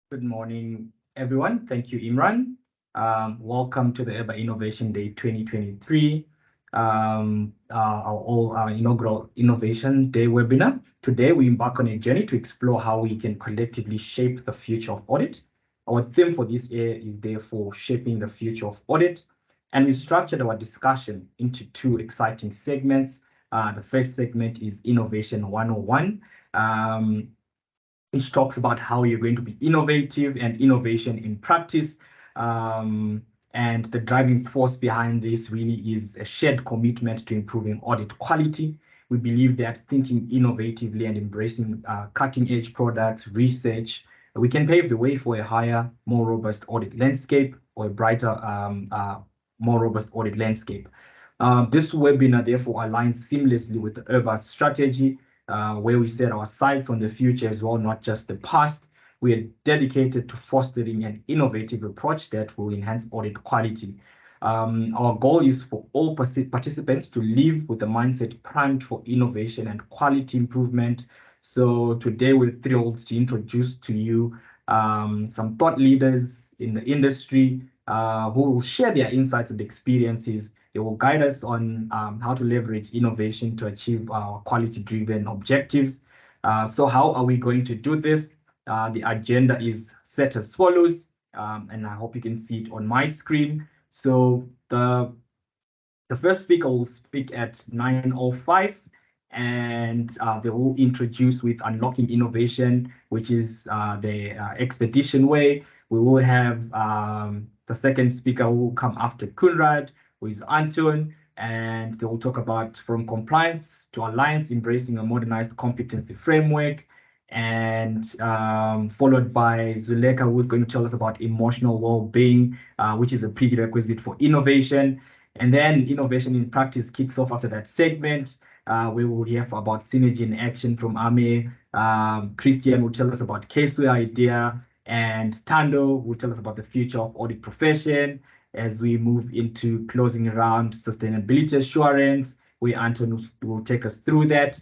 Good morning, everyone. Thank you, Imran. Welcome to the IRBA Innovation Day 2023, our inaugural Innovation Day webinar. Today, we embark on a journey to explore how we can collectively shape the future of audit. Our theme for this year is therefore shaping the future of audit, and we structured our discussion into two exciting segments. The first segment is Innovation 101. Which talks about how you're going to be innovative and innovation in practice. And the driving force behind this really is a shared commitment to improving audit quality. We believe that thinking innovatively and embracing cutting-edge products, research, we can pave the way for a higher, more robust audit landscape or a brighter, more robust audit landscape. This webinar therefore aligns seamlessly with the IRBA's strategy, where we set our sights on the future as well, not just the past. We are dedicated to fostering an innovative approach that will enhance audit quality. Our goal is for all participants to live with a mindset primed for innovation and quality improvement. So today we're thrilled to introduce to you some thought leaders in the industry who will share their insights and experiences. They will guide us on how to leverage innovation to achieve our quality-driven objectives. So how are we going to do this? The agenda is set as follows, and I hope you can see it on my screen. So the first speaker will speak at 9:05, and they will introduce with Unlocking Innovation, which is the expedition way. We will have the second speaker who will come after Kunrad, who is Anton, and they will talk about from compliance to alliance, embracing a modernized competency framework, and followed by Zuleka, who's going to tell us about emotional well-being, which is a prerequisite for innovation. And then innovation in practice kicks off after that segment. We will hear about synergy in action from Ame. Christian will tell us about caseware idea, and Tando will tell us about the future of audit profession as we move into closing around sustainability assurance, where Anton will take us through that.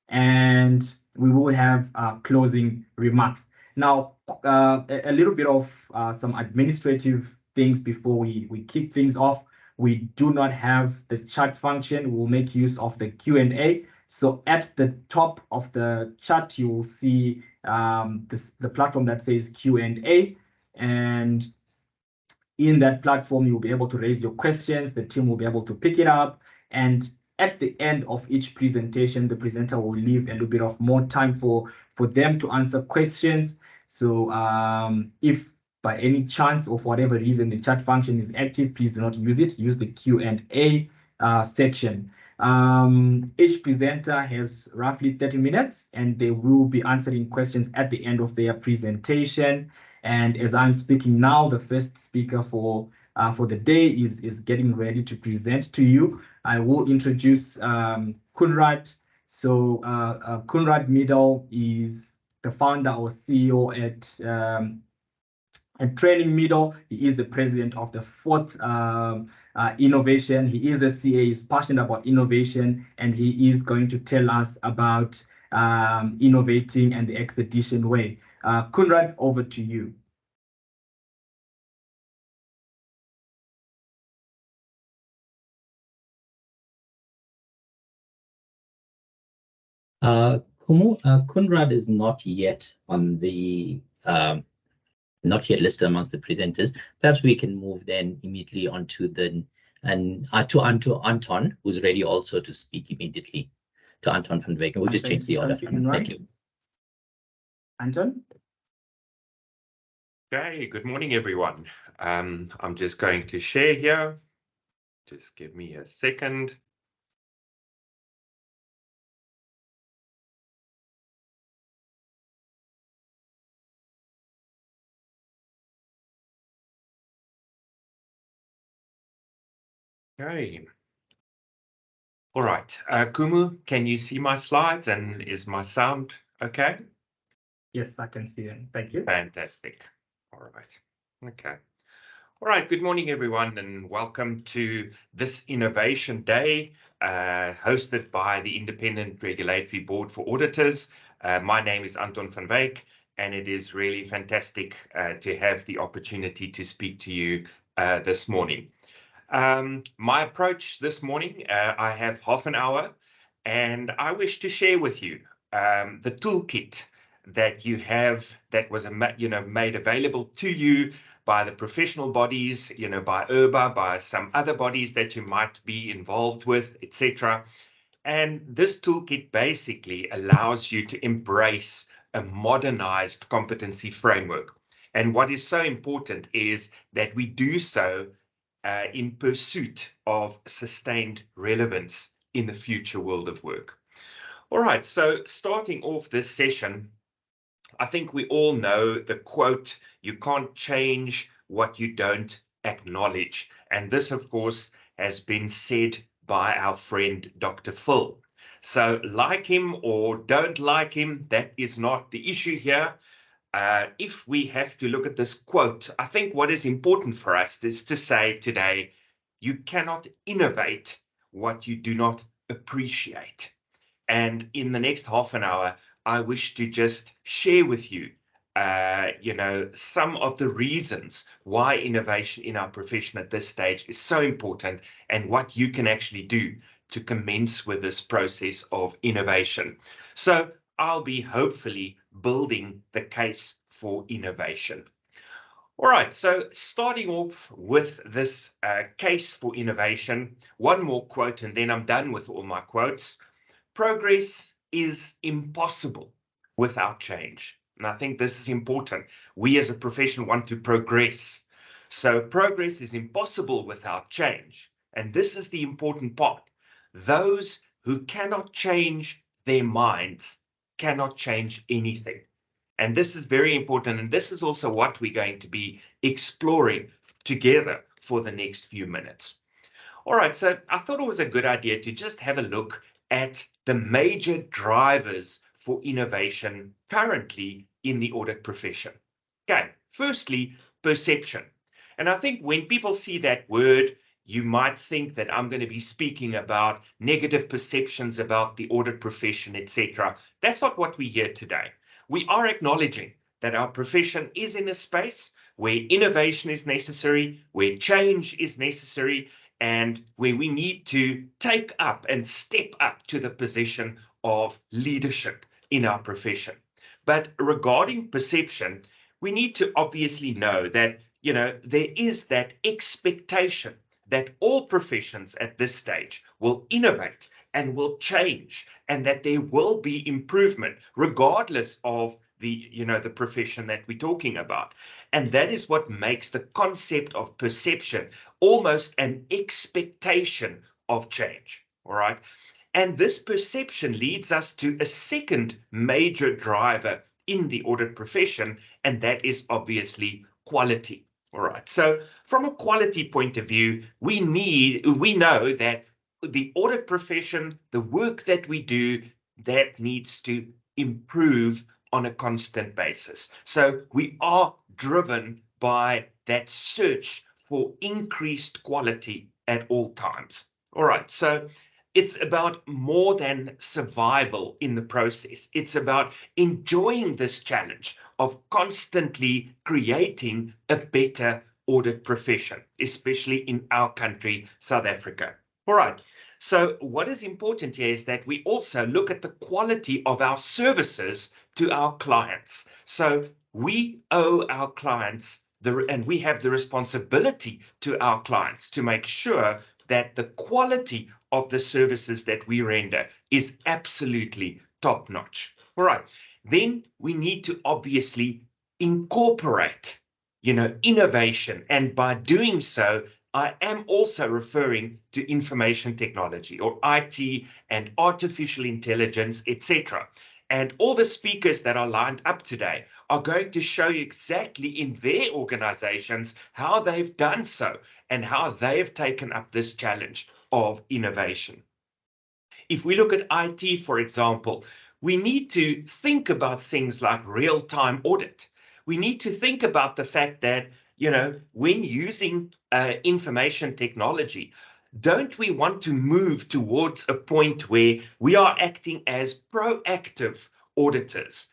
And we will have closing remarks. Now, a little bit of some administrative things before we kick things off. We do not have the chat function. We'll make use of the Q&A. So at the top of the chat, you will see the platform that says Q&A. And in that platform, you'll be able to raise your questions. The team will be able to pick it up. And at the end of each presentation, the presenter will leave a little bit of more time for them to answer questions. So if by any chance or for whatever reason the chat function is active, please do not use it. Use the Q&A section. Each presenter has roughly 30 minutes, and they will be answering questions at the end of their presentation. And as I'm speaking now, the first speaker for the day is getting ready to present to you. I will introduce Kunrad. So Kunrad Middle is the founder or CEO at Training Middle. He is the president of the fourth innovation. He is a CA, he's passionate about innovation, and he is going to tell us about innovating and the expedition way. Kunrad, over to you. Kunrad is not yet on the not yet listed amongst the presenters. Perhaps we can move then immediately onto to Anton, who's ready also to speak immediately. To Anton van Wyk. We'll just change the order. Thank you. Anton? Okay, good morning, everyone. I'm just going to share here. Just give me a second. Okay. All right. Kumu, can you see my slides and is my sound okay? Yes, I can see them. Thank you. Fantastic. All right. Okay. All right. Good morning, everyone, and welcome to this Innovation Day hosted by the Independent Regulatory Board for Auditors. My name is Anton van Wyk, and it is really fantastic to have the opportunity to speak to you this morning. My approach this morning, I have half an hour, and I wish to share with you the toolkit that you have that was made available to you by the professional bodies, by IRBA, by some other bodies that you might be involved with, etc. And this toolkit basically allows you to embrace a modernized competency framework. And what is so important is that we do so in pursuit of sustained relevance in the future world of work. All right, so starting off this session, I think we all know the quote, "You can't change what you don't acknowledge." And this, of course, has been said by our friend, Dr. Phil. So like him or don't like him, that is not the issue here. If we have to look at this quote, I think what is important for us is to say today, you cannot innovate what you do not appreciate. And in the next half an hour, I wish to just share with you, some of the reasons why innovation in our profession at this stage is so important and what you can actually do to commence with this process of innovation. So I'll be hopefully building the case for innovation. All right, so starting off with this case for innovation, one more quote and then I'm done with all my quotes. Progress is impossible without change. And I think this is important. We as a profession want to progress. So progress is impossible without change. And this is the important part. Those who cannot change their minds cannot change anything. And this is very important. And this is also what we're going to be exploring together for the next few minutes. All right, so I thought it was a good idea to just have a look at the major drivers for innovation currently in the audit profession. Okay, firstly, perception. And I think when people see that word, you might think that I'm going to be speaking about negative perceptions about the audit profession, etc. That's not what we hear today. We are acknowledging that our profession is in a space where innovation is necessary, where change is necessary, and where we need to take up and step up to the position of leadership in our profession. But regarding perception, we need to obviously know that, there is that expectation that all professions at this stage will innovate and will change, and that there will be improvement regardless of the profession that we're talking about. And that is what makes the concept of perception almost an expectation of change. All right. And this perception leads us to a second major driver in the audit profession, and that is obviously quality. All right. So from a quality point of view, we know that the audit profession, the work that we do, that needs to improve on a constant basis. So we are driven by that search for increased quality at all times. All right. So it's about more than survival in the process. It's about enjoying this challenge of constantly creating a better audit profession, especially in our country, South Africa. All right. So what is important here is that we also look at the quality of our services to our clients. So we owe our clients and we have the responsibility to our clients to make sure that the quality of the services that we render is absolutely top notch. All right. Then we need to obviously incorporate, innovation. And by doing so, I am also referring to information technology or IT and artificial intelligence, etc. And all the speakers that are lined up today are going to show you exactly in their organizations how they've done so and how they've taken up this challenge of innovation. If we look at IT, for example, we need to think about things like real-time audit. We need to think about the fact that, when using information technology, don't we want to move towards a point where we are acting as proactive auditors,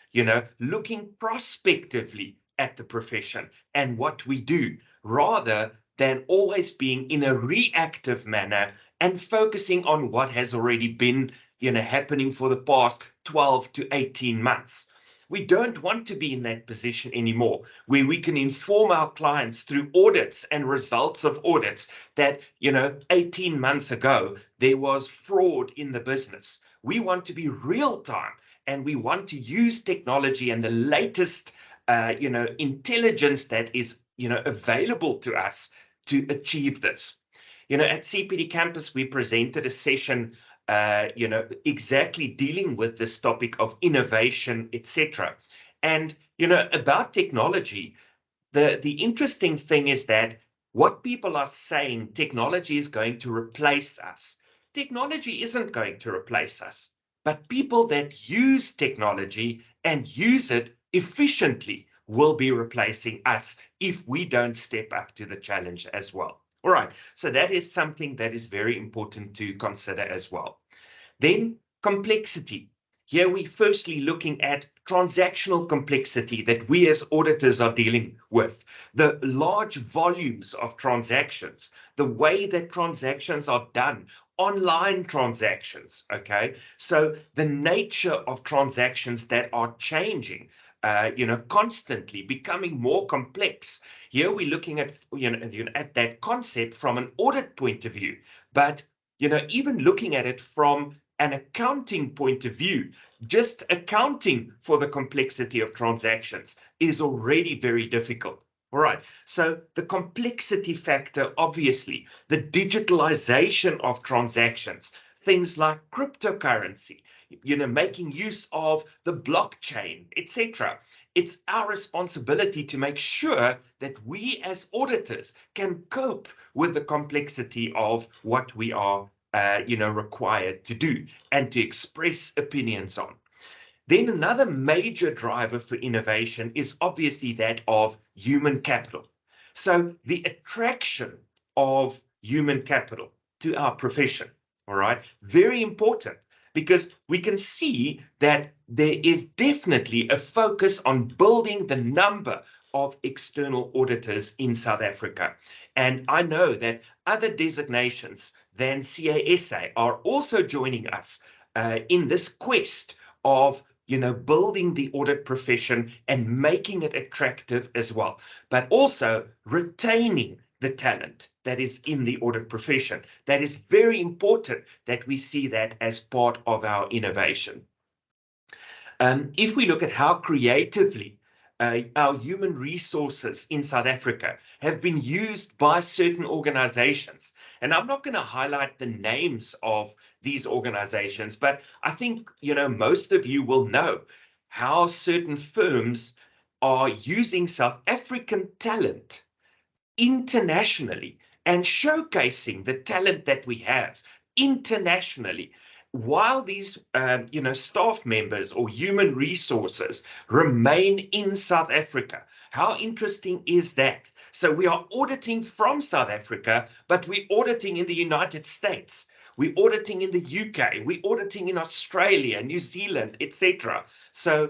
looking prospectively at the profession and what we do, rather than always being in a reactive manner and focusing on what has already been, happening for the past 12 to 18 months. We don't want to be in that position anymore, where we can inform our clients through audits and results of audits that, 18 months ago, there was fraud in the business. We want to be real time, and we want to use technology and the latest, intelligence that is, available to us to achieve this. At CPD Campus, we presented a session exactly dealing with this topic of innovation, etc. And, about technology, the interesting thing is that what people are saying, technology is going to replace us. Technology isn't going to replace us, but people that use technology and use it efficiently will be replacing us if we don't step up to the challenge as well. All right, so that is something that is very important to consider as well. Then complexity. Here we're firstly looking at transactional complexity that we as auditors are dealing with. The large volumes of transactions, the way that transactions are done, online transactions, okay? So the nature of transactions that are changing, constantly becoming more complex. Here we're looking at, at that concept from an audit point of view, but, even looking at it from an accounting point of view, just accounting for the complexity of transactions is already very difficult. All right, so the complexity factor, obviously, the digitalization of transactions, things like cryptocurrency, making use of the blockchain, etc. It's our responsibility to make sure that we as auditors can cope with the complexity of what we are required to do and to express opinions on. Then another major driver for innovation is obviously that of human capital. So the attraction of human capital to our profession, all right, very important, because we can see that there is definitely a focus on building the number of external auditors in South Africa. And I know that other designations than CASA are also joining us in this quest of building the audit profession and making it attractive as well, but also retaining the talent that is in the audit profession. That is very important that we see that as part of our innovation. If we look at how creatively our human resources in South Africa have been used by certain organizations. And I'm not going to highlight the names of these organizations, but I think, most of you will know how certain firms are using South African talent internationally and showcasing the talent that we have internationally, while these staff members or human resources remain in South Africa. How interesting is that? So we are auditing from South Africa, but we're auditing in the United States. We're auditing in the UK. We're auditing in Australia, New Zealand, etc. So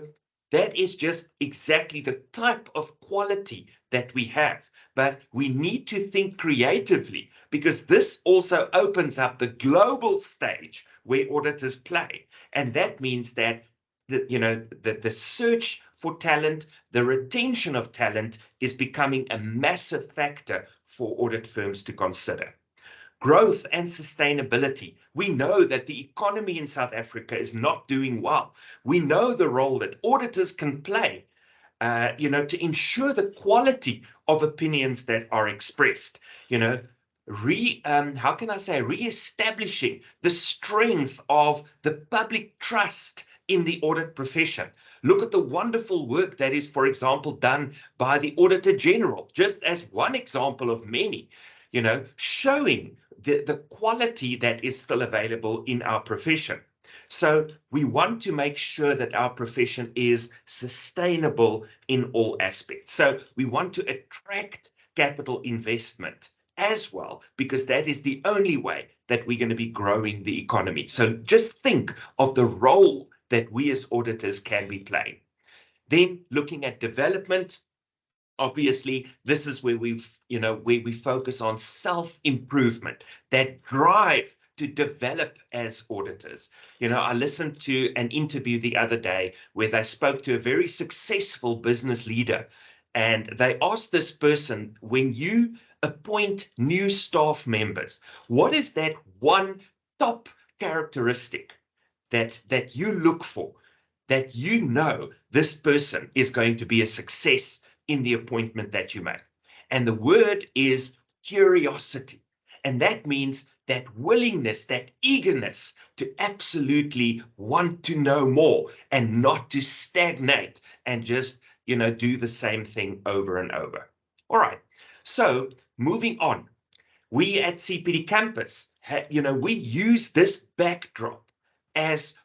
that is just exactly the type of quality that we have. But we need to think creatively, because this also opens up the global stage where auditors play. And that means that the search for talent, the retention of talent is becoming a massive factor for audit firms to consider. Growth and sustainability. We know that the economy in South Africa is not doing well. We know the role that auditors can play, to ensure the quality of opinions that are expressed. Re-establishing the strength of the public trust in the audit profession. Look at the wonderful work that is, for example, done by the Auditor General, just as one example of many, showing the quality that is still available in our profession. So we want to make sure that our profession is sustainable in all aspects. So we want to attract capital investment as well, because that is the only way that we're going to be growing the economy. So just think of the role that we as auditors can be playing. Then looking at development, obviously, this is where we focus on self-improvement, that drive to develop as auditors. I listened to an interview the other day where they spoke to a very successful business leader, and they asked this person, when you appoint new staff members, what is that one top characteristic that you look for, that this person is going to be a success in the appointment that you make? And the word is curiosity. And that means that willingness, that eagerness to absolutely want to know more and not to stagnate and just, do the same thing over and over. All right. So moving on, we at CPD Campus, we use this backdrop as,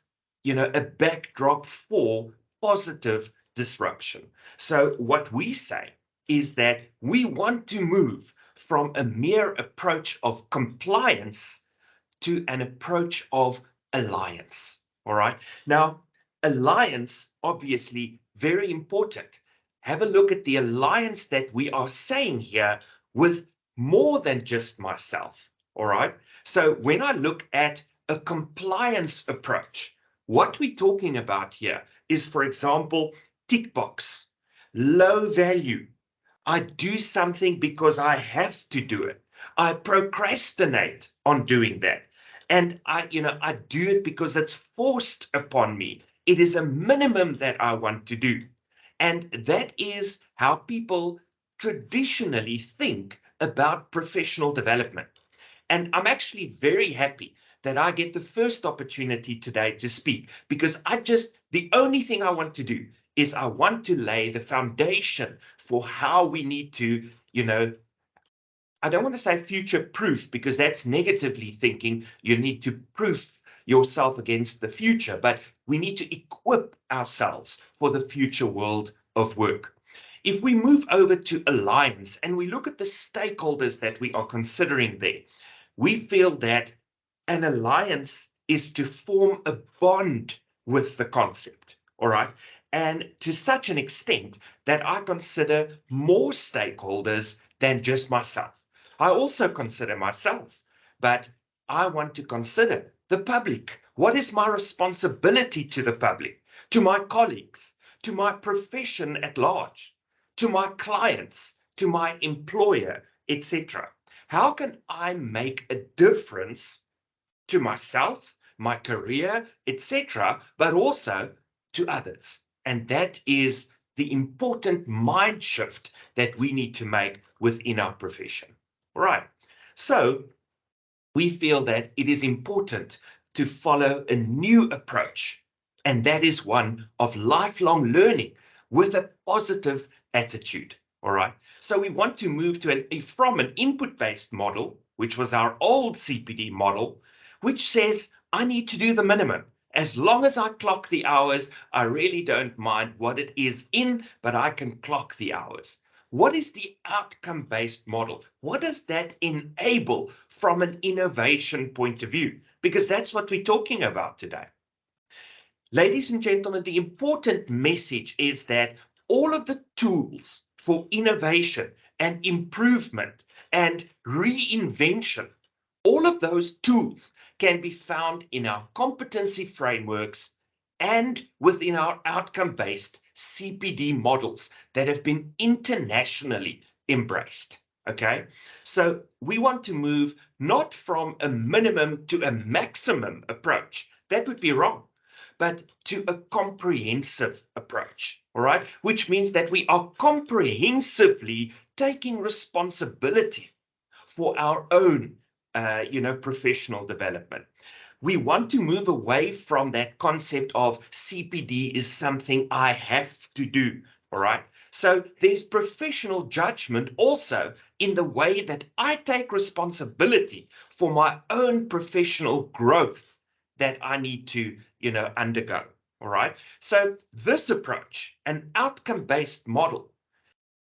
a backdrop for positive disruption. So what we say is that we want to move from a mere approach of compliance to an approach of alliance. All right. Now, alliance, obviously, very important. Have a look at the alliance that we are saying here with more than just myself. All right. So when I look at a compliance approach, what we're talking about here is, for example, tick box, low value. I do something because I have to do it. I procrastinate on doing that. And I do it because it's forced upon me. It is a minimum that I want to do. And that is how people traditionally think about professional development. And I'm actually very happy that I get the first opportunity today to speak, because the only thing I want to do is I want to lay the foundation for how we need to, I don't want to say future proof, because that's negatively thinking. You need to proof yourself against the future, but we need to equip ourselves for the future world of work. If we move over to alliance and we look at the stakeholders that we are considering there, we feel that an alliance is to form a bond with the concept, all right? And to such an extent that I consider more stakeholders than just myself. I also consider myself, but I want to consider the public. What is my responsibility to the public, to my colleagues, to my profession at large, to my clients, to my employer, etc.? How can I make a difference to myself, my career, etc., but also to others? And that is the important mind shift that we need to make within our profession. All right. So we feel that it is important to follow a new approach, and that is one of lifelong learning with a positive attitude. All right. So we want to move from an input-based model, which was our old CPD model, which says I need to do the minimum. As long as I clock the hours, I really don't mind what it is but I can clock the hours. What is the outcome-based model? What does that enable from an innovation point of view? Because that's what we're talking about today. Ladies and gentlemen, the important message is that all of the tools for innovation and improvement and reinvention, all of those tools can be found in our competency frameworks and within our outcome-based CPD models that have been internationally embraced. Okay, so we want to move not from a minimum to a maximum approach. That would be wrong. But to a comprehensive approach, all right? Which means that we are comprehensively taking responsibility for our own, professional development. We want to move away from that concept of CPD is something I have to do, all right? So there's professional judgment also in the way that I take responsibility for my own professional growth that I need to, undergo, all right? So this approach, an outcome-based model,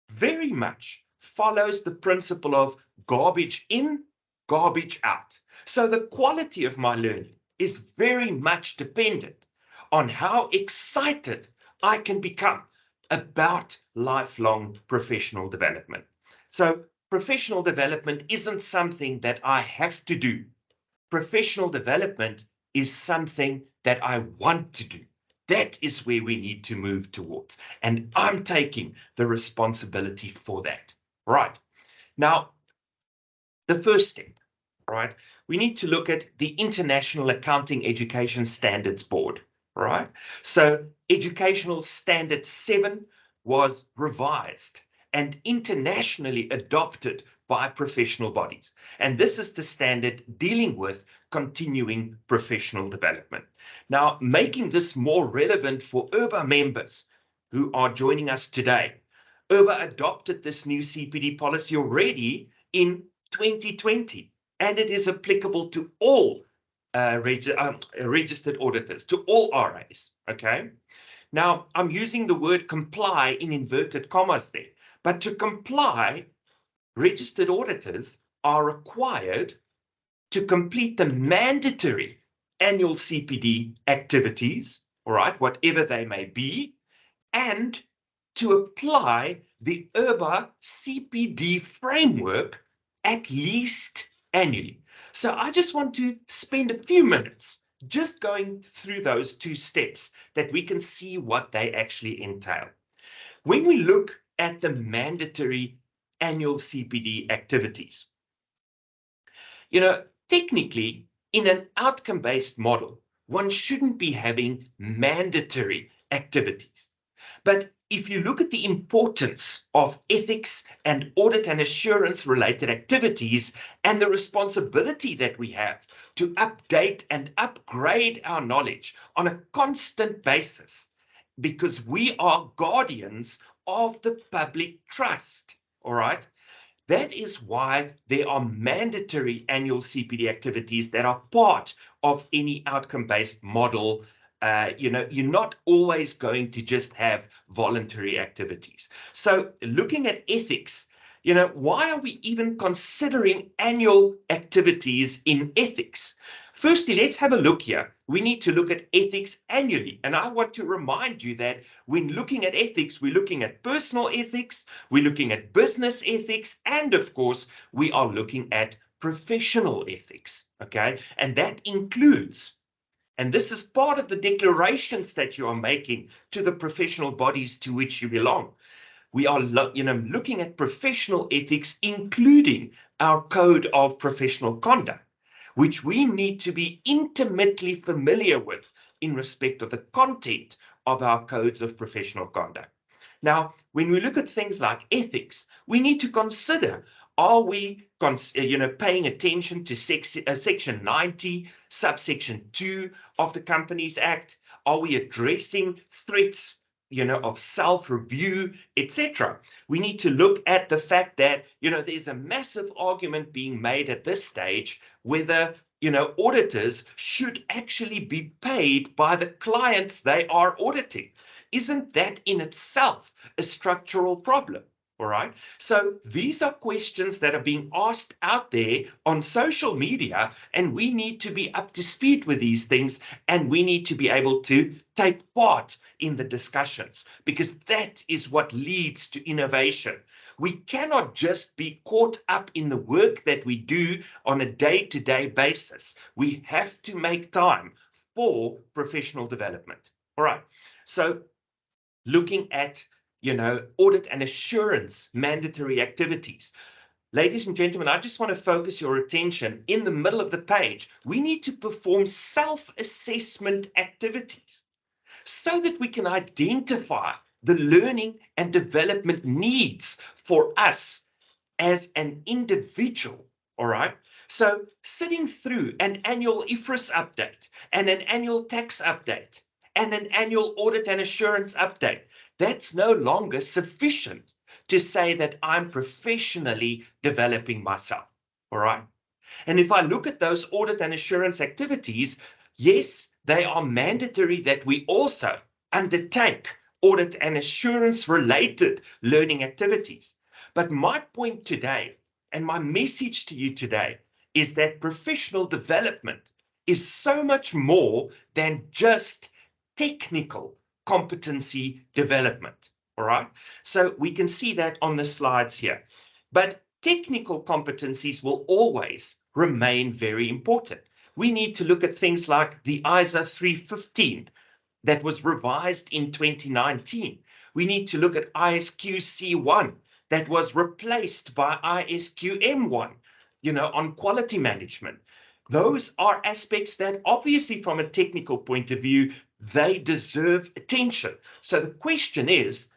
very much follows the principle of garbage in, garbage out. So the quality of my learning is very much dependent on how excited I can become about lifelong professional development. So professional development isn't something that I have to do. Professional development is something that I want to do. That is where we need to move towards. And I'm taking the responsibility for that. Right. Now, the first step, right? We need to look at the International Accounting Education Standards Board, right? So Educational Standard 7 was revised and internationally adopted by professional bodies. And this is the standard dealing with continuing professional development. Now, making this more relevant for IRBA members who are joining us today, IRBA adopted this new CPD policy already in 2020, and it is applicable to all registered auditors, to all RAs, okay? Now, I'm using the word comply in inverted commas there, but to comply, registered auditors are required to complete the mandatory annual CPD activities, all right, whatever they may be, and to apply the IRBA CPD framework at least annually. So I just want to spend a few minutes just going through those two steps that we can see what they actually entail. When we look at the mandatory annual CPD activities, technically, in an outcome-based model, one shouldn't be having mandatory activities. But if you look at the importance of ethics and audit and assurance related activities and the responsibility that we have to update and upgrade our knowledge on a constant basis, because we are guardians of the public trust, all right? That is why there are mandatory annual CPD activities that are part of any outcome-based model. You're not always going to just have voluntary activities. So looking at ethics, why are we even considering annual activities in ethics? Firstly, let's have a look here. We need to look at ethics annually. And I want to remind you that when looking at ethics, we're looking at personal ethics, we're looking at business ethics, and of course, we are looking at professional ethics, okay? And that includes, and this is part of the declarations that you are making to the professional bodies to which you belong. We are looking at professional ethics, including our code of professional conduct, which we need to be intimately familiar with in respect of the content of our codes of professional conduct. Now, when we look at things like ethics, we need to consider, are we paying attention to Section 90, subsection 2 of the Companies Act? Are we addressing threats of self-review, etc.? We need to look at the fact that, there's a massive argument being made at this stage whether, auditors should actually be paid by the clients they are auditing. Isn't that in itself a structural problem? All right. So these are questions that are being asked out there on social media, and we need to be up to speed with these things, and we need to be able to take part in the discussions, because that is what leads to innovation. We cannot just be caught up in the work that we do on a day-to-day basis. We have to make time for professional development. All right. So looking at audit and assurance mandatory activities. Ladies and gentlemen, I just want to focus your attention in the middle of the page. We need to perform self-assessment activities so that we can identify the learning and development needs for us as an individual, all right? So sitting through an annual IFRS update and an annual tax update and an annual audit and assurance update, that's no longer sufficient to say that I'm professionally developing myself, all right? And if I look at those audit and assurance activities, yes, they are mandatory that we also undertake audit and assurance related learning activities. But my point today and my message to you today is that professional development is so much more than just technical competency development. All right. So we can see that on the slides here. But technical competencies will always remain very important. We need to look at things like the ISA 315 that was revised in 2019. We need to look at ISQ C1 that was replaced by ISQ M1, on quality management. Those are aspects that obviously from a technical point of view, they deserve attention. So the question is,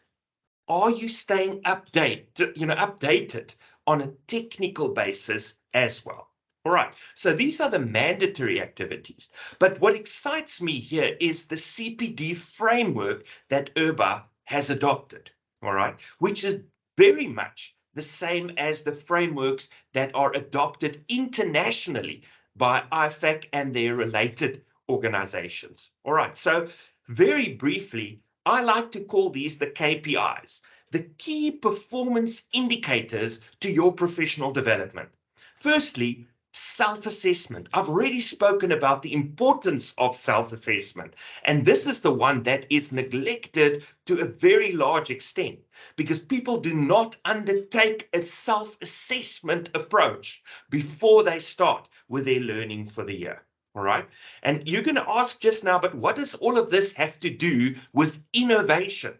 are you staying updated on a technical basis as well? All right, so these are the mandatory activities. But what excites me here is the CPD framework that IRBA has adopted, all right, which is very much the same as the frameworks that are adopted internationally by IFAC and their related organizations. All right, so very briefly, I like to call these the KPIs, the key performance indicators to your professional development. Firstly, self-assessment. I've already spoken about the importance of self-assessment, and this is the one that is neglected to a very large extent because people do not undertake a self-assessment approach before they start with their learning for the year. All right. And you're going to ask just now, but what does all of this have to do with innovation?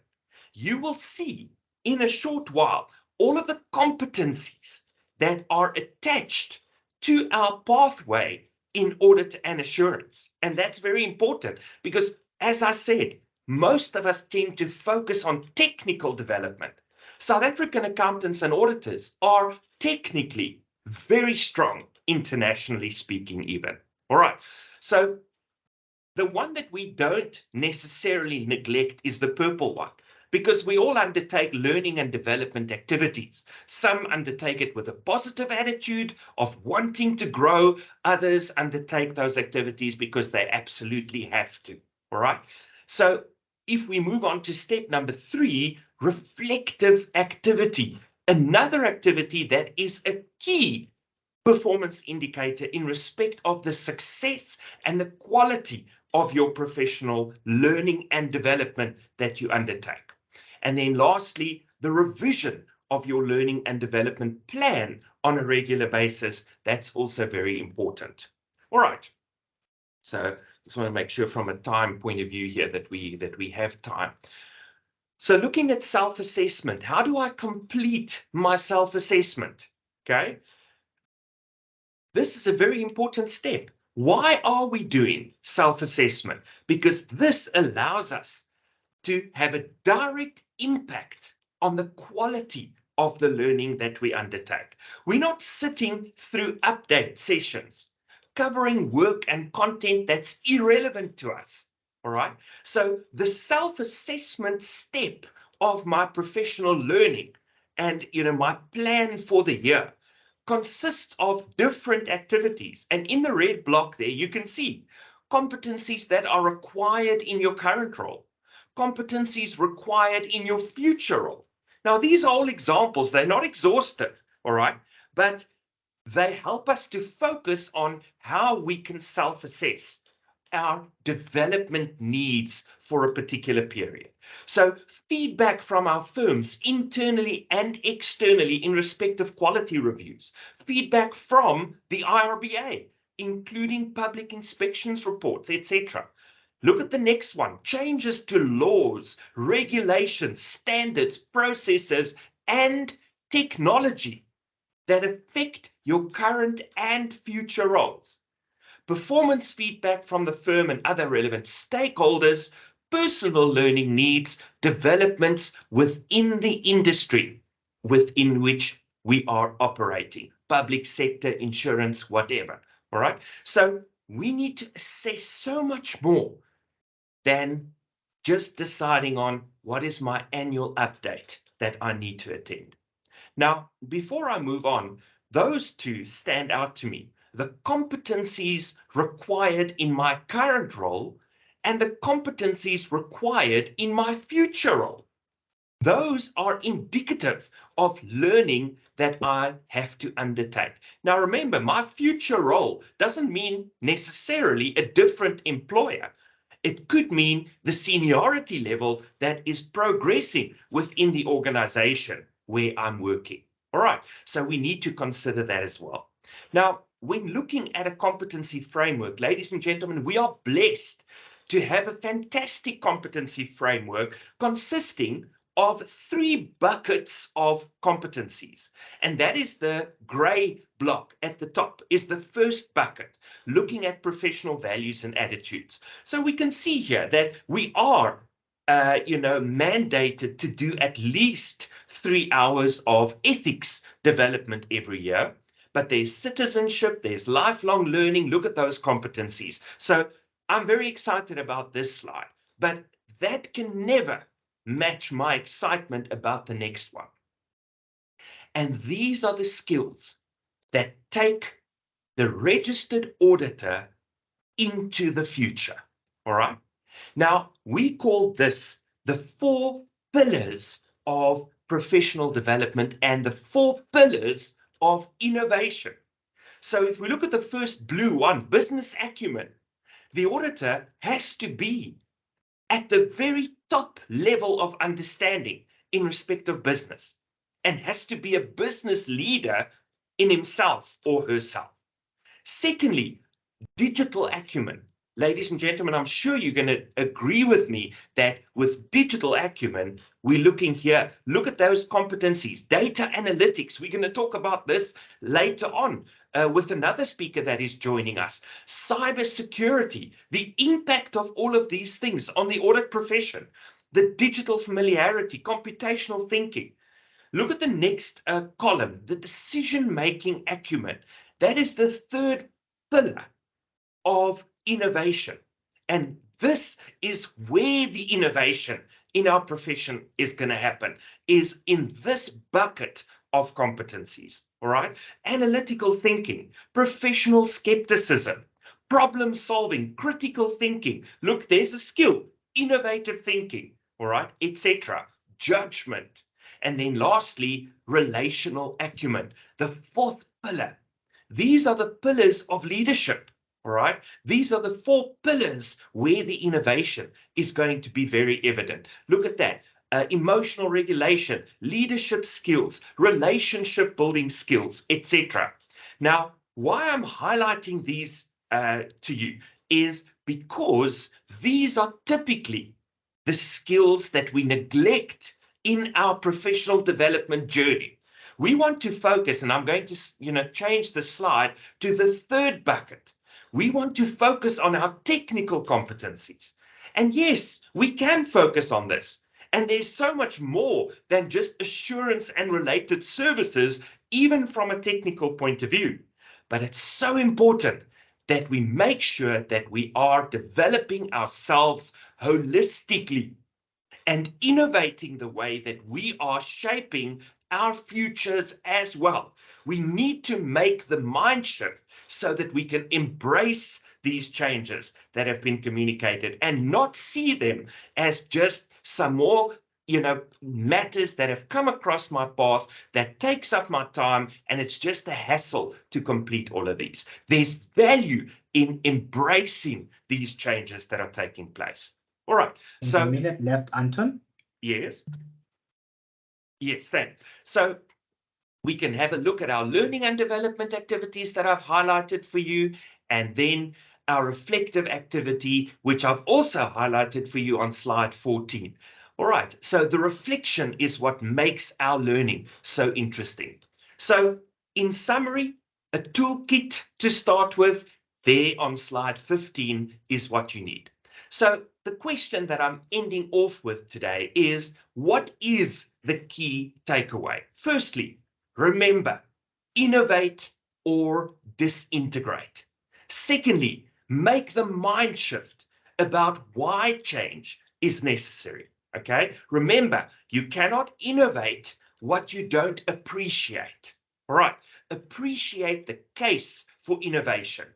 You will see in a short while all of the competencies that are attached to our pathway in audit and assurance. And that's very important because, as I said, most of us tend to focus on technical development. South African accountants and auditors are technically very strong, internationally speaking even. All right, so the one that we don't necessarily neglect is the purple one, because we all undertake learning and development activities. Some undertake it with a positive attitude of wanting to grow. Others undertake those activities because they absolutely have to. All right. So if we move on to step number 3, reflective activity, another activity that is a key performance indicator in respect of the success and the quality of your professional learning and development that you undertake. And then lastly, the revision of your learning and development plan on a regular basis. That's also very important. All right. So just want to make sure from a time point of view here that we have time. So looking at self-assessment, how do I complete my self-assessment? Okay. This is a very important step. Why are we doing self-assessment? Because this allows us to have a direct impact on the quality of the learning that we undertake. We're not sitting through update sessions, covering work and content that's irrelevant to us. All right. So the self-assessment step of my professional learning and my plan for the year consists of different activities. And in the red block there, you can see competencies that are required in your current role, competencies required in your future role. Now, these are all examples. They're not exhaustive, all right? But they help us to focus on how we can self-assess our development needs for a particular period. So feedback from our firms internally and externally in respect of quality reviews, feedback from the IRBA, including public inspections reports, etc. Look at the next one, changes to laws, regulations, standards, processes, and technology that affect your current and future roles. Performance feedback from the firm and other relevant stakeholders, personal learning needs, developments within the industry within which we are operating, public sector, insurance, whatever. All right. So we need to assess so much more than just deciding on what is my annual update that I need to attend. Now, before I move on, those two stand out to me. The competencies required in my current role and the competencies required in my future role. Those are indicative of learning that I have to undertake. Now, remember, my future role doesn't mean necessarily a different employer. It could mean the seniority level that is progressing within the organization where I'm working. All right, so we need to consider that as well. Now, when looking at a competency framework, ladies and gentlemen, we are blessed to have a fantastic competency framework consisting of 3 buckets of competencies. And that is the gray block at the top is the first bucket, looking at professional values and attitudes. So we can see here that we are mandated to do at least 3 hours of ethics development every year. But there's citizenship, there's lifelong learning. Look at those competencies. So I'm very excited about this slide, but that can never match my excitement about the next one. And these are the skills that take the registered auditor into the future. All right. Now, we call this the 4 pillars of professional development and the 4 pillars of innovation. So if we look at the first blue one, business acumen, the auditor has to be at the very top level of understanding in respect of business and has to be a business leader in himself or herself. Secondly, digital acumen. Ladies and gentlemen, I'm sure you're going to agree with me that with digital acumen, we're looking here, look at those competencies, data analytics. We're going to talk about this later on with another speaker that is joining us. Cybersecurity, the impact of all of these things on the audit profession, the digital familiarity, computational thinking. Look at the next column, the decision-making acumen. That is the third pillar of innovation. And this is where the innovation in our profession is going to happen, is in this bucket of competencies. All right. Analytical thinking, professional skepticism, problem solving, critical thinking. Look, there's a skill, innovative thinking, all right, etc. Judgment. And then lastly, relational acumen, the 4th pillar. These are the pillars of leadership. All right. These are the 4 pillars where the innovation is going to be very evident. Look at that. Emotional regulation, leadership skills, relationship building skills, etc. Now, why I'm highlighting these to you is because these are typically the skills that we neglect in our professional development journey. We want to focus, and I'm going to change the slide to the 3rd bucket. We want to focus on our technical competencies. And yes, we can focus on this. And there's so much more than just assurance and related services, even from a technical point of view. But it's so important that we make sure that we are developing ourselves holistically and innovating the way that we are shaping our futures as well. We need to make the mind shift so that we can embrace these changes that have been communicated and not see them as just some more matters that have come across my path that takes up my time, and it's just a hassle to complete all of these. There's value in embracing these changes that are taking place. All right. There's a minute left, Anton. Yes. Yes, thanks. So we can have a look at our learning and development activities that I've highlighted for you, and then our reflective activity, which I've also highlighted for you on slide 14. All right, so the reflection is what makes our learning so interesting. So in summary, a toolkit to start with, there on slide 15 is what you need. So the question that I'm ending off with today is, what is the key takeaway? Firstly, remember, innovate or disintegrate. Secondly, make the mind shift about why change is necessary. Okay, remember, you cannot innovate what you don't appreciate. All right, appreciate the case for innovation.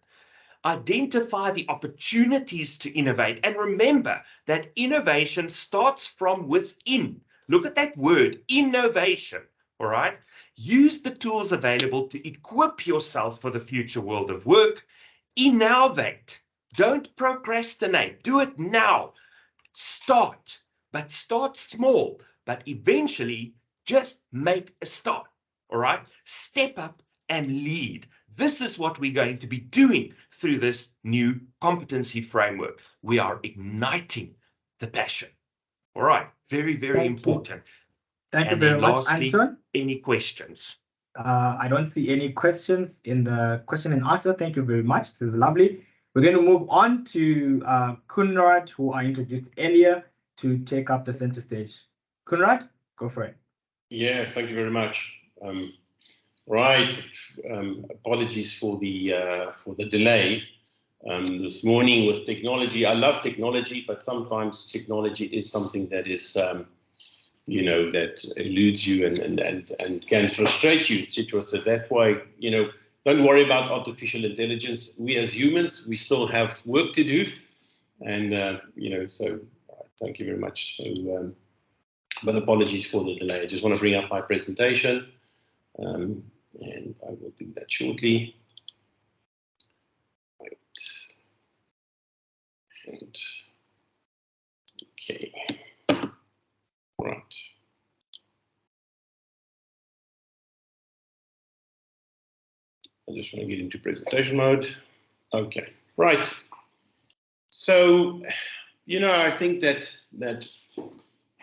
Identify the opportunities to innovate, and remember that innovation starts from within. Look at that word, innovation. All right, use the tools available to equip yourself for the future world of work. Innovate Don't procrastinate. Do it now. Start, but start small. But eventually, just make a start. All right? Step up and lead. This is what we're going to be doing through this new competency framework. We are igniting the passion. All right, very, very important. Thank you very much, Anton. Any questions? I don't see any questions in the question and answer. Thank you very much. This is lovely. We're going to move on to Kunrad, who I introduced earlier, to take up the center stage. Kunrad, go for it. Yeah, thank you very much. Right, apologies for the delay. This morning with technology, I love technology, but sometimes technology is something that is, you know, that eludes you and can frustrate you, etc. So that's why, you know, don't worry about artificial intelligence. We as humans, we still have work to do, and you know, so thank you very much. So, but apologies for the delay. I just want to bring up my presentation, and I will do that shortly. Right. And okay, right. I just want to get into presentation mode. Okay, right. So, you know, I think that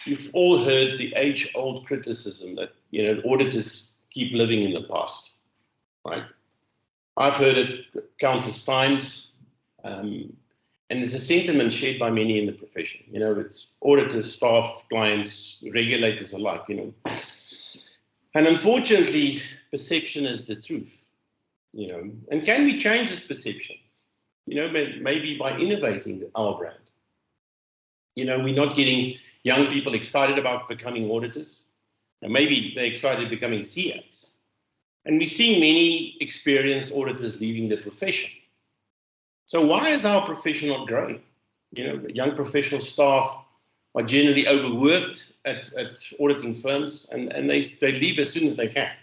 you've all heard the age-old criticism that, you know, auditors keep living in the past, right? I've heard it countless times, and it's a sentiment shared by many in the profession. You know, it's auditors, staff, clients, regulators alike, you know. And unfortunately, perception is the truth, you know. And can we change this perception? You know, maybe by innovating our brand. You know, we're not getting young people excited about becoming auditors. And maybe they're excited becoming CAs. And we're seeing many experienced auditors leaving the profession. So why is our profession not growing? You know, young professional staff are generally overworked at auditing firms, and they leave as soon as they can.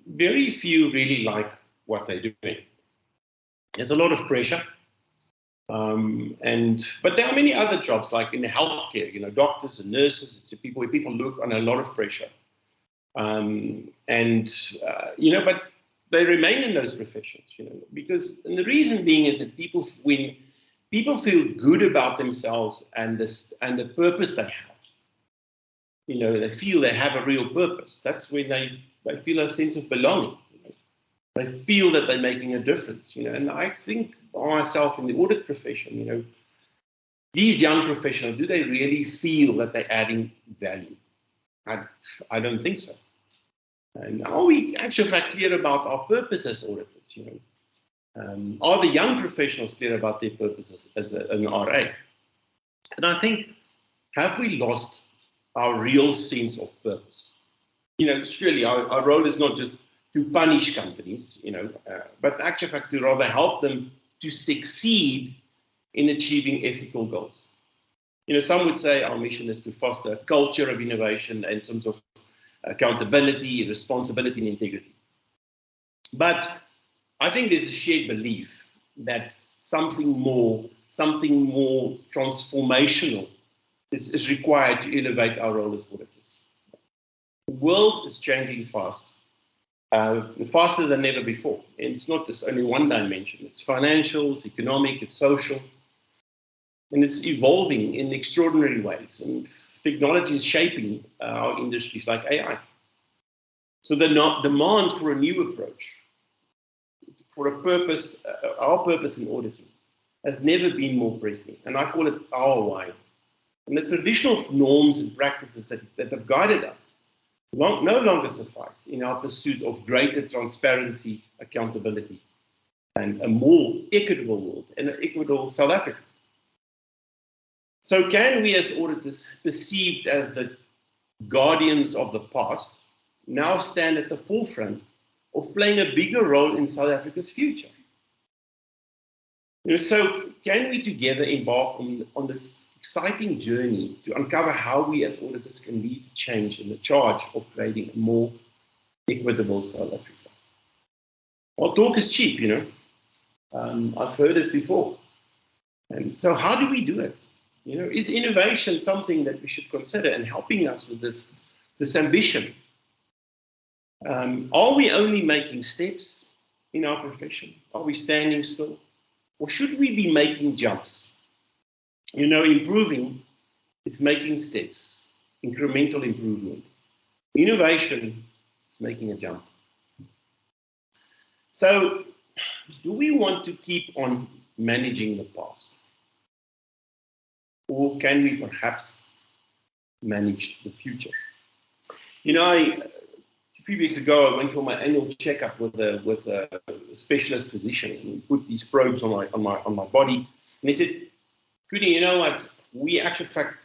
Very few really like what they're doing. There's a lot of pressure. But there are many other jobs, like in healthcare, you know, doctors and nurses, it's people where people look on a lot of pressure. You know, but they remain in those professions, you know, because, and the reason being is that when people feel good about themselves and the purpose they have, you know, they feel they have a real purpose. That's when they feel a sense of belonging. You know? They feel that they're making a difference, you know, and I think myself in the audit profession, you know, these young professionals, do they really feel that they're adding value? I don't think so. And are we actually clear about our purpose as auditors? You know, are the young professionals clear about their purposes as an RA? And I think, have we lost our real sense of purpose? You know, surely our role is not just to punish companies, you know, but actually to rather help them to succeed in achieving ethical goals. You know, some would say our mission is to foster a culture of innovation in terms of accountability, responsibility, and integrity. But I think there's a shared belief that something more transformational is required to elevate our role as auditors. The world is changing fast, faster than ever before. And it's not just only one dimension. It's financial, it's economic, it's social. And it's evolving in extraordinary ways. And technology is shaping our industries like AI. So the demand for a new approach, for a purpose, our purpose in auditing, has never been more pressing. And I call it our why. And the traditional norms and practices that have guided us no longer suffice in our pursuit of greater transparency, accountability, and a more equitable world, and an equitable South Africa. So can we as auditors, perceived as the guardians of the past, now stand at the forefront of playing a bigger role in South Africa's future? You know, so can we together embark on this exciting journey to uncover how we as auditors can lead change in the charge of creating a more equitable South Africa? Well, talk is cheap, you know. I've heard it before. And so how do we do it? You know, is innovation something that we should consider and helping us with this ambition? Are we only making steps in our profession? Are we standing still? Or should we be making jumps? You know, improving is making steps, incremental improvement. Innovation is making a jump. So, do we want to keep on managing the past? Or can we perhaps manage the future? You know, a few weeks ago, I went for my annual checkup with a specialist physician, and he put these probes on my body, and he said, "Goody, you know what? We actually, in fact,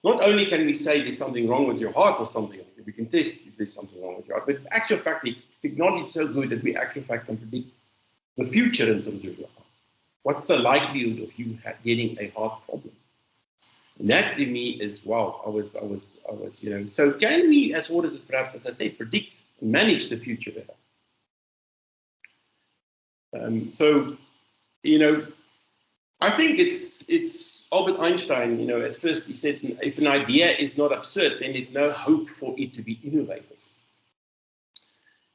not only can we say there's something wrong with your heart or something, we can test if there's something wrong with your heart, but actual fact, the technology is so good that we actually, in fact, can predict the future in terms of your heart. What's the likelihood of you getting a heart problem?" And that to me is, wow, I was, you know, so can we as auditors perhaps, as I say, predict and manage the future better? So, you know, I think it's Albert Einstein, you know, at first he said, if an idea is not absurd, then there's no hope for it to be innovative.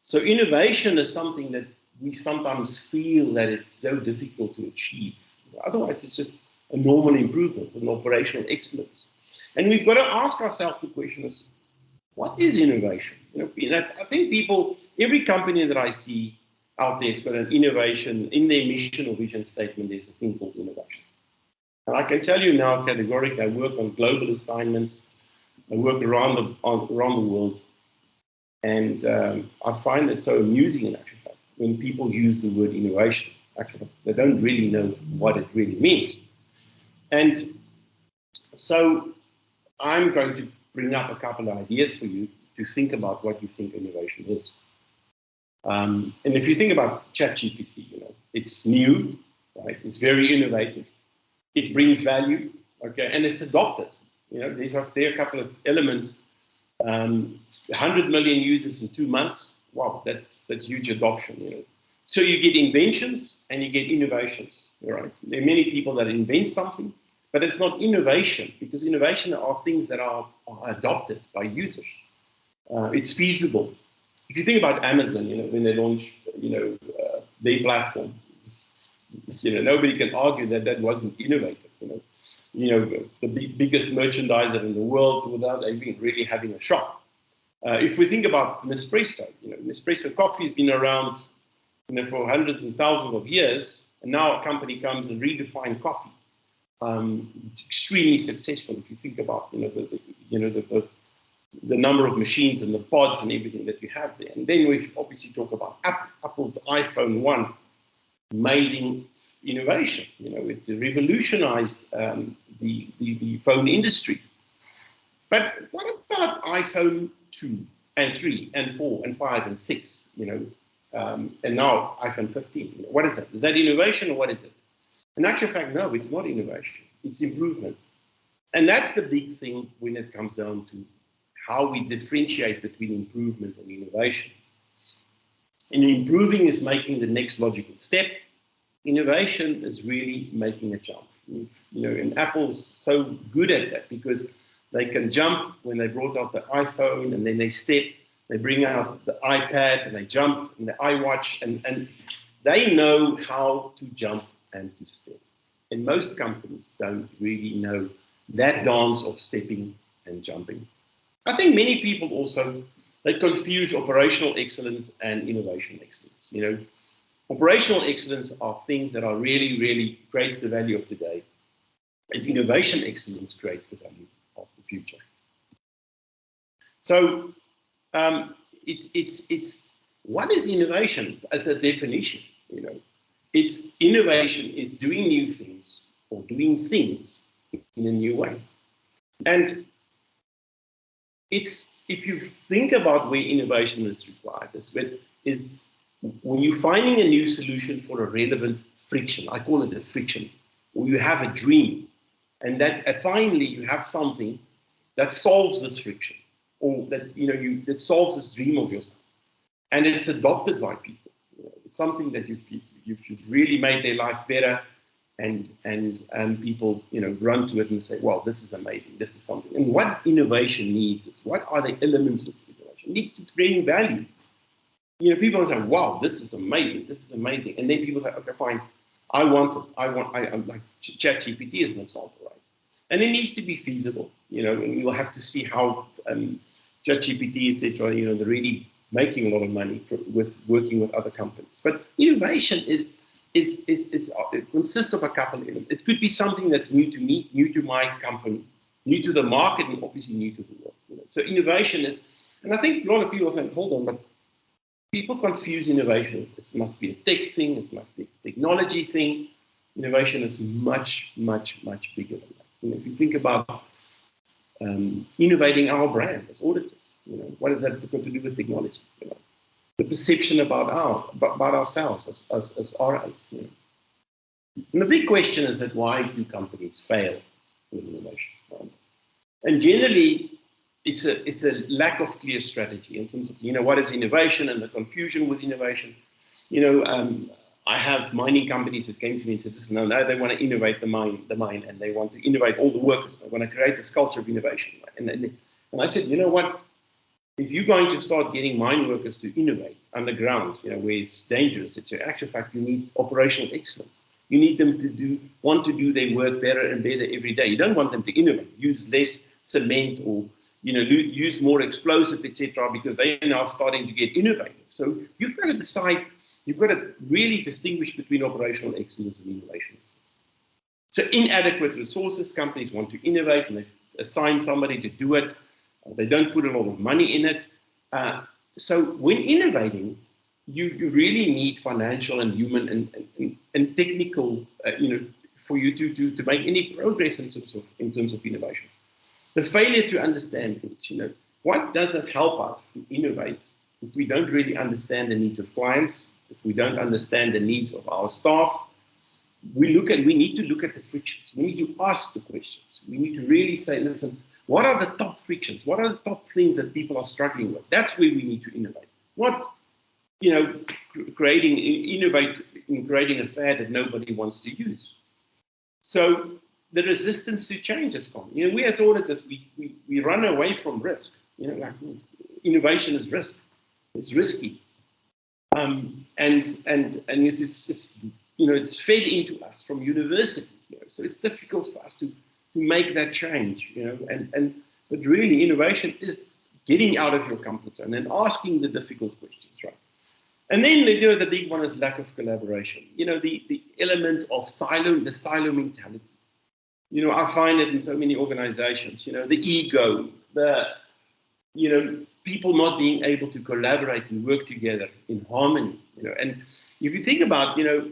So innovation is something that we sometimes feel that it's so difficult to achieve. Otherwise, it's just a normal improvement, an operational excellence. And we've got to ask ourselves the question is, what is innovation? You know, I think people, every company that I see out there has got an innovation in their mission or vision statement. There's a thing called innovation. And I can tell you now categorically, I work on global assignments. I work around the world. And I find it so amusing in actual fact when people use the word innovation. Actually, they don't really know what it really means. And so I'm going to bring up a couple of ideas for you to think about what you think innovation is. And if you think about ChatGPT, you know, it's new, right? It's very innovative. It brings value, okay, and it's adopted. You know, there are a couple of elements. 100 million users in 2 months. Wow, that's huge adoption. You know, so you get inventions and you get innovations. Right? There are many people that invent something, but it's not innovation because innovation are things that are adopted by users. It's feasible. If you think about Amazon, you know, when they launched, you know, their platform, you know, nobody can argue that that wasn't innovative. You know, the biggest merchandiser in the world without even really having a shop. If we think about Nespresso, you know, Nespresso coffee has been around, you know, for hundreds and thousands of years, and now a company comes and redefines coffee. Extremely successful. If you think about, you know, the number of machines and the pods and everything that you have there. And then we obviously talk about Apple's iPhone 1, amazing innovation. You know, it revolutionized the phone industry. But what about iPhone 2 and 3 and 4 and 5 and 6? You know, and now iPhone 15. What is it? Is that innovation or what is it? In actual fact, no, it's not innovation. It's improvement. And that's the big thing when it comes down to how we differentiate between improvement and innovation. And improving is making the next logical step. Innovation is really making a jump. You know, and Apple's so good at that because they can jump when they brought out the iPhone and then they bring out the iPad and they jumped and the iWatch and they know how to jump and to step. And most companies don't really know that dance of stepping and jumping. I think many people also, they confuse operational excellence and innovation excellence. You know, operational excellence are things that are really creates the value of today. And innovation excellence creates the value of the future. So it's what is innovation as a definition? You know, it's innovation is doing new things or doing things in a new way. And it's, if you think about where innovation is required, is when you're finding a new solution for a relevant friction, I call it a friction, or you have a dream, and that finally you have something that solves this friction, or that, you know, that solves this dream of yourself, and it's adopted by people. You know, it's something that you've really made their life better, and people, you know, run to it and say, well, this is amazing, this is something. And what innovation needs is, what are the elements of innovation? It needs to bring value. You know, people say, wow, this is amazing, this is amazing. And then people say, okay, fine, I want it. I'm like ChatGPT is an example, right? And it needs to be feasible, you know, and you'll have to see how ChatGPT, etc., you know, they're really making a lot of money with working with other companies. But innovation it consists of a couple of elements. It could be something that's new to me, new to my company, new to the market, and obviously new to the world. You know? So innovation is, and I think a lot of people think, hold on, but people confuse innovation. It must be a tech thing, it must be a technology thing. Innovation is much, much, much bigger than that. You know, if you think about innovating our brand as auditors, you know, what has that got to do with technology? You know? The perception about ourselves as RAs. You know? And the big question is that why do companies fail with innovation? Right? And generally, it's a lack of clear strategy in terms of, you know, what is innovation and the confusion with innovation. You know, I have mining companies that came to me and said, listen, no, they want to innovate the mine, and they want to innovate all the workers. They want to create this culture of innovation. Right? And I said, you know what? If you're going to start getting mine workers to innovate underground, you know, where it's dangerous, it's in actual fact, you need operational excellence. You need them to want to do their work better and better every day. You don't want them to innovate, use less cement or, you know, use more explosive, etc., because they are now starting to get innovative. So you've got to decide, you've got to really distinguish between operational excellence and innovation. So inadequate resources, companies want to innovate and they assign somebody to do it. They don't put a lot of money in it. So when innovating, you really need financial and human and technical, you know, for you to make any progress in terms of innovation. The failure to understand it, you know, what does it help us to innovate if we don't really understand the needs of clients, if we don't understand the needs of our staff? We need to look at the frictions. We need to ask the questions. We need to really say, listen, what are the top frictions? What are the top things that people are struggling with? That's where we need to innovate. What, you know, innovate in creating a fad that nobody wants to use. So the resistance to change is common. You know, we as auditors, we run away from risk. You know, like innovation is risk. It's risky. And it's you know, it's fed into us from university. You know, so it's difficult for us to make that change. You know, but really innovation is getting out of your comfort zone and asking the difficult questions, right? And then, you know, the big one is lack of collaboration. You know, the element of the silo mentality. You know, I find it in so many organizations, you know, the ego, you know, people not being able to collaborate and work together in harmony, you know. And if you think about, you know,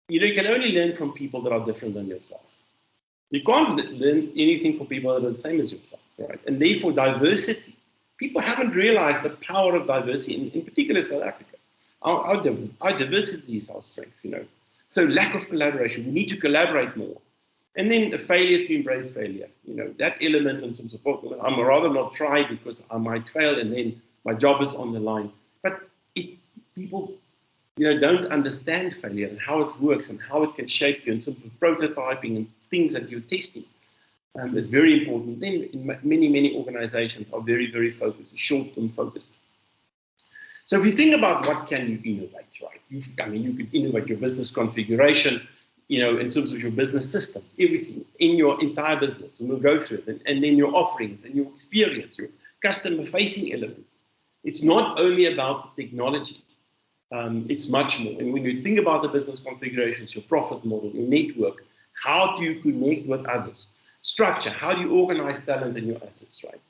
you can only learn from people that are different than yourself. You can't learn anything from people that are the same as yourself, right? And therefore, diversity. People haven't realized the power of diversity, in particular South Africa. Our diversity is our strength, you know. So lack of collaboration. We need to collaborate more. And then the failure to embrace failure. You know, that element in terms of, I'm rather not try because I might fail and then my job is on the line. But it's people, you know, don't understand failure and how it works and how it can shape you in terms of prototyping and things that you're testing. It's very important. Then many organizations are very, very focused, short-term focused. So if you think about what can you innovate, right? You could innovate your business configuration, you know, in terms of your business systems, everything in your entire business, and we'll go through it, and then your offerings and your experience, your customer-facing elements. It's not only about the technology. It's much more. And when you think about the business configurations, your profit model, your network, how do you connect with others? Structure, how do you organize talent and your assets, right?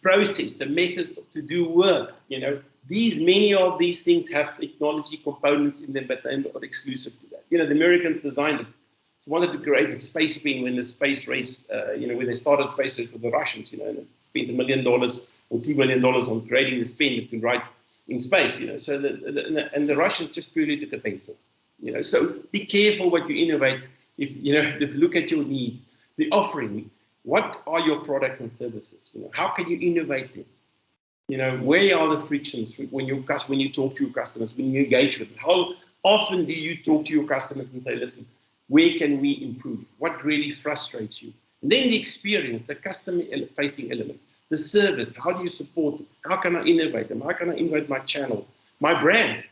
Process, the methods to do work, you know, many of these things have technology components in them, but they're not exclusive to that. You know, the Americans designed it. They wanted to create a space pen when the space race, you know, when they started space race with the Russians, you know, and spent $1 million or $2 million on creating this pen that could write in space, you know. So and the Russians just purely took a pencil, you know. So be careful what you innovate. If you know, if you look at your needs, the offering, what are your products and services? You know, how can you innovate them? You know, where are the frictions when you talk to your customers, when you engage with them? How often do you talk to your customers and say, listen, Where can we improve? What really frustrates you? And then the experience, the customer-facing elements, the service, how do you support it? How can I innovate them? How can I innovate my channel? My brand,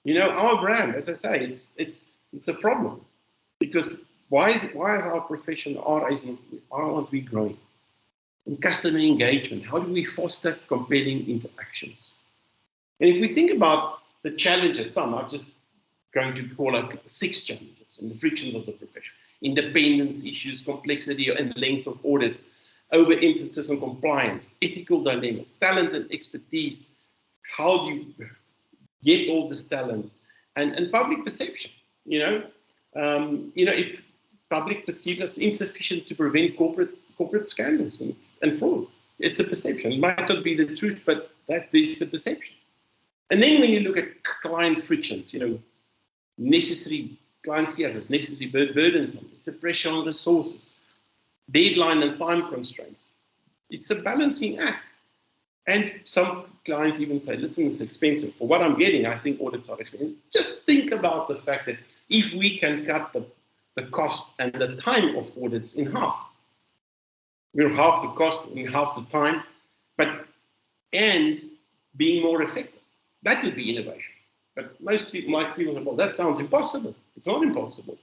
you know, our brand, as I say, it's a problem. Because why is our profession, why aren't we growing? And customer engagement, how do we foster compelling interactions? And if we think about the challenges, I'm just going to call out 6 challenges and the frictions of the profession. Independence issues, complexity and length of audits, overemphasis on compliance, ethical dilemmas, talent and expertise. How do you get all this talent? And public perception, you know, if public perceives us insufficient to prevent corporate scandals and fraud, it's a perception. It might not be the truth, but that is the perception. And then when you look at client frictions, you know, client sees as necessary burdensome, it's a pressure on resources, deadline and time constraints. It's a balancing act. And some clients even say, listen, it's expensive. For what I'm getting, I think audits are expensive. Just think about the fact that if we can cut the cost and the time of audits in half, we're half the cost and half the time, and being more effective. That would be innovation. But most people, like people, well, that sounds impossible. It's not impossible.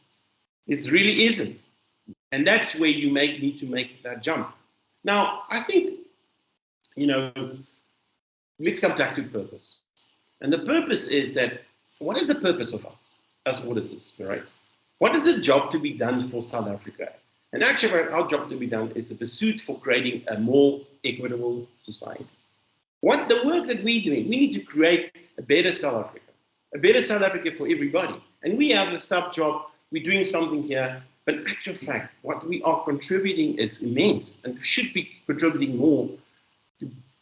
It really isn't. And that's where you need to make that jump. Now, I think, you know, let's come back to purpose. And the purpose is that, what is the purpose of us as auditors, right? What is the job to be done for South Africa? And actually, our job to be done is the pursuit for creating a more equitable society. What the work that we're doing, we need to create a better South Africa for everybody. And we have a sub-job, we're doing something here, but in actual fact, what we are contributing is immense and should be contributing more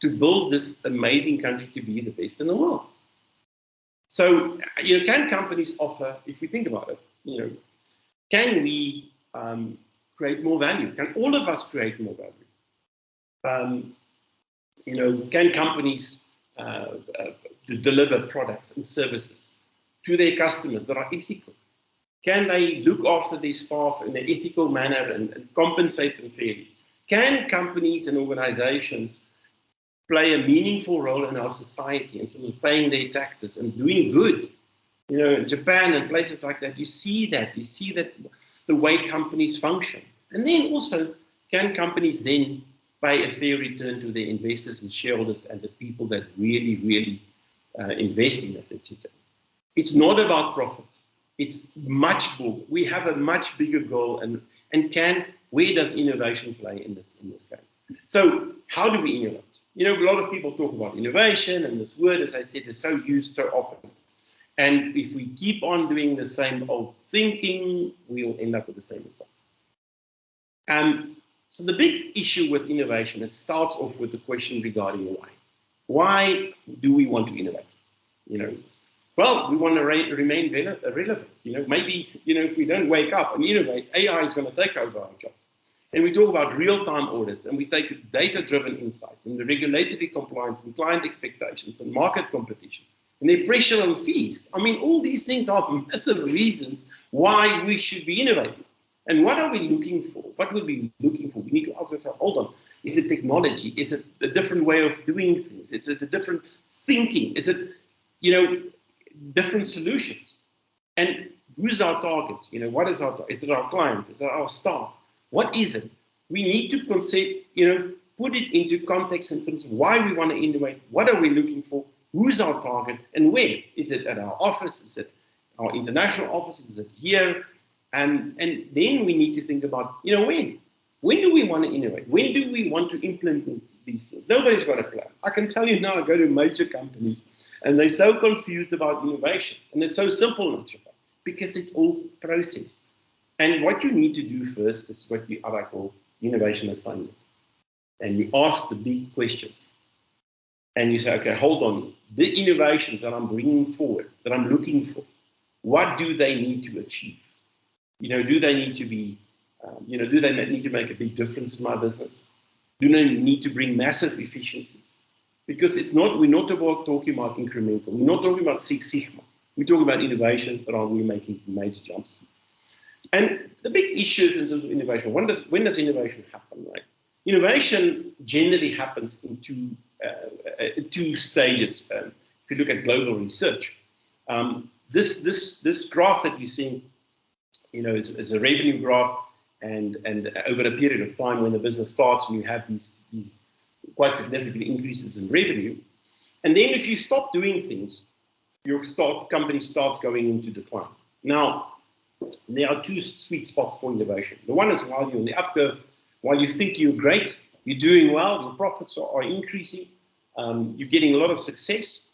to build this amazing country to be the best in the world. So, you know, can companies offer, if we think about it, you know, can we create more value? Can all of us create more value? You know, can companies deliver products and services to their customers that are ethical? Can they look after their staff in an ethical manner and compensate them fairly? Can companies and organizations play a meaningful role in our society in terms of paying their taxes and doing good? You know, in Japan and places like that, you see that the way companies function. And then also, can companies then pay a fair return to their investors and shareholders and the people that really invest in that entity? It's not about profit. It's much more. We have a much bigger goal, and where does innovation play in this game? So how do we innovate? You know, a lot of people talk about innovation, and this word, as I said, is so used so often. And if we keep on doing the same old thinking, we'll end up with the same result. So the big issue with innovation, it starts off with the question regarding why. Why do we want to innovate? You know, well, we want to remain relevant. You know, maybe, you know, if we don't wake up and innovate, AI is going to take over our jobs. And we talk about real-time audits, and we take data-driven insights and the regulatory compliance and client expectations and market competition and the pressure on fees. I mean, all these things are massive reasons why we should be innovating. And what are we looking for? What will we be looking for? We need to ask ourselves, hold on, is it technology? Is it a different way of doing things? Is it a different thinking? Is it, you know, different solutions? And who's our target? You know, what is our target? Is it our clients? Is it our staff? What is it? We need to concept, you know, put it into context in terms of why we want to innovate. What are we looking for? Who's our target? And where? Is it at our office? Is it our international offices? Is it here? And then we need to think about, you know, when do we want to innovate? When do we want to implement these things? Nobody's got a plan. I can tell you now, I go to major companies and they're so confused about innovation. And it's so simple, naturally, because it's all process. And what you need to do first is what I call innovation assignment. And you ask the big questions. And you say, okay, hold on. The innovations that I'm bringing forward, that I'm looking for, what do they need to achieve? You know, do they need to be, do they need to make a big difference in my business? Do they need to bring massive efficiencies? Because we're not talking about incremental. We're not talking about Six Sigma. We're talking about innovation, but are we making major jumps? And the big issues in terms of innovation, when does innovation happen, right? Innovation generally happens in two stages. If you look at global research, this graph that you're seeing, is a revenue graph, and over a period of time when the business starts and you have these quite significant increases in revenue, and then if you stop doing things, your company starts going into decline. Now, there are two sweet spots for innovation. The one is while you're on the up curve, while you think you're great, you're doing well, your profits are increasing, you're getting a lot of success,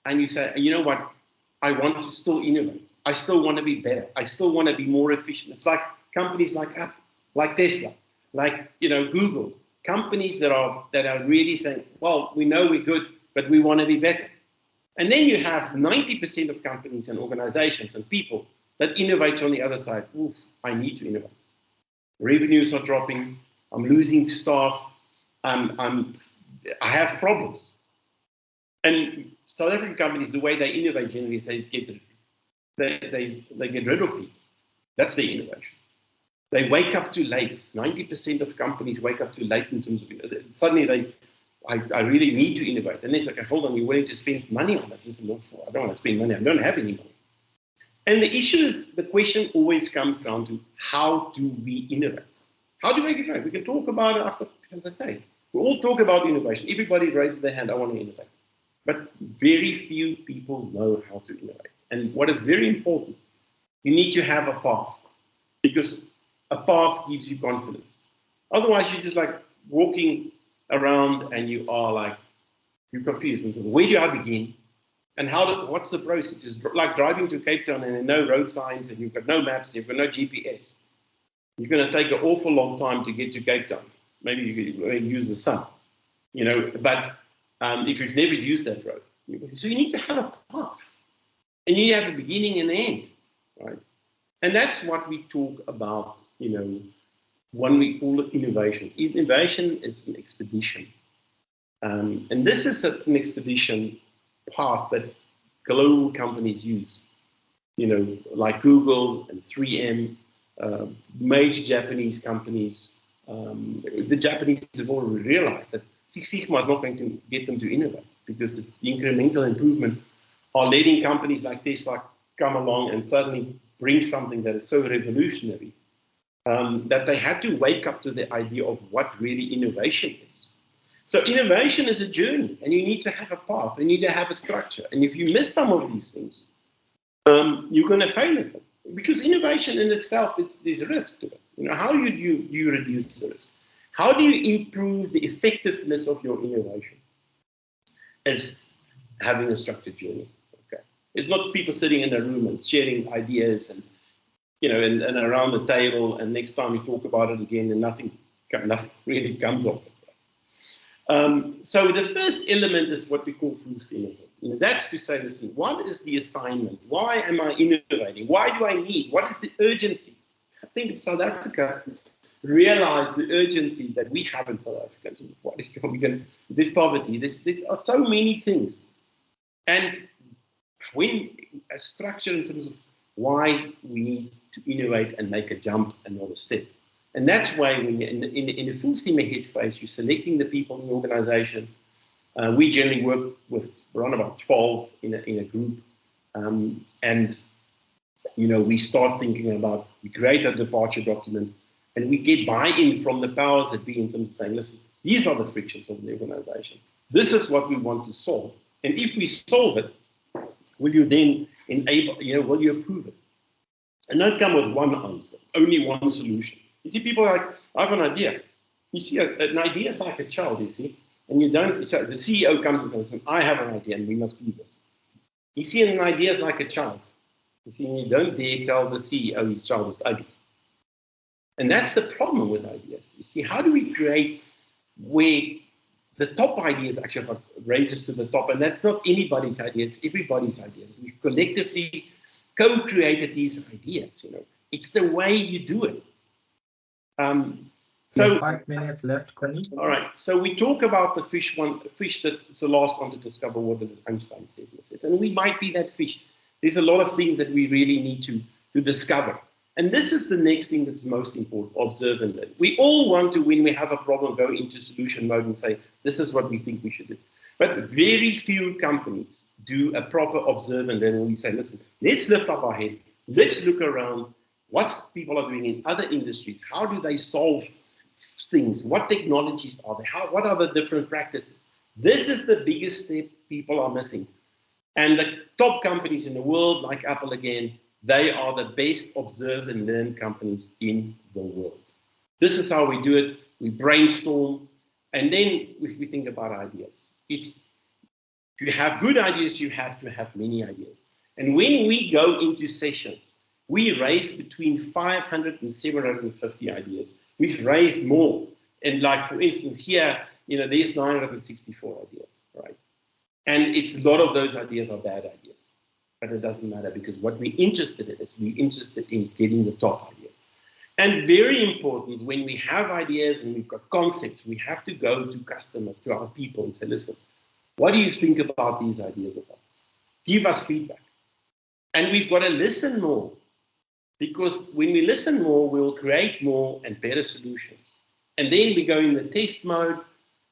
and you say, you know what, I want to still innovate. I still want to be better. I still want to be more efficient. It's like companies like Apple, like Tesla, like Google, companies that are really saying, well, we know we're good, but we want to be better. And then you have 90% of companies and organizations and people that innovate on the other side. Oof, I need to innovate. Revenues are dropping. I'm losing staff. I have problems. And South African companies, the way they innovate generally is they get rid of people. That's their innovation. They wake up too late. 90% of companies wake up too late in terms of suddenly I really need to innovate. And they say, okay, hold on, you're willing to spend money on that. I don't want to spend money. I don't have any money. And the issue is, the question always comes down to, how do we innovate? How do we innovate? We can talk about it after, as I say, we all talk about innovation. Everybody raises their hand, I want to innovate. But very few people know how to innovate. And what is very important, you need to have a path, because a path gives you confidence. Otherwise, you're just like walking around and you're confused. And so, where do I begin? And what's the process? It's like driving to Cape Town and there are no road signs and you've got no maps, you've got no GPS. You're going to take an awful long time to get to Cape Town. Maybe you could use the sun, but if you've never used that road. So you need to have a path. And you have a beginning and an end, right? And that's what we talk about, when we call it innovation. Innovation is an expedition. And this is an expedition path that global companies use, like Google and 3M, major Japanese companies. The Japanese have already realized that Six Sigma is not going to get them to innovate, because the incremental improvement are letting companies like Tesla come along and suddenly bring something that is so revolutionary that they had to wake up to the idea of what really innovation is. So innovation is a journey, and you need to have a path, and you need to have a structure. And if you miss some of these things, you're going to fail at them. Because innovation in itself, there's a risk to it. How do you reduce the risk? How do you improve the effectiveness of your innovation? Is having a structured journey. Okay, it's not people sitting in a room and sharing ideas and and around the table, and next time we talk about it again and nothing really comes of it. So the first element is what we call full steam ahead. And that's to say, listen, what is the assignment? Why am I innovating? Why do I need? What is the urgency? I think South Africa realized the urgency that we have in South Africa. This poverty, there are so many things. And when a structure in terms of why we need to innovate and make a jump and not a step. And that's why when you're in the full steam ahead phase, you're selecting the people in the organization. We generally work with around about 12 in a group. And we start thinking about, we create a departure document, and we get buy-in from the powers that be in terms of saying, listen, these are the frictions of the organization. This is what we want to solve. And if we solve it, will you then enable, will you approve it? And don't come with one answer, only one solution. You see, people are like, I have an idea. You see, an idea is like a child, you see, and so the CEO comes and says, I have an idea and we must do this. You see, an idea is like a child. You see, and you don't dare tell the CEO his child is ugly. And that's the problem with ideas. You see, how do we create where the top ideas actually raises to the top? And that's not anybody's idea, it's everybody's idea. We've collectively co-created these ideas, It's the way you do it. So 5 minutes left, Connie. All right. So we talk about the fish that's the last one to discover what Einstein said. And we might be that fish. There's a lot of things that we really need to discover. And this is the next thing that's most important, observe and learn. We all want to, when we have a problem, go into solution mode and say, this is what we think we should do. But very few companies do a proper observe and learn. We say, listen, let's lift up our heads. Let's look around what people are doing in other industries. How do they solve things? What technologies are there? What are the different practices? This is the biggest step people are missing. And the top companies in the world, like Apple again, they are the best observe and learn companies in the world. This is how we do it. We brainstorm. And then if we think about ideas, if you have good ideas, you have to have many ideas. And when we go into sessions, we raise between 500 and 750 ideas. We've raised more. And like, for instance, here, there's 964 ideas, right? And it's a lot of those ideas are bad ideas. But it doesn't matter, because what we're interested in is we're interested in getting the top ideas. And very important, when we have ideas and we've got concepts, we have to go to customers, to our people, and say, listen, what do you think about these ideas of ours? Give us feedback. And we've got to listen more, because when we listen more, we'll create more and better solutions. And then we go in the test mode,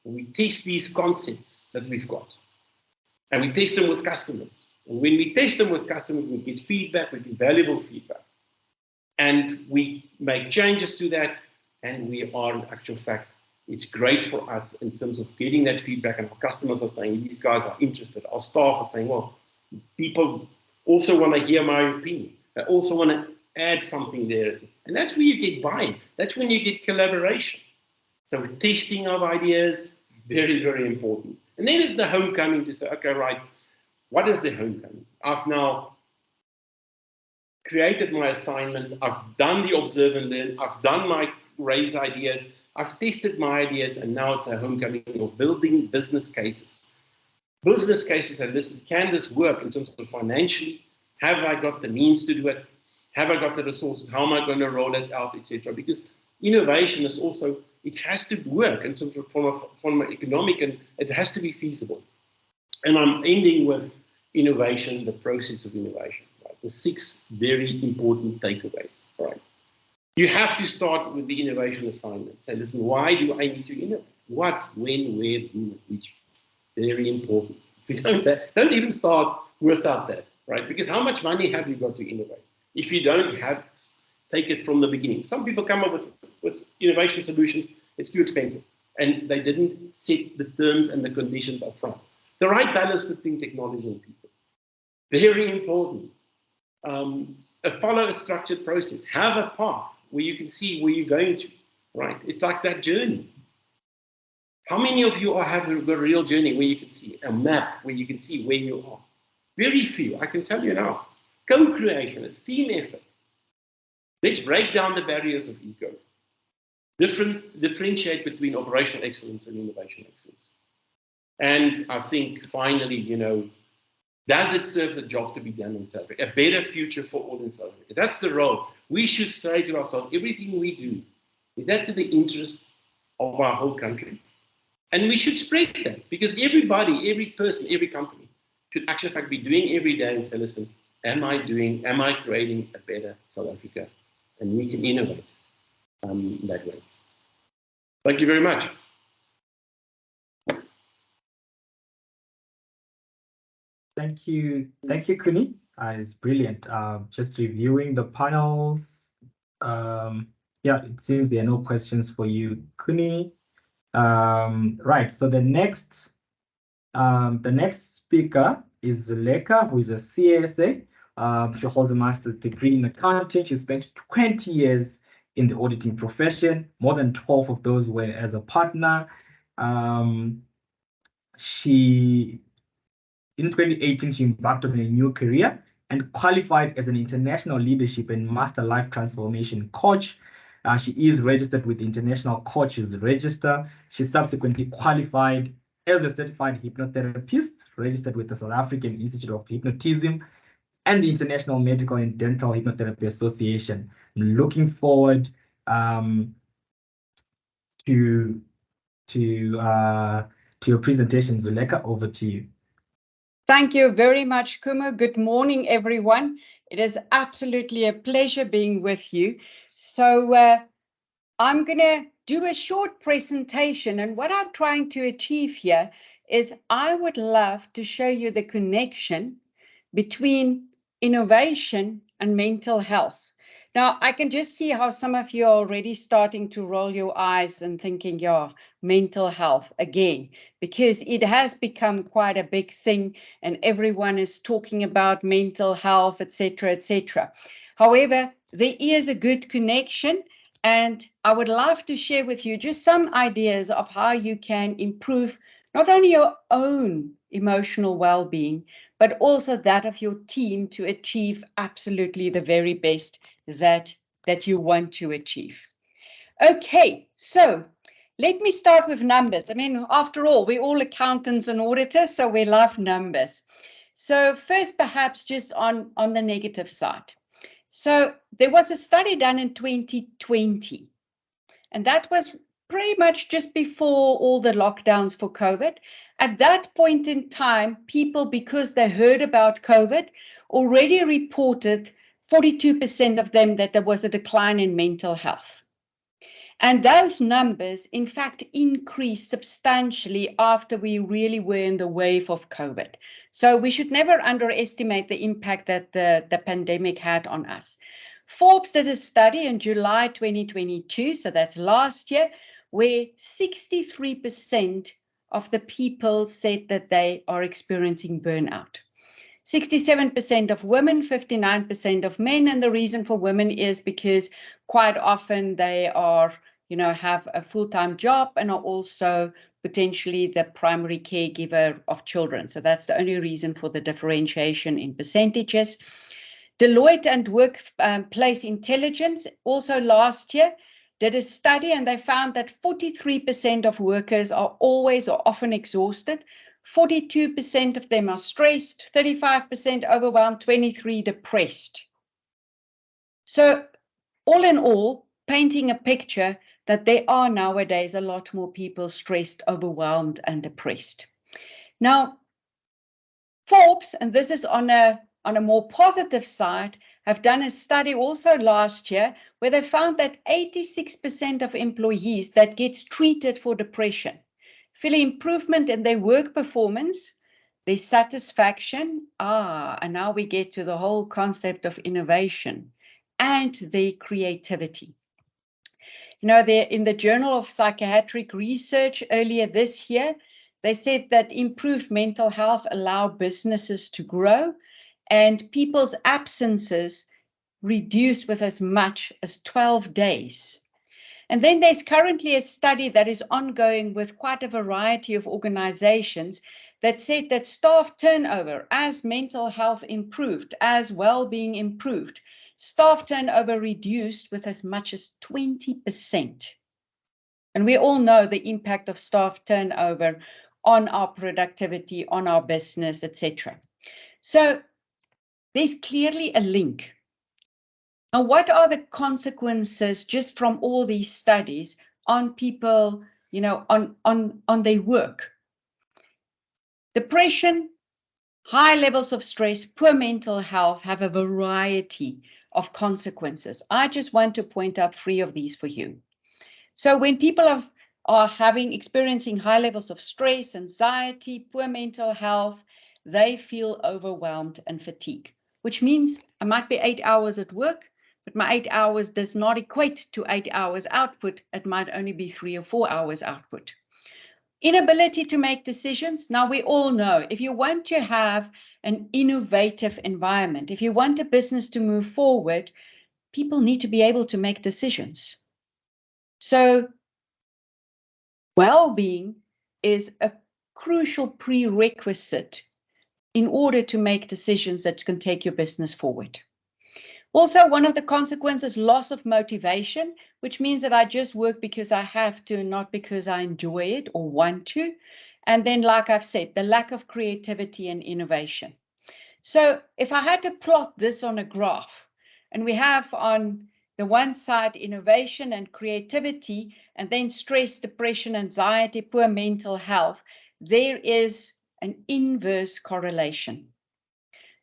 and we test these concepts that we've got. And we test them with customers. And when we test them with customers, we get feedback, we get valuable feedback. And we make changes to that, and we are, in actual fact, it's great for us in terms of getting that feedback, and our customers are saying, these guys are interested. Our staff are saying, well, people also want to hear my opinion. They also want to add something there. And that's where you get buy-in. That's when you get collaboration. So testing of ideas is very, very important. And then it's the homecoming to say, okay, right, what is the homecoming? I've now created my assignment. I've done the observe and learn. I've done my raise ideas. I've tested my ideas, and now it's a homecoming of building business cases. Business cases and listen, can this work in terms of financially? Have I got the means to do it? Have I got the resources? How am I going to roll it out, etc.? Because innovation is also, it has to work in terms of from an economic, and it has to be feasible. And I'm ending with innovation, the process of innovation, right? The 6 very important takeaways, right? You have to start with the innovation assignment. Say, listen, why do I need to innovate? What, when, where, who, which? Very important. If you don't even start without that, right? Because how much money have you got to innovate? If you don't have, take it from the beginning. Some people come up with innovation solutions, it's too expensive. And they didn't set the terms and the conditions up front. The right balance between technology and people. Very important. Follow a structured process. Have a path where you can see where you're going to, right? It's like that journey. How many of you have a real journey where you can see a map, where you can see where you are? Very few, I can tell you now. Co-creation, it's team effort. Let's break down the barriers of ego. Differentiate between operational excellence and innovation excellence. And I think finally, does it serve the job to be done in South Africa? A better future for all in South Africa. That's the role. We should say to ourselves, everything we do, is that to the interest of our whole country? And we should spread that, because everybody, every person, every company should actually in fact be doing every day and say, listen, am I creating a better South Africa? And we can innovate that way. Thank you very much. Thank you, Kuni. It's brilliant. Just reviewing the panels. Yeah, it seems there are no questions for you, Kuni. Right. So the next speaker is Zuleka, who is a CSA. She holds a master's degree in accounting. She spent 20 years in the auditing profession. More than 12 of those were as a partner. In 2018, she embarked on a new career and qualified as an international leadership and master life transformation coach. She is registered with the International Coaches Register. She subsequently qualified as a certified hypnotherapist, registered with the South African Institute of Hypnotism and the International Medical and Dental Hypnotherapy Association. I'm looking forward to your presentation, Zuleka. Over to you. Thank you very much, Kumu. Good morning, everyone. It is absolutely a pleasure being with you. So I'm going to do a short presentation, and what I'm trying to achieve here is I would love to show you the connection between innovation and mental health. Now, I can just see how some of you are already starting to roll your eyes and thinking, yeah, mental health again, because it has become quite a big thing and everyone is talking about mental health, etc., etc. However, there is a good connection, and I would love to share with you just some ideas of how you can improve not only your own emotional well-being, but also that of your team to achieve absolutely the very best that you want to achieve. Okay, so let me start with numbers. I mean, after all, we're all accountants and auditors, so we love numbers. So first, perhaps just on the negative side. So there was a study done in 2020, and that was pretty much just before all the lockdowns for COVID. At that point in time, people, because they heard about COVID, already reported 42% of them that there was a decline in mental health. And those numbers, in fact, increased substantially after we really were in the wave of COVID. So we should never underestimate the impact that the pandemic had on us. Forbes did a study in July 2022, so that's last year, where 63% of the people said that they are experiencing burnout. 67% of women, 59% of men, and the reason for women is because quite often they are, have a full-time job and are also potentially the primary caregiver of children. So that's the only reason for the differentiation in percentages. Deloitte and Workplace Intelligence also last year did a study, and they found that 43% of workers are always or often exhausted. 42% of them are stressed, 35% overwhelmed, 23% depressed. So all in all, painting a picture that there are nowadays a lot more people stressed, overwhelmed, and depressed. Now, Forbes, and this is on a more positive side, have done a study also last year where they found that 86% of employees that gets treated for depression feel improvement in their work performance, their satisfaction, and now we get to the whole concept of innovation, and their creativity. In the Journal of Psychiatric Research earlier this year, they said that improved mental health allow businesses to grow and people's absences reduced with as much as 12 days. And then there's currently a study that is ongoing with quite a variety of organizations that said that staff turnover, as mental health improved, as well-being improved, staff turnover reduced with as much as 20%. And we all know the impact of staff turnover on our productivity, on our business, etc. So there's clearly a link. Now, what are the consequences just from all these studies on people, on their work? Depression, high levels of stress, poor mental health have a variety of consequences. I just want to point out 3 of these for you. So when people are experiencing high levels of stress, anxiety, poor mental health, they feel overwhelmed and fatigued, which means I might be 8 hours at work, but my 8 hours does not equate to 8 hours output. It might only be 3 or 4 hours output. Inability to make decisions. Now, we all know if you want to have an innovative environment, if you want a business to move forward, people need to be able to make decisions. So well-being is a crucial prerequisite in order to make decisions that can take your business forward. Also, one of the consequences, loss of motivation, which means that I just work because I have to, not because I enjoy it or want to. And then, like I've said, the lack of creativity and innovation. So if I had to plot this on a graph, and we have on the one side innovation and creativity, and then stress, depression, anxiety, poor mental health, there is an inverse correlation.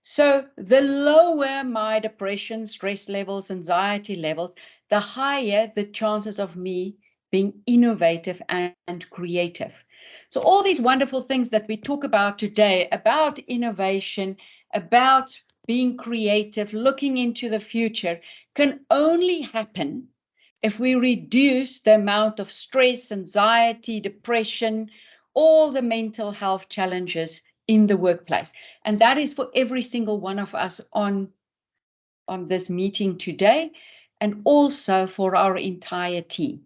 So the lower my depression, stress levels, anxiety levels, the higher the chances of me being innovative and creative. So all these wonderful things that we talk about today, about innovation, about being creative, looking into the future, can only happen if we reduce the amount of stress, anxiety, depression, all the mental health challenges in the workplace. And that is for every single one of us on this meeting today, and also for our entire team.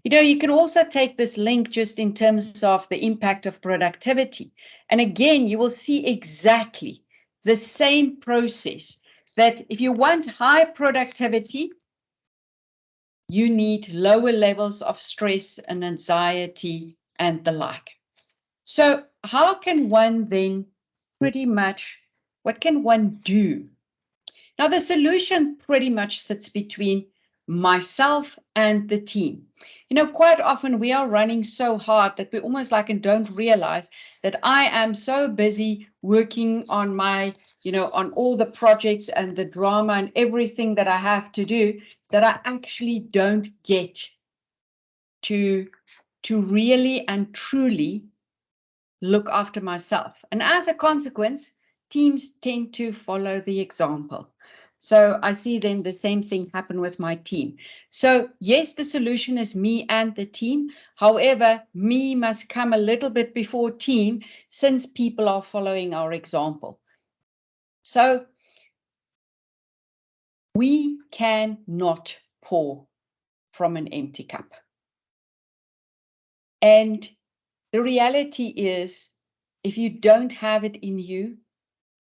You know, you can also take this link just in terms of the impact of productivity. And again, you will see exactly the same process, that if you want high productivity, you need lower levels of stress and anxiety and the like. So how can one then pretty much, what can one do? Now, the solution pretty much sits between myself and the team. You know, quite often we are running so hard that we almost like and don't realize that I am so busy working on my, you know, on all the projects and the drama and everything that I have to do, that I actually don't get to really and truly look after myself. And as a consequence, teams tend to follow the example. So I see then the same thing happen with my team. So yes, the solution is me and the team. However, me must come a little bit before team, since people are following our example. So we cannot pour from an empty cup. And the reality is, if you don't have it in you,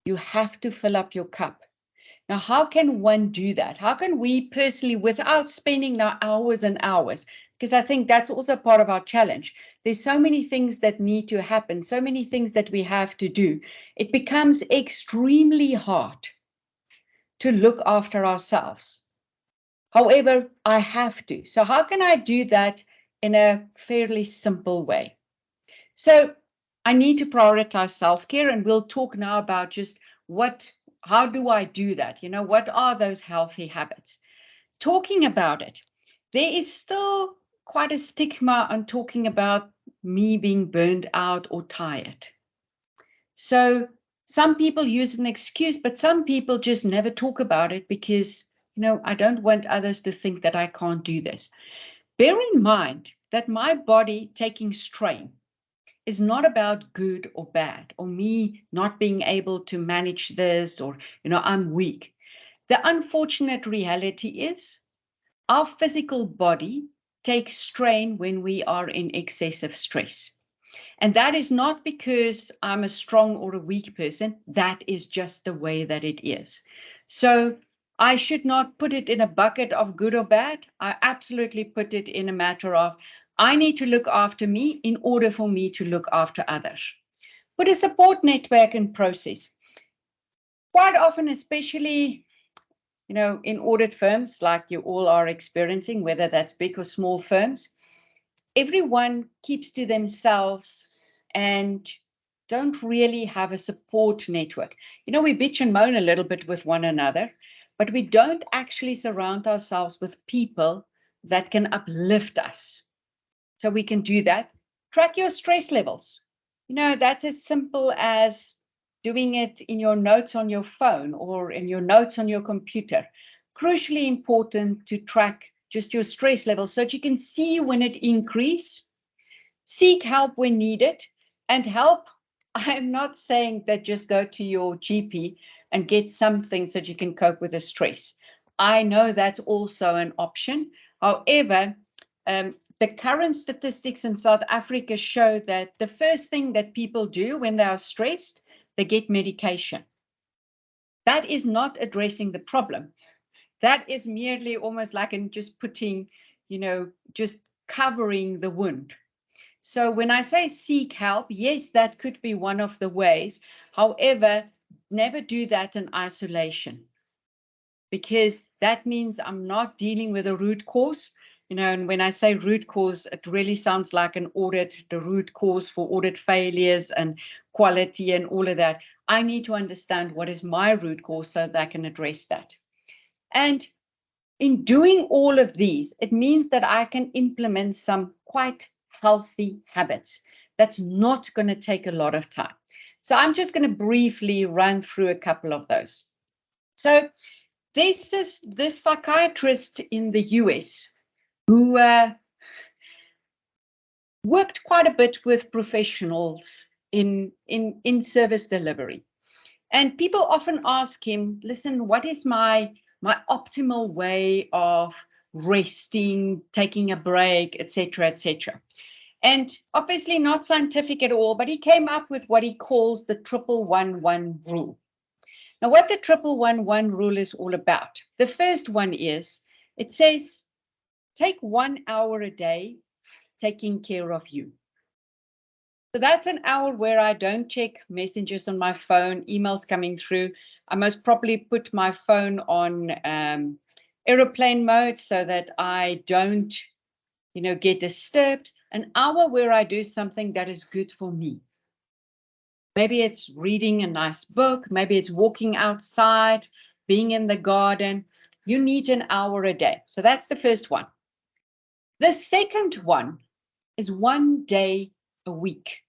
you have to fill up your cup. Now, how can one do that? How can we personally, without spending now hours and hours, because I think that's also part of our challenge. There's so many things that need to happen, so many things that we have to do. It becomes extremely hard to look after ourselves. However, I have to. So how can I do that in a fairly simple way? So I need to prioritize self-care, and we'll talk now about just how do I do that? You know, what are those healthy habits? Talking about it, there is still quite a stigma on talking about me being burned out or tired. So some people use an excuse, but some people just never talk about it because, you know, I don't want others to think that I can't do this. Bear in mind that my body taking strain is not about good or bad, or me not being able to manage this, or, you know, I'm weak. The unfortunate reality is our physical body takes strain when we are in excessive stress. And that is not because I'm a strong or a weak person. That is just the way that it is. So I should not put it in a bucket of good or bad. I absolutely put it in a matter of, I need to look after me in order for me to look after others. Put a support network in process. Quite often, especially, you know, in audit firms like you all are experiencing, whether that's big or small firms, everyone keeps to themselves and don't really have a support network. You know, we bitch and moan a little bit with one another, but we don't actually surround ourselves with people that can uplift us. So we can do that. Track your stress levels. You know, that's as simple as doing it in your notes on your phone or in your notes on your computer. Crucially important to track just your stress levels so that you can see when it increases, seek help when needed, and help. I'm not saying that just go to your GP and get something so that you can cope with the stress. I know that's also an option. However, the current statistics in South Africa show that the first thing that people do when they are stressed, they get medication. That is not addressing the problem. That is merely almost like in just putting, you know, just covering the wound. So when I say seek help, yes, that could be one of the ways. However, never do that in isolation, because that means I'm not dealing with a root cause. And when I say root cause, it really sounds like an audit, the root cause for audit failures and quality and all of that. I need to understand what is my root cause so that I can address that. And in doing all of these, it means that I can implement some quite healthy habits. That's not going to take a lot of time. So I'm just going to briefly run through a couple of those. So this is this psychiatrist in the US who worked quite a bit with professionals in service delivery. And people often ask him, listen, what is my optimal way of resting, taking a break, etc., etc. And obviously not scientific at all, but he came up with what he calls the 1-1-1 rule. Now, what the 1-1-1 rule is all about, the first one is, it says, take 1 hour a day taking care of you. So that's an hour where I don't check messages on my phone, emails coming through. I most probably put my phone on airplane mode so that I don't, get disturbed. An hour where I do something that is good for me. Maybe it's reading a nice book. Maybe it's walking outside, being in the garden. You need an hour a day. So that's the first one. The second one is 1 day a week.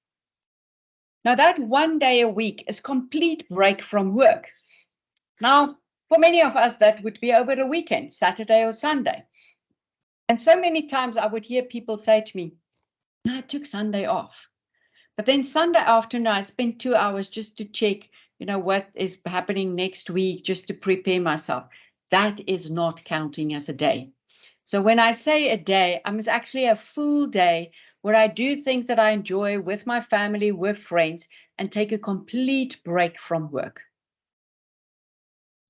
Now, that 1 day a week is complete break from work. Now, for many of us, that would be over the weekend, Saturday or Sunday. And so many times I would hear people say to me, no, I took Sunday off. But then Sunday afternoon, I spent 2 hours just to check, what is happening next week, just to prepare myself. That is not counting as a day. So when I say a day, it's actually a full day where I do things that I enjoy with my family, with friends, and take a complete break from work.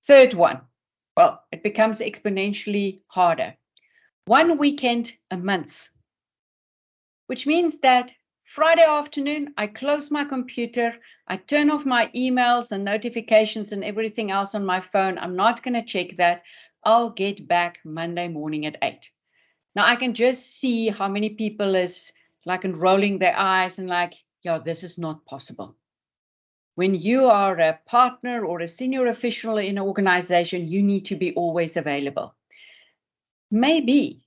Third one, well, it becomes exponentially harder. 1 weekend a month, which means that Friday afternoon, I close my computer, I turn off my emails and notifications and everything else on my phone. I'm not going to check that. I'll get back Monday morning at 8. Now, I can just see how many people is like rolling their eyes and like, yeah, this is not possible. When you are a partner or a senior official in an organization, you need to be always available. Maybe.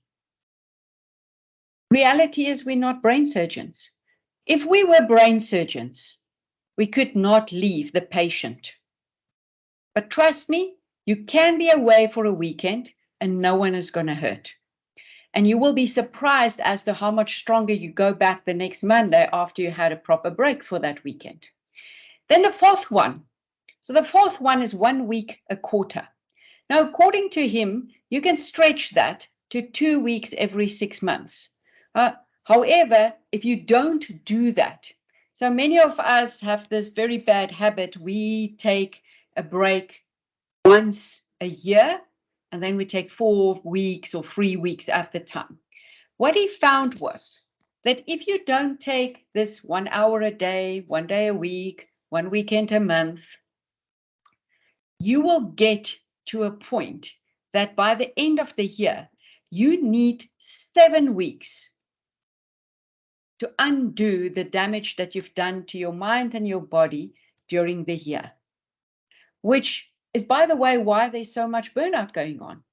Reality is we're not brain surgeons. If we were brain surgeons, we could not leave the patient. But trust me, you can be away for a weekend and no one is going to hurt. And you will be surprised as to how much stronger you go back the next Monday after you had a proper break for that weekend. Then the fourth one. So the fourth one is 1 week a quarter. Now, according to him, you can stretch that to 2 weeks every 6 months. However, if you don't do that, so many of us have this very bad habit. We take a break once a year, and then we take 4 weeks or 3 weeks at the time. What he found was that if you don't take this 1 hour a day, 1 day a week, 1 weekend a month, you will get to a point that by the end of the year, you need 7 weeks to undo the damage that you've done to your mind and your body during the year, which is, by the way, why there's so much burnout going on,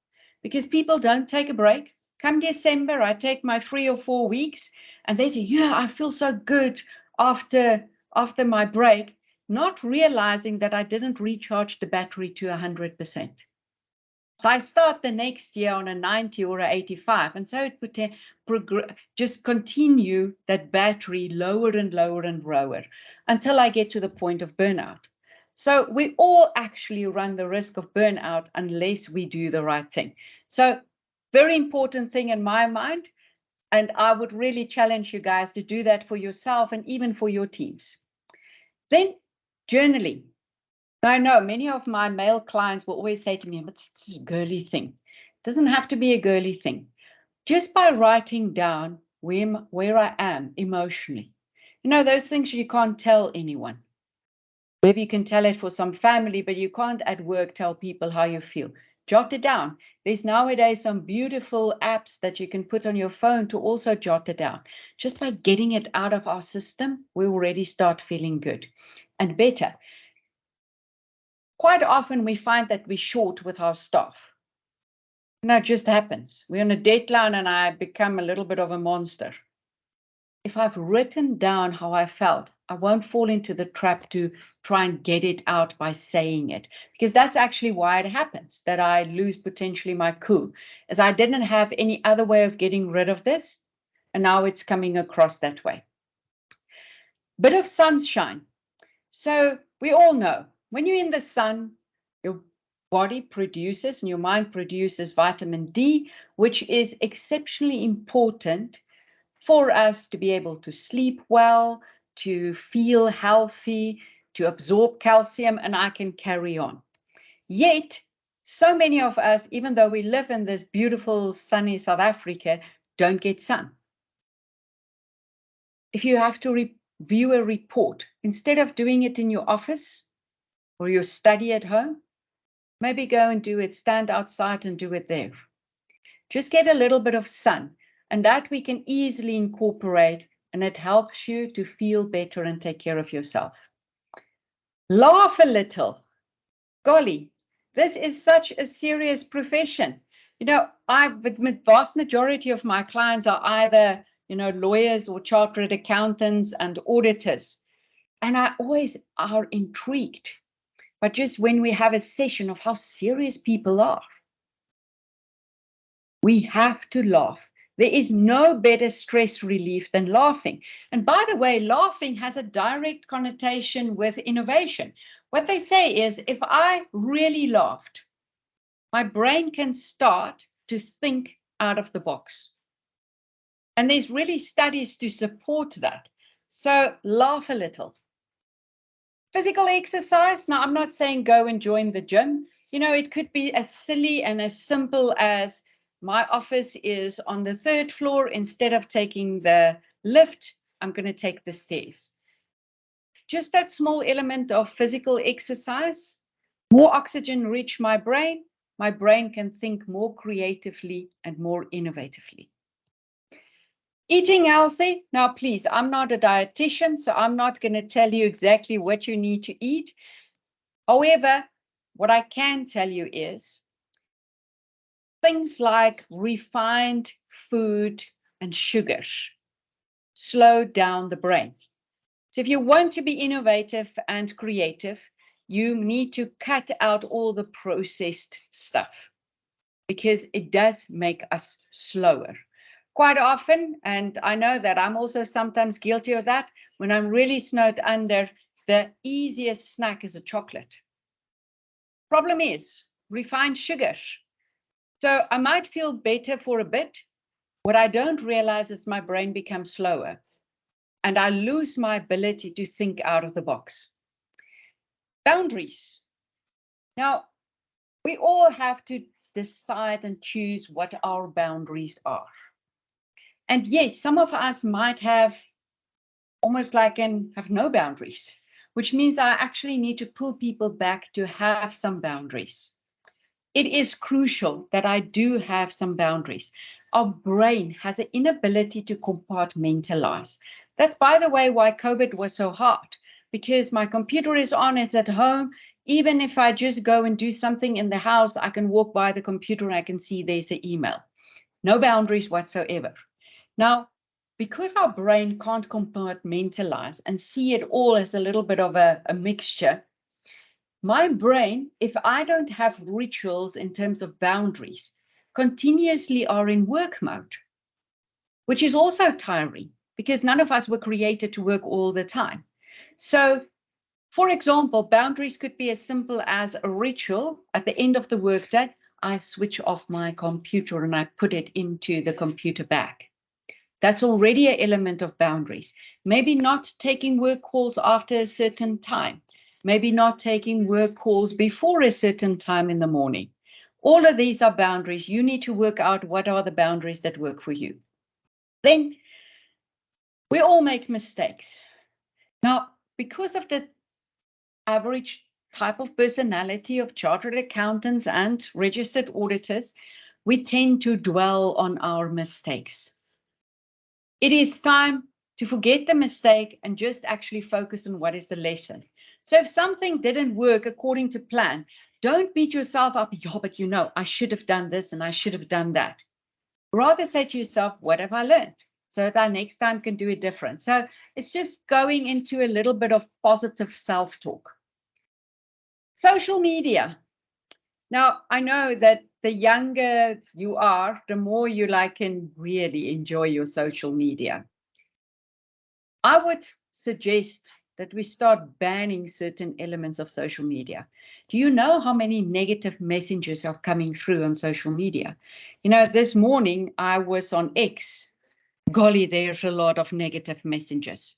because people don't take a break. Come December, I take my 3 or 4 weeks and they say, yeah, I feel so good after my break, not realizing that I didn't recharge the battery to 100%. So I start the next year on a 90 or a 85. And so it would just continue that battery lower and lower and lower until I get to the point of burnout. So we all actually run the risk of burnout unless we do the right thing. So very important thing in my mind. And I would really challenge you guys to do that for yourself and even for your teams. Then journaling. I know many of my male clients will always say to me, but it's a girly thing. It doesn't have to be a girly thing. Just by writing down where I am emotionally. Those things you can't tell anyone. Maybe you can tell it for some family, but you can't at work tell people how you feel. Jot it down. There's nowadays some beautiful apps that you can put on your phone to also jot it down. Just by getting it out of our system, we already start feeling good and better. Quite often we find that we're short with our staff. And that just happens. We're on a deadline and I become a little bit of a monster. If I've written down how I felt, I won't fall into the trap to try and get it out by saying it, because that's actually why it happens, that I lose potentially my cool, as I didn't have any other way of getting rid of this, and now it's coming across that way. Bit of sunshine. So we all know when you're in the sun, your body produces and your mind produces vitamin D, which is exceptionally important for us to be able to sleep well, to feel healthy, to absorb calcium, and I can carry on. Yet, so many of us, even though we live in this beautiful sunny South Africa, don't get sun. If you have to review a report, instead of doing it in your office or your study at home, maybe go and do it, stand outside and do it there. Just get a little bit of sun. And that we can easily incorporate, and it helps you to feel better and take care of yourself. Laugh a little. Golly, this is such a serious profession. You know, the vast majority of my clients are either, lawyers or chartered accountants and auditors. And I always are intrigued. But just when we have a session of how serious people are, we have to laugh. There is no better stress relief than laughing. And by the way, laughing has a direct connotation with innovation. What they say is, if I really laughed, my brain can start to think out of the box. And there's really studies to support that. So laugh a little. Physical exercise. Now, I'm not saying go and join the gym. It could be as silly and as simple as, my office is on the 3rd floor. Instead of taking the lift, I'm going to take the stairs. Just that small element of physical exercise, more oxygen reach my brain can think more creatively and more innovatively. Eating healthy. Now, please, I'm not a dietitian, so I'm not going to tell you exactly what you need to eat. However, what I can tell you is, things like refined food and sugars slow down the brain. So if you want to be innovative and creative, you need to cut out all the processed stuff, because it does make us slower. Quite often, and I know that I'm also sometimes guilty of that, when I'm really snowed under, the easiest snack is a chocolate. Problem is refined sugars. So I might feel better for a bit. What I don't realize is my brain becomes slower and I lose my ability to think out of the box. Boundaries. Now, we all have to decide and choose what our boundaries are. And yes, some of us might have almost like have no boundaries, which means I actually need to pull people back to have some boundaries. It is crucial that I do have some boundaries. Our brain has an inability to compartmentalize. That's, by the way, why COVID was so hard, because my computer is on, it's at home. Even if I just go and do something in the house, I can walk by the computer and I can see there's an email. No boundaries whatsoever. Now, because our brain can't compartmentalize and see it all as a little bit of a mixture, my brain, if I don't have rituals in terms of boundaries, continuously are in work mode, which is also tiring because none of us were created to work all the time. So, for example, boundaries could be as simple as a ritual. At the end of the workday, I switch off my computer and I put it into the computer bag. That's already an element of boundaries. Maybe not taking work calls after a certain time. Maybe not taking work calls before a certain time in the morning. All of these are boundaries. You need to work out what are the boundaries that work for you. Then we all make mistakes. Now, because of the average type of personality of chartered accountants and registered auditors, we tend to dwell on our mistakes. It is time to forget the mistake and just actually focus on what is the lesson. So if something didn't work according to plan, don't beat yourself up. Yeah, but you know, I should have done this and I should have done that. Rather say to yourself, what have I learned? So that I next time can do it different. So it's just going into a little bit of positive self-talk. Social media. Now, I know that the younger you are, the more you can really enjoy your social media. I would suggest that we start banning certain elements of social media. Do you know how many negative messages are coming through on social media? You know, this morning I was on X. Golly, there's a lot of negative messages.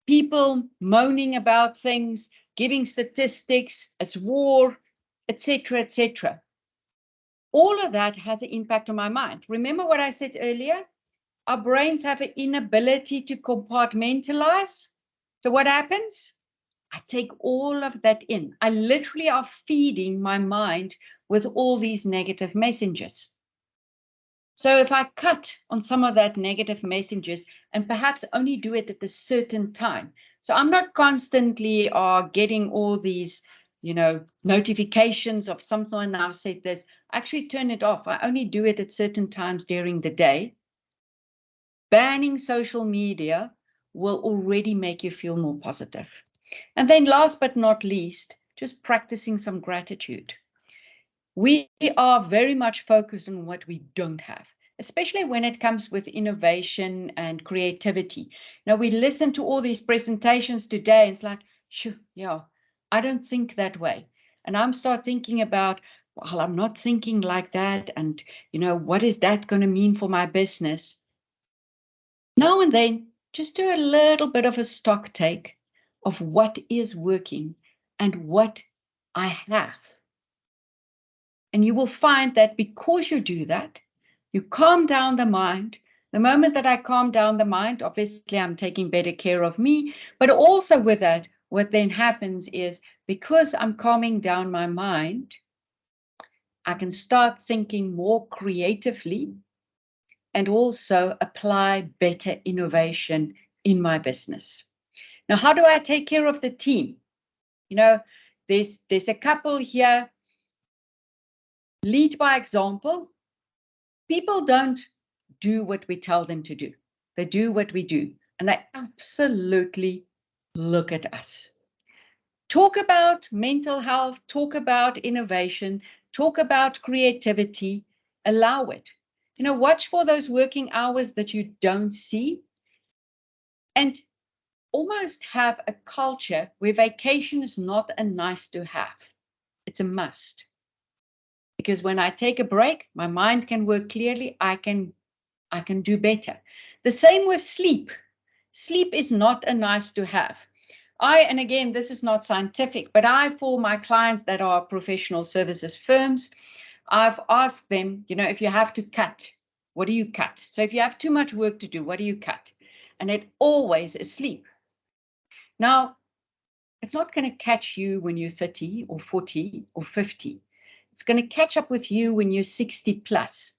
People moaning about things, giving statistics, it's war, etc., etc. All of that has an impact on my mind. Remember what I said earlier? Our brains have an inability to compartmentalize. So what happens? I take all of that in. I literally are feeding my mind with all these negative messages. So if I cut on some of that negative messages and perhaps only do it at a certain time. So I'm not constantly getting all these, notifications of someone now said this. I actually turn it off. I only do it at certain times during the day. Banning social media will already make you feel more positive. And then last but not least, just practicing some gratitude. We are very much focused on what we don't have, especially when it comes with innovation and creativity. Now, we listen to all these presentations today, and it's like, shoo, yeah, I don't think that way. And I'm start thinking about, well, I'm not thinking like that. And, what is that going to mean for my business? Now and then, just do a little bit of a stock take of what is working and what I have. And you will find that because you do that, you calm down the mind. The moment that I calm down the mind, obviously I'm taking better care of me, but also with that, what then happens is because I'm calming down my mind, I can start thinking more creatively and also apply better innovation in my business. Now, how do I take care of the team? There's a couple here. Lead by example. People don't do what we tell them to do. They do what we do, and they absolutely look at us. Talk about mental health, talk about innovation, talk about creativity, allow it. Watch for those working hours that you don't see, and almost have a culture where vacation is not a nice to have. It's a must. Because when I take a break, my mind can work clearly. I can do better. The same with sleep. Sleep is not a nice to have. And again, this is not scientific, but for my clients that are professional services firms, I've asked them, if you have to cut, what do you cut? So if you have too much work to do, what do you cut? And it always is sleep. Now, it's not going to catch you when you're 30 or 40 or 50. It's going to catch up with you when you're 60 plus.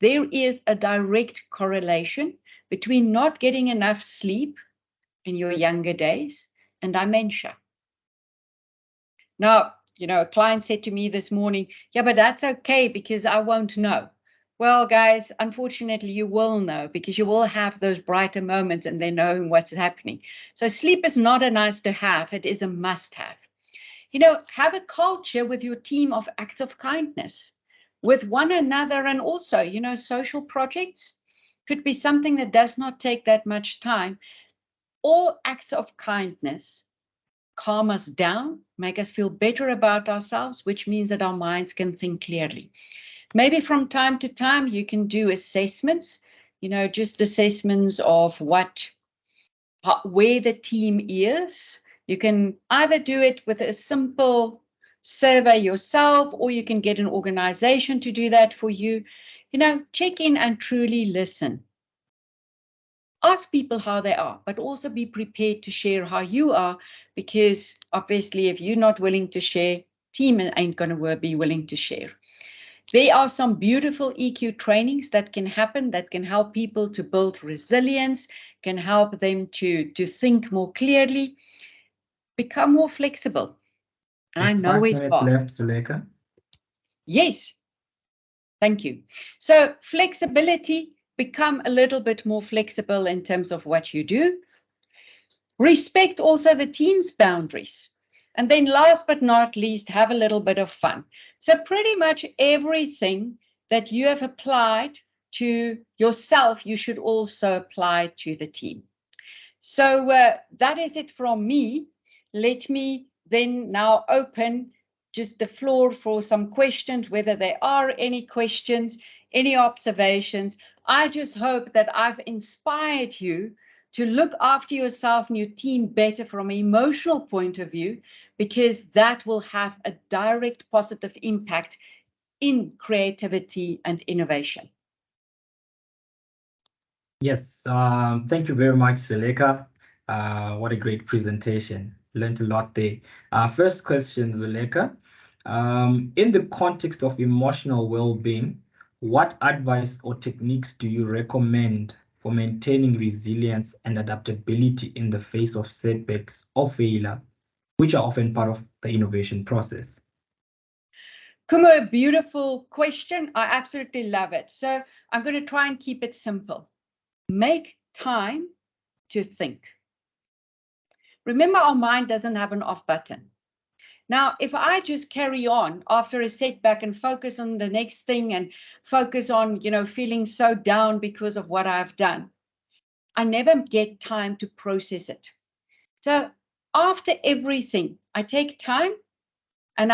There is a direct correlation between not getting enough sleep in your younger days and dementia. Now, a client said to me this morning, yeah, but that's okay because I won't know. Well, guys, unfortunately, you will know because you will have those brighter moments and then knowing what's happening. So sleep is not a nice to have. It is a must have. Have a culture with your team of acts of kindness with one another, and also, social projects could be something that does not take that much time. All acts of kindness calm us down, make us feel better about ourselves, which means that our minds can think clearly. Maybe from time to time, you can do assessments, just assessments of where the team is. You can either do it with a simple survey yourself, or you can get an organization to do that for you. Check in and truly listen. Ask people how they are, but also be prepared to share how you are, because obviously if you're not willing to share, team ain't going to be willing to share. There are some beautiful EQ trainings that can happen that can help people to build resilience, can help them to think more clearly, become more flexible. And I know 5 it's minutes hard. left, Zuleika. Yes. Thank you. So flexibility, become a little bit more flexible in terms of what you do. Respect also the team's boundaries. And then last but not least, have a little bit of fun. So pretty much everything that you have applied to yourself, you should also apply to the team. So that is it from me. Let me then now open just the floor for some questions, whether there are any questions, any observations. I just hope that I've inspired you to look after yourself and your team better from an emotional point of view, because that will have a direct positive impact in creativity and innovation. Yes, thank you very much, Zuleika. What a great presentation. Learned a lot there. First question, Zuleika. In the context of emotional well-being, what advice or techniques do you recommend for maintaining resilience and adaptability in the face of setbacks or failure, which are often part of the innovation process? Kumo, a beautiful question. I absolutely love it. So I'm going to try and keep it simple. Make time to think. Remember, our mind doesn't have an off button. Now, if I just carry on after a setback and focus on the next thing and focus on, feeling so down because of what I've done, I never get time to process it. So after everything, I take time, and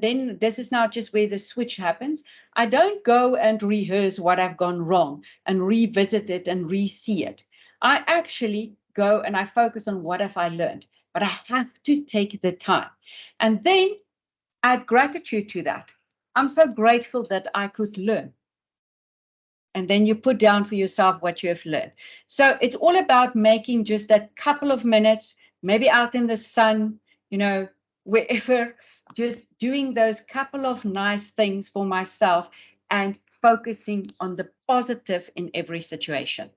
then this is now just where the switch happens. I don't go and rehearse what I've gone wrong and revisit it and re-see it. I actually go and I focus on what have I learned, but I have to take the time and then add gratitude to that. I'm so grateful that I could learn. And then you put down for yourself what you have learned. So it's all about making just that couple of minutes, maybe out in the sun, wherever, just doing those couple of nice things for myself and focusing on the positive in every situation.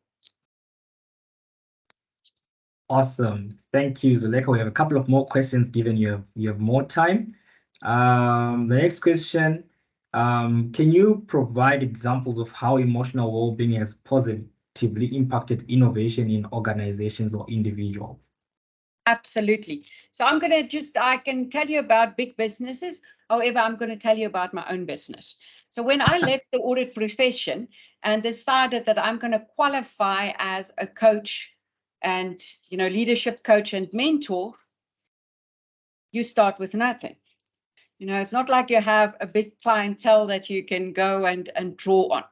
Awesome. Thank you, Zuleika. We have a couple of more questions given you have more time. The next question, can you provide examples of how emotional well-being has positively impacted innovation in organizations or individuals? Absolutely. So I can tell you about big businesses. However, I'm going to tell you about my own business. So when I left the audit profession and decided that I'm going to qualify as a coach and, leadership coach and mentor, you start with nothing. It's not like you have a big clientele that you can go and draw on.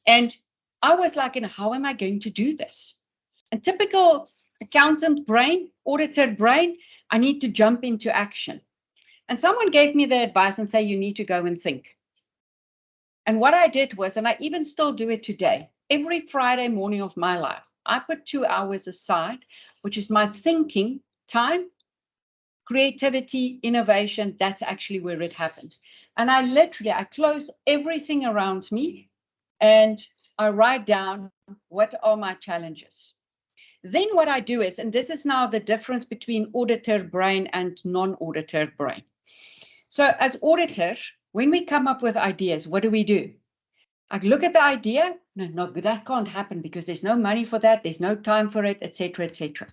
And I was like, how am I going to do this? And typical accountant brain, auditor brain, I need to jump into action. And someone gave me the advice and say, you need to go and think. And what I did was, and I even still do it today, every Friday morning of my life, I put 2 hours aside, which is my thinking time, creativity, innovation. That's actually where it happens. And I close everything around me and I write down what are my challenges. Then what I do is, and this is now the difference between auditor brain and non-auditor brain. So as auditor, when we come up with ideas, what do? I look at the idea. No, but that can't happen because there's no money for that. There's no time for it, etc., etc.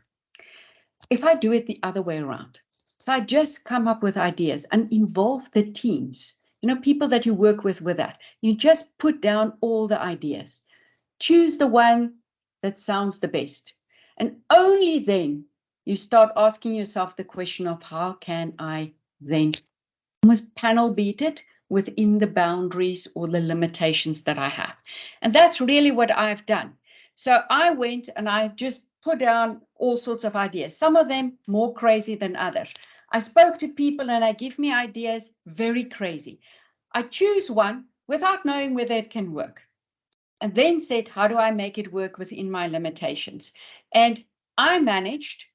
If I do it the other way around, so I just come up with ideas and involve the teams, people that you work with that. You just put down all the ideas. Choose the one that sounds the best. And only then you start asking yourself the question of how can I then almost panel beat it within the boundaries or the limitations that I have. And that's really what I've done. So I went and I just put down all sorts of ideas, some of them more crazy than others. I spoke to people and they give me ideas very crazy. I choose one without knowing whether it can work. and then said, how do I make it work within my limitations? And I managed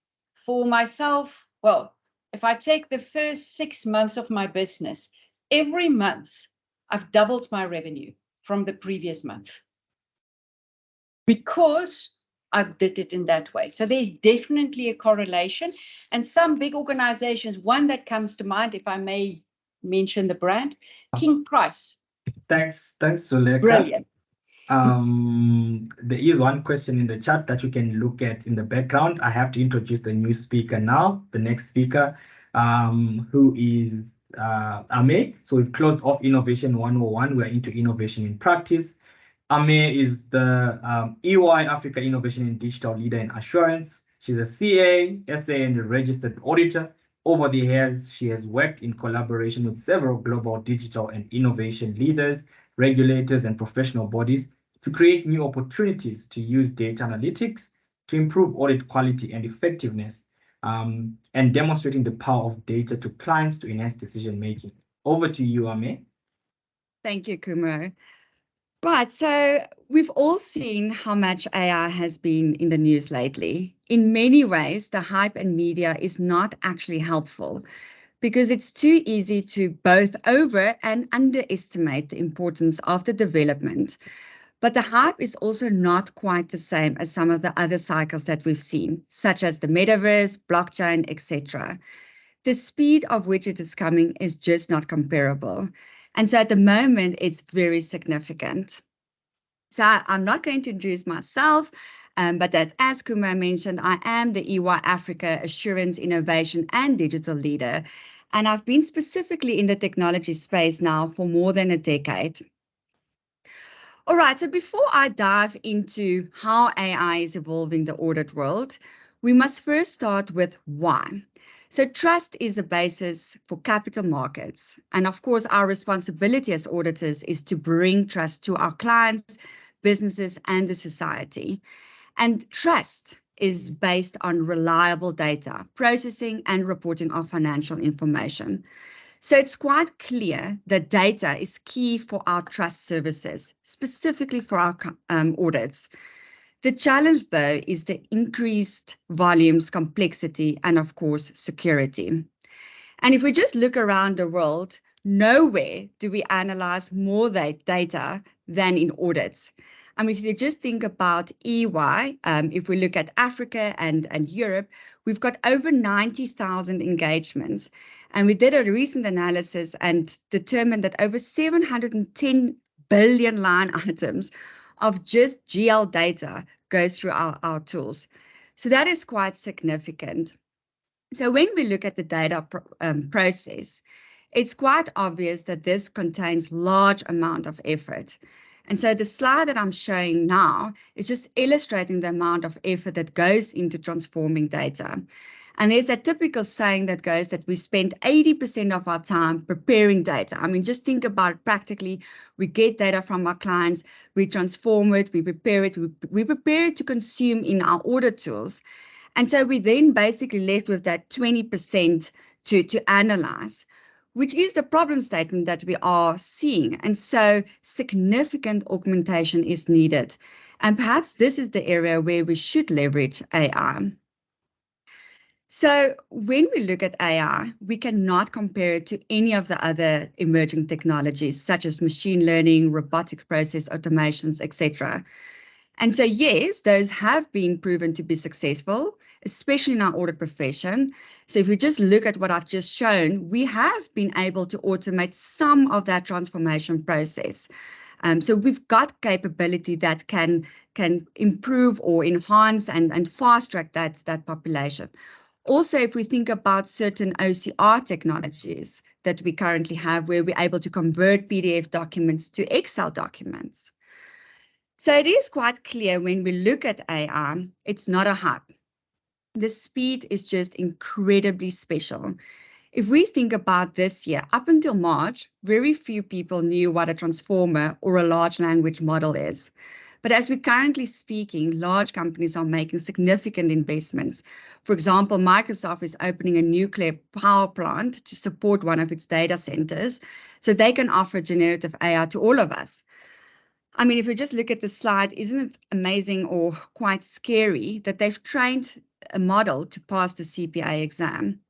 for myself, well, if I take the first 6 months of my business, every month I've doubled my revenue from the previous month because I did it in that way. So there's definitely a correlation. And some big organizations, one that comes to mind, if I may mention the brand, King Price. Thanks, Zuleka. Brilliant. There is one question in the chat that you can look at in the background. I have to introduce the new speaker now, the next speaker, who is Ame. So we've closed off Innovation 101. We're into Innovation in Practice. Ame is the EY Africa Innovation and Digital Leader in Assurance. She's a CA, SA, and a registered auditor. Over the years, she has worked in collaboration with several global digital and innovation leaders, regulators, and professional bodies to create new opportunities to use data analytics to improve audit quality and effectiveness, and demonstrating the power of data to clients to enhance decision-making. Over to you, Ame. Thank you, Kumo. Right, so we've all seen how much AI has been in the news lately. In many ways, the hype and media is not actually helpful because it's too easy to both over and underestimate the importance of the development. But the hype is also not quite the same as some of the other cycles that we've seen, such as the metaverse, blockchain, etc. The speed of which it is coming is just not comparable. And so at the moment, it's very significant. So I'm not going to introduce myself, but that, as Kumo mentioned, I am the EY Africa Assurance, Innovation and Digital Leader. And I've been specifically in the technology space now for more than a decade. All right, so before I dive into how AI is evolving the audit world, we must first start with why. So trust is the basis for capital markets. And of course, our responsibility as auditors is to bring trust to our clients, businesses, and the society. And trust is based on reliable data, processing and reporting of financial information. So it's quite clear that data is key for our trust services, specifically for our audits. The challenge, though, is the increased volumes, complexity, and of course, security. And if we just look around the world, nowhere do we analyze more data than in audits. I mean, if you just think about EY, if we look at Africa and Europe, we've got over 90,000 engagements. And we did a recent analysis and determined that over 710 billion line items of just GL data goes through our tools. So that is quite significant. So when we look at the data process, it's quite obvious that this contains large amount of effort. And so the slide that I'm showing now is just illustrating the amount of effort that goes into transforming data. And there's that typical saying that goes that we spend 80% of our time preparing data. I mean, just think about it practically. We get data from our clients, we transform it, we prepare it to consume in our audit tools. And so we then basically left with that 20% to analyze, which is the problem statement that we are seeing. And so significant augmentation is needed. And perhaps this is the area where we should leverage AI. So when we look at AI, we cannot compare it to any of the other emerging technologies, such as machine learning, robotic process automations, etc. And so, yes, those have been proven to be successful, especially in our audit profession. So if we just look at what I've just shown, we have been able to automate some of that transformation process. So we've got capability that can improve or enhance and fast track that population. Also, if we think about certain OCR technologies that we currently have, where we're able to convert PDF documents to Excel documents. So it is quite clear when we look at AI, it's not a hype. The speed is just incredibly special. If we think about this year, up until March, very few people knew what a transformer or a large language model is. But as we're currently speaking, large companies are making significant investments. For example, Microsoft is opening a nuclear power plant to support one of its data centers, so they can offer generative AI to all of us. I mean, if we just look at the slide, isn't it amazing or quite scary that they've trained a model to pass the CPA exam?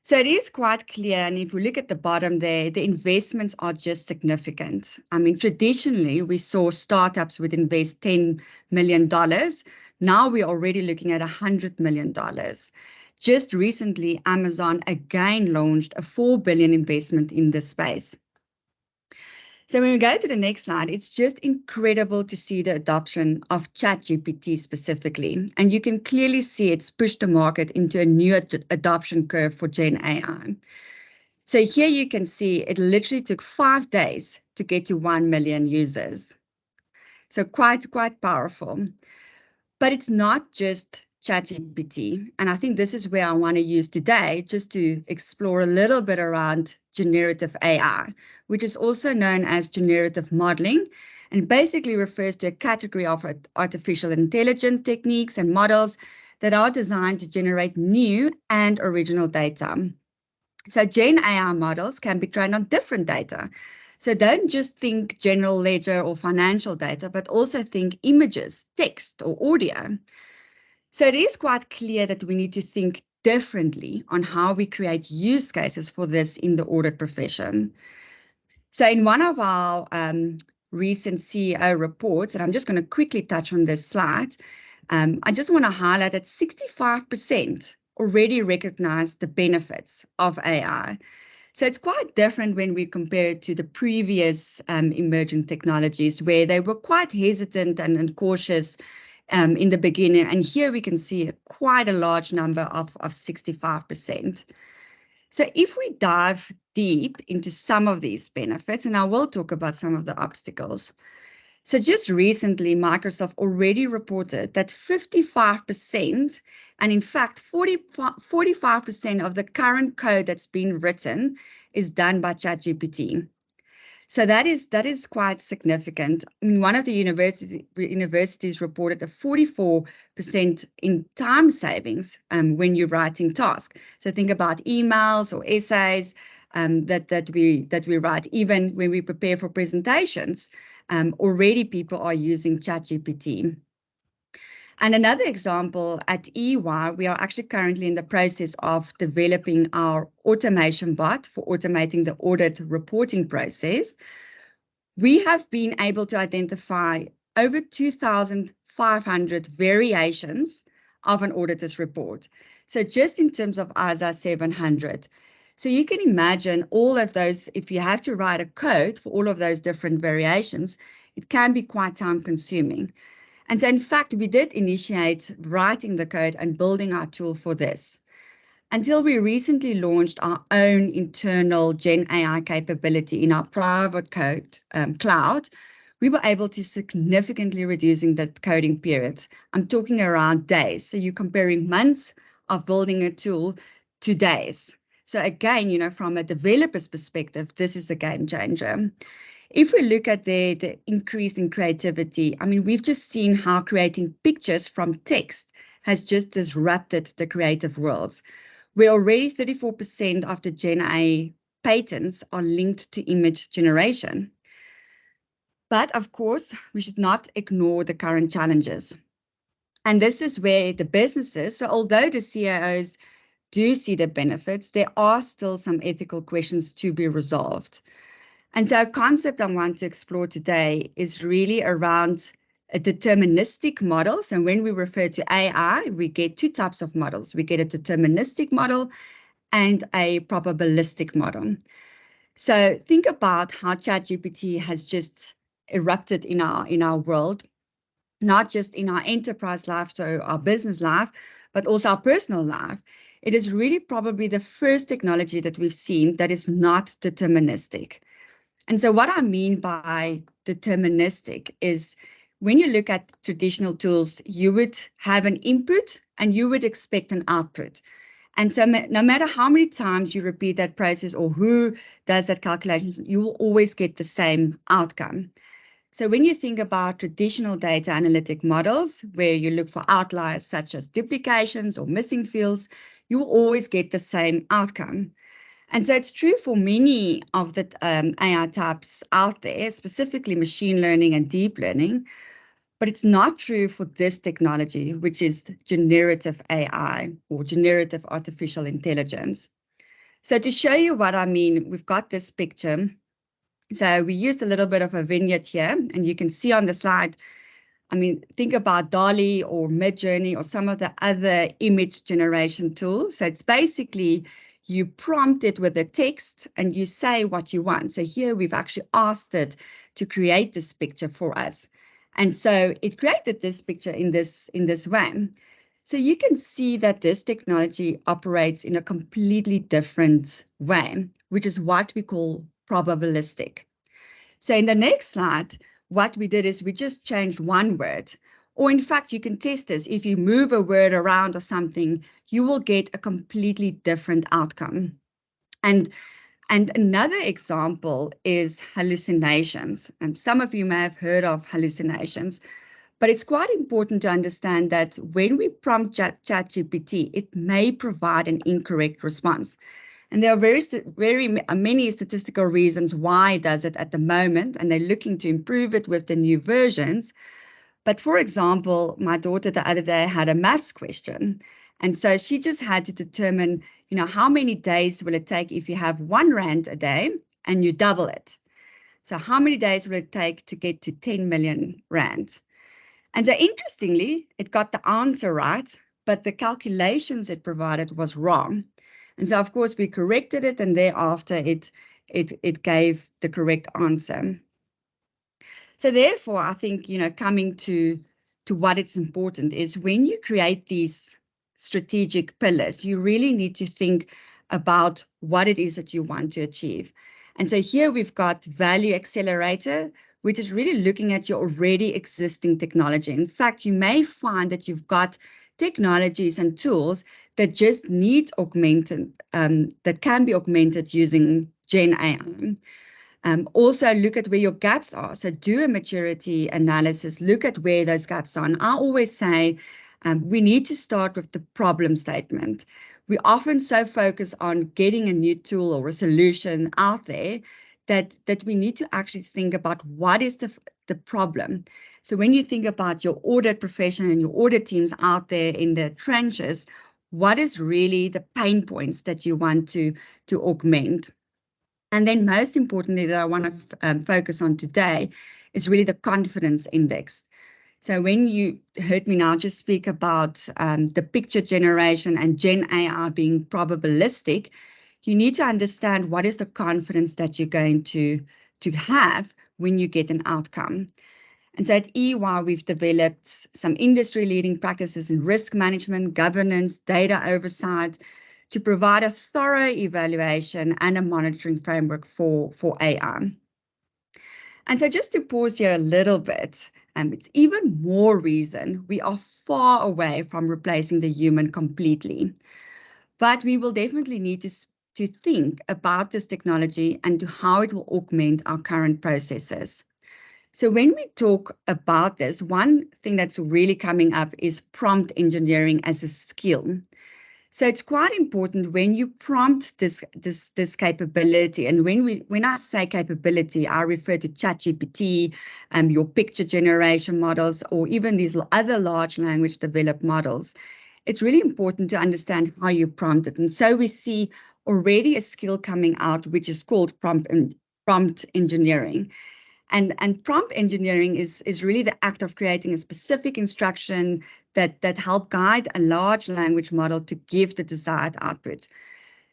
So it is quite clear, and if we look at the bottom there, the investments are just significant. I mean, traditionally, we saw startups would invest $10 million. Now we're already looking at $100 million. Just recently, Amazon again launched a $4 billion investment in this space. So when we go to the next slide, it's just incredible to see the adoption of ChatGPT specifically. And you can clearly see it's pushed the market into a new adoption curve for Gen AI. So here you can see it literally took 5 days to get to 1 million users. So quite powerful. But it's not just ChatGPT. And I think this is where I want to use today just to explore a little bit around generative AI, which is also known as generative modeling, and basically refers to a category of artificial intelligence techniques and models that are designed to generate new and original data. So Gen AI models can be trained on different data. So don't just think general ledger or financial data, but also think images, text, or audio. So it is quite clear that we need to think differently on how we create use cases for this in the audit profession. So in one of our recent CEO reports, and I'm just going to quickly touch on this slide, I just want to highlight that 65% already recognize the benefits of AI. So it's quite different when we compare it to the previous emerging technologies where they were quite hesitant and cautious in the beginning. And here we can see quite a large number of 65%. So if we dive deep into some of these benefits, and I will talk about some of the obstacles. So just recently, Microsoft already reported that 55%, and in fact, 45% of the current code that's been written is done by ChatGPT. So that is quite significant. I mean, one of the universities reported a 44% in time savings when you're writing tasks. So think about emails or essays that we write, even when we prepare for presentations. Already people are using ChatGPT. And another example, at EY, we are actually currently in the process of developing our automation bot for automating the audit reporting process. We have been able to identify over 2,500 variations of an auditor's report. So just in terms of ISA 700. So you can imagine all of those, if you have to write a code for all of those different variations, it can be quite time consuming. And so in fact, we did initiate writing the code and building our tool for this. Until we recently launched our own internal Gen AI capability in our private code cloud, we were able to significantly reducing the coding period. I'm talking around days. So you're comparing months of building a tool to days. So again, from a developer's perspective, this is a game changer. If we look at the increase in creativity, I mean, we've just seen how creating pictures from text has just disrupted the creative worlds, where already 34% of the Gen AI patents are linked to image generation. But of course, we should not ignore the current challenges. And this is where the businesses, so although the CIOs do see the benefits, there are still some ethical questions to be resolved. And so a concept I want to explore today is really around a deterministic model. So when we refer to AI, we get two types of models. We get a deterministic model and a probabilistic model. So think about how ChatGPT has just erupted in our world, not just in our enterprise life, so our business life, but also our personal life. It is really probably the first technology that we've seen that is not deterministic. And so what I mean by deterministic is when you look at traditional tools, you would have an input and you would expect an output. And so no matter how many times you repeat that process or who does that calculation, you will always get the same outcome. So when you think about traditional data analytic models, where you look for outliers such as duplications or missing fields, you will always get the same outcome. And so it's true for many of the AI types out there, specifically machine learning and deep learning, but it's not true for this technology, which is generative AI or generative artificial intelligence. So to show you what I mean, we've got this picture. So we used a little bit of a vignette here, and you can see on the slide, I mean, think about DALL-E or Midjourney or some of the other image generation tools. So it's basically you prompt it with a text and you say what you want. So here we've actually asked it to create this picture for us. And so it created this picture in this way. So you can see that this technology operates in a completely different way, which is what we call probabilistic. So in the next slide, what we did is we just changed one word. Or in fact, you can test this. If you move a word around or something, you will get a completely different outcome. And another example is hallucinations. And some of you may have heard of hallucinations, but it's quite important to understand that when we prompt ChatGPT, it may provide an incorrect response. And there are very many statistical reasons why it does it at the moment, and they're looking to improve it with the new versions. But for example, my daughter the other day had a maths question. And so she just had to determine, how many days will it take if you have 1 rand a day and you double it? So how many days will it take to get to 10 million rand? And so interestingly, it got the answer right, but the calculations it provided was wrong. And so, of course, we corrected it, and thereafter it gave the correct answer. So therefore, I think, coming to what it's important is when you create these strategic pillars, you really need to think about what it is that you want to achieve. And so here we've got value accelerator, which is really looking at your already existing technology. In fact, you may find that you've got technologies and tools that just need augmented, that can be augmented using Gen AI. Also look at where your gaps are. So do a maturity analysis, look at where those gaps are. And I always say we need to start with the problem statement. We often so focus on getting a new tool or a solution out there that we need to actually think about what is the problem. So when you think about your audit profession and your audit teams out there in the trenches, what is really the pain points that you want to augment? And then most importantly that I want to focus on today is really the confidence index. So when you heard me now just speak about the picture generation and Gen AI being probabilistic, you need to understand what is the confidence that you're going to have when you get an outcome. And so at EY, we've developed some industry-leading practices in risk management, governance, data oversight, to provide a thorough evaluation and a monitoring framework for AI. And so just to pause here a little bit, it's even more reason we are far away from replacing the human completely. But we will definitely need to think about this technology and to how it will augment our current processes. So when we talk about this, one thing that's really coming up is prompt engineering as a skill. So it's quite important when you prompt this capability, and when I say capability, I refer to ChatGPT, your picture generation models, or even these other large language developed models. It's really important to understand how you prompt it. And so we see already a skill coming out, which is called prompt engineering. And prompt engineering is really the act of creating a specific instruction that help guide a large language model to give the desired output.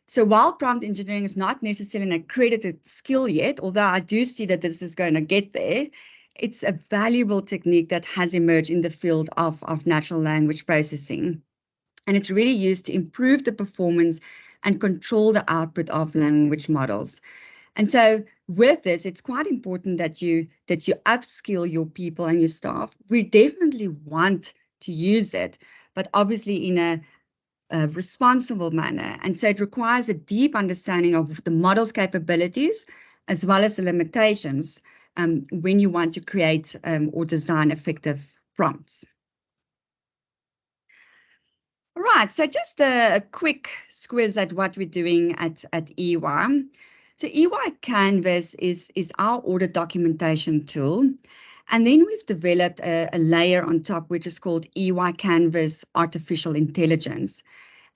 So while prompt engineering is not necessarily an accredited skill yet, although I do see that this is going to get there, it's a valuable technique that has emerged in the field of natural language processing. And it's really used to improve the performance and control the output of language models. And so with this, it's quite important that you upskill your people and your staff. We definitely want to use it, but obviously in a responsible manner. And so it requires a deep understanding of the model's capabilities as well as the limitations when you want to create or design effective prompts. All right, so just a quick squiz at what we're doing at EY. So EY Canvas is our audit documentation tool. And then we've developed a layer on top, which is called EY Canvas Artificial Intelligence.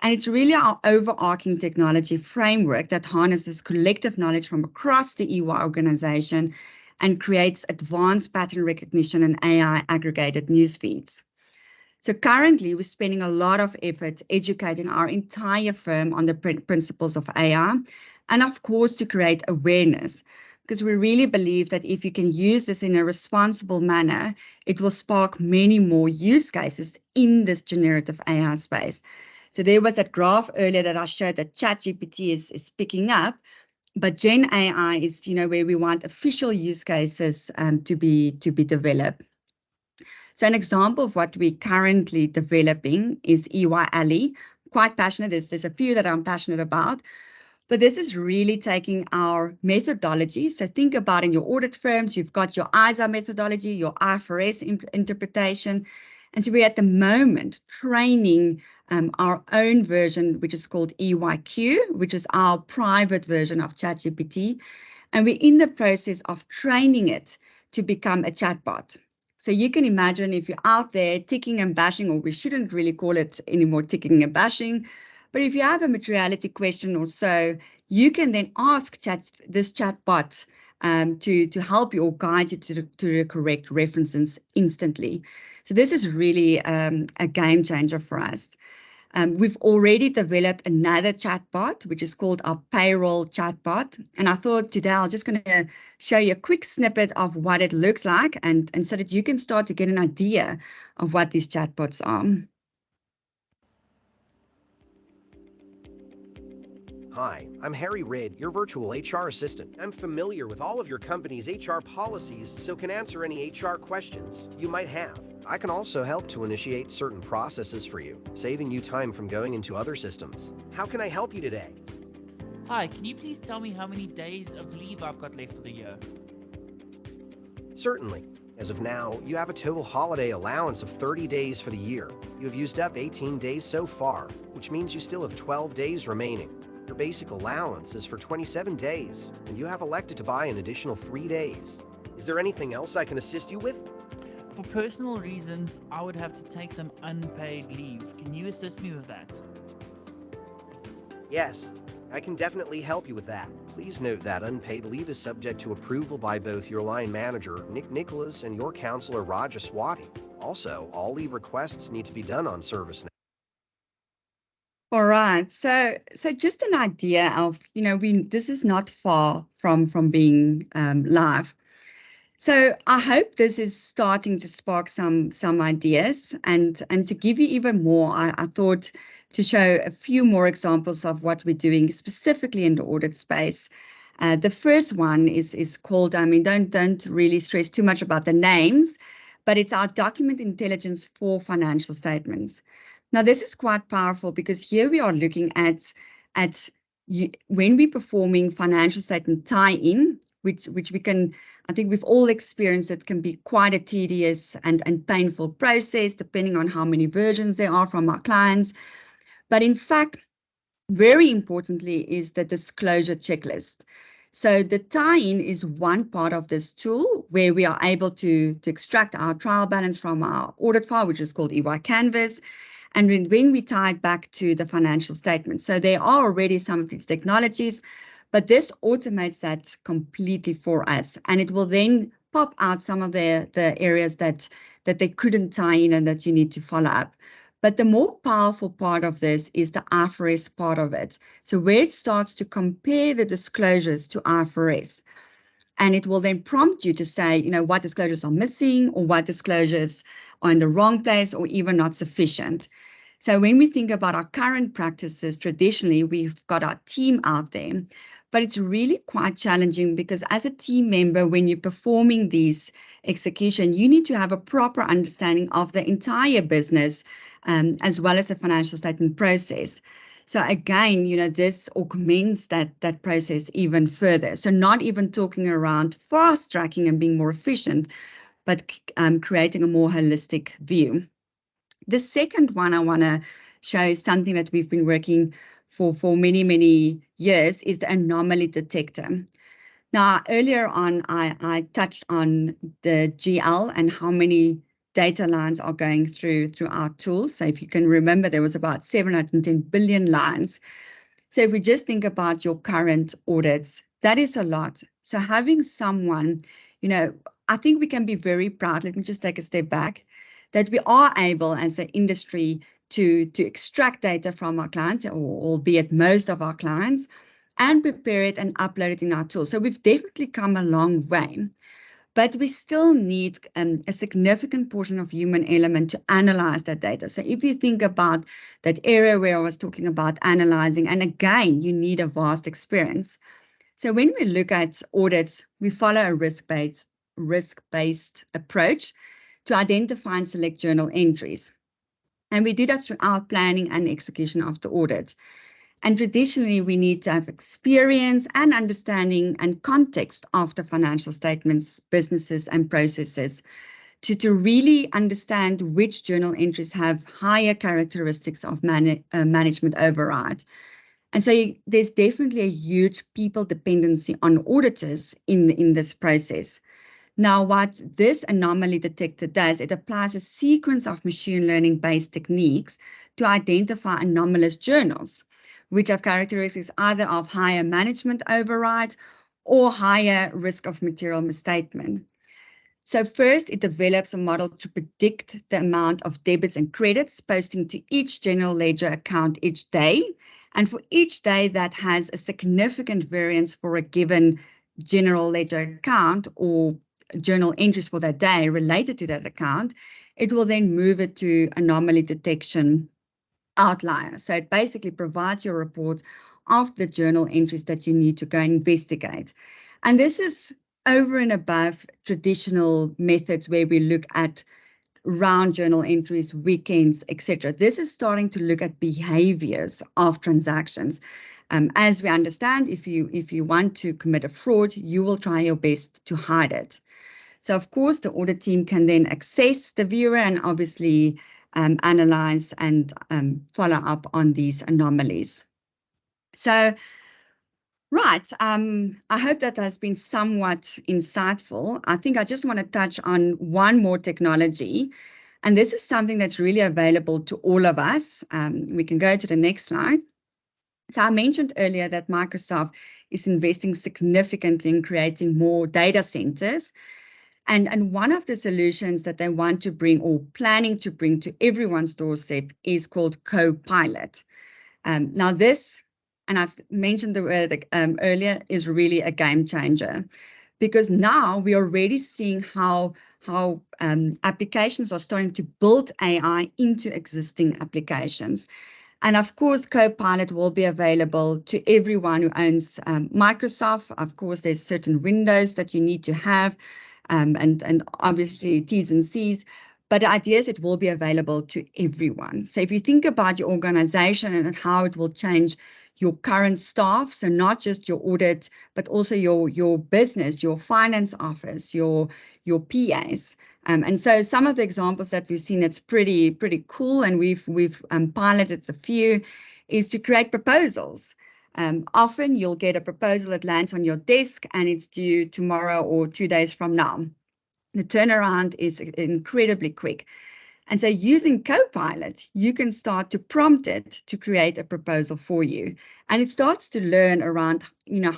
And it's really our overarching technology framework that harnesses collective knowledge from across the EY organization and creates advanced pattern recognition and AI aggregated news feeds. So currently, we're spending a lot of effort educating our entire firm on the principles of AI, and of course, to create awareness, because we really believe that if you can use this in a responsible manner, it will spark many more use cases in this generative AI space. So there was that graph earlier that I showed that ChatGPT is picking up, but Gen AI is, where we want official use cases to be developed. So an example of what we're currently developing is EY Alley. Quite passionate. There's a few that I'm passionate about, but this is really taking our methodology. So think about in your audit firms, you've got your ISA methodology, your IFRS interpretation. And so we're at the moment training our own version, which is called EYQ, which is our private version of ChatGPT. And we're in the process of training it to become a chatbot. So you can imagine if you're out there ticking and bashing, or we shouldn't really call it anymore ticking and bashing, but if you have a materiality question or so, you can then ask this chatbot to help you or guide you to the correct references instantly. So this is really a game changer for us. We've already developed another chatbot, which is called our payroll chatbot. And I thought today I'm just going to show you a quick snippet of what it looks like, and so that you can start to get an idea of what these chatbots are. Hi, I'm Harry Ridd, your virtual HR assistant. I'm familiar with all of your company's HR policies, so can answer any HR questions you might have. I can also help to initiate certain processes for you, saving you time from going into other systems. How can I help you today? Hi, can you please tell me how many days of leave I've got left for the year? Certainly. As of now, you have a total holiday allowance of 30 days for the year. You have used up 18 days so far, which means you still have 12 days remaining. Your basic allowance is for 27 days, and you have elected to buy an additional 3 days. Is there anything else I can assist you with? For personal reasons, I would have to take some unpaid leave. Can you assist me with that? Yes, I can definitely help you with that. Please note that unpaid leave is subject to approval by both your line manager, Nick Nicholas, and your counselor, Raja Swati. Also, all leave requests need to be done on ServiceNow. All right, so just an idea of, this is not far from being live. So I hope this is starting to spark some ideas, and to give you even more, I thought to show a few more examples of what we're doing specifically in the audit space. The first one is called, don't really stress too much about the names, but it's our document intelligence for financial statements. Now, this is quite powerful because here we are looking at when we're performing financial statement tie-in, which we can, I think we've all experienced, it can be quite a tedious and painful process, depending on how many versions there are from our clients. But in fact, very importantly is the disclosure checklist. So the tie-in is one part of this tool where we are able to extract our trial balance from our audit file, which is called EY Canvas. And when we tie it back to the financial statement. So there are already some of these technologies, but this automates that completely for us. And it will then pop out some of the areas that they couldn't tie in and that you need to follow up. But the more powerful part of this is the IFRS part of it. So where it starts to compare the disclosures to IFRS. And it will then prompt you to say, what disclosures are missing or what disclosures are in the wrong place or even not sufficient. So when we think about our current practices, traditionally, we've got our team out there, but it's really quite challenging because as a team member, when you're performing these execution, you need to have a proper understanding of the entire business as well as the financial statement process. So again, this augments that process even further. So not even talking around fast tracking and being more efficient, but creating a more holistic view. The second one I want to shows something that we've been working for many, many years, is the anomaly detector. Now, earlier on, I touched on the GL and how many data lines are going through our tools. So if you can remember, there was about 710 billion lines. So if we just think about your current audits, that is a lot. So having someone, I think we can be very proud. Let me just take a step back, that we are able as an industry to extract data from our clients, or albeit most of our clients, and prepare it and upload it in our tool. So we've definitely come a long way, but we still need a significant portion of human element to analyze that data. So if you think about that area where I was talking about analyzing, and again, you need a vast experience. So when we look at audits, we follow a risk-based approach to identify and select journal entries. And we do that throughout planning and execution of the audit. And traditionally, we need to have experience and understanding and context of the financial statements, businesses, and processes to really understand which journal entries have higher characteristics of management override. And so there's definitely a huge people dependency on auditors in this process. Now, what this anomaly detector does, it applies a sequence of machine learning-based techniques to identify anomalous journals, which have characteristics either of higher management override or higher risk of material misstatement. So first, it develops a model to predict the amount of debits and credits posting to each general ledger account each day. And for each day that has a significant variance for a given general ledger account or journal entries for that day related to that account, it will then move it to anomaly detection outlier. So it basically provides your report of the journal entries that you need to go investigate. And this is over and above traditional methods where we look at round journal entries, weekends, etc. This is starting to look at behaviors of transactions. As we understand, if you want to commit a fraud, you will try your best to hide it. So of course, the audit team can then access the viewer and obviously analyze and follow up on these anomalies. So, right, I hope that has been somewhat insightful. I think I just want to touch on one more technology, and this is something that's really available to all of us. We can go to the next slide. So I mentioned earlier that Microsoft is investing significantly in creating more data centers. And one of the solutions that they want to bring or planning to bring to everyone's doorstep is called Copilot. Now this, and I've mentioned the word earlier, is really a game changer, because now we're already seeing how applications are starting to build AI into existing applications. And of course, Copilot will be available to everyone who owns Microsoft. Of course, there's certain windows that you need to have, and obviously T's and C's, but the idea is it will be available to everyone. So if you think about your organization and how it will change your current staff, so not just your audit, but also your business, your finance office, your PAs. And so some of the examples that we've seen, it's pretty cool, and we've piloted a few, is to create proposals. Often you'll get a proposal that lands on your desk and it's due tomorrow or 2 days from now. The turnaround is incredibly quick. And so using Copilot, you can start to prompt it to create a proposal for you. And it starts to learn around,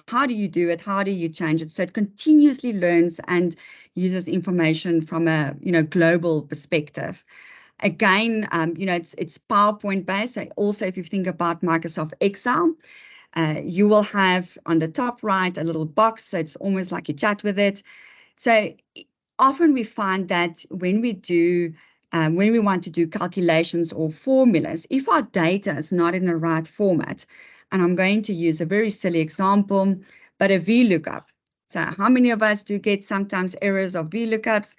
how do you do it? How do you change it? So it continuously learns and uses information from a, global perspective. Again, it's PowerPoint based. So also, if you think about Microsoft Excel, you will have on the top right a little box, so it's almost like you chat with it. So often we find that when we want to do calculations or formulas, if our data is not in the right format, and I'm going to use a very silly example, but a VLOOKUP. So how many of us do get sometimes errors of VLOOKUPs?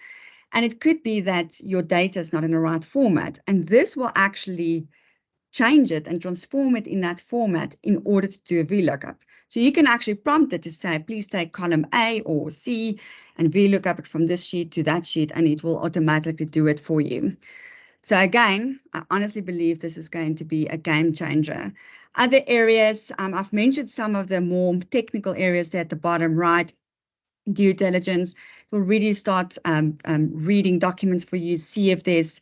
And it could be that your data is not in the right format, and this will actually change it and transform it in that format in order to do a VLOOKUP. So you can actually prompt it to say, please take column A or C and VLOOKUP it from this sheet to that sheet, and it will automatically do it for you. So again, I honestly believe this is going to be a game changer. Other areas, I've mentioned some of the more technical areas there at the bottom right. Due diligence will really start reading documents for you, see if there's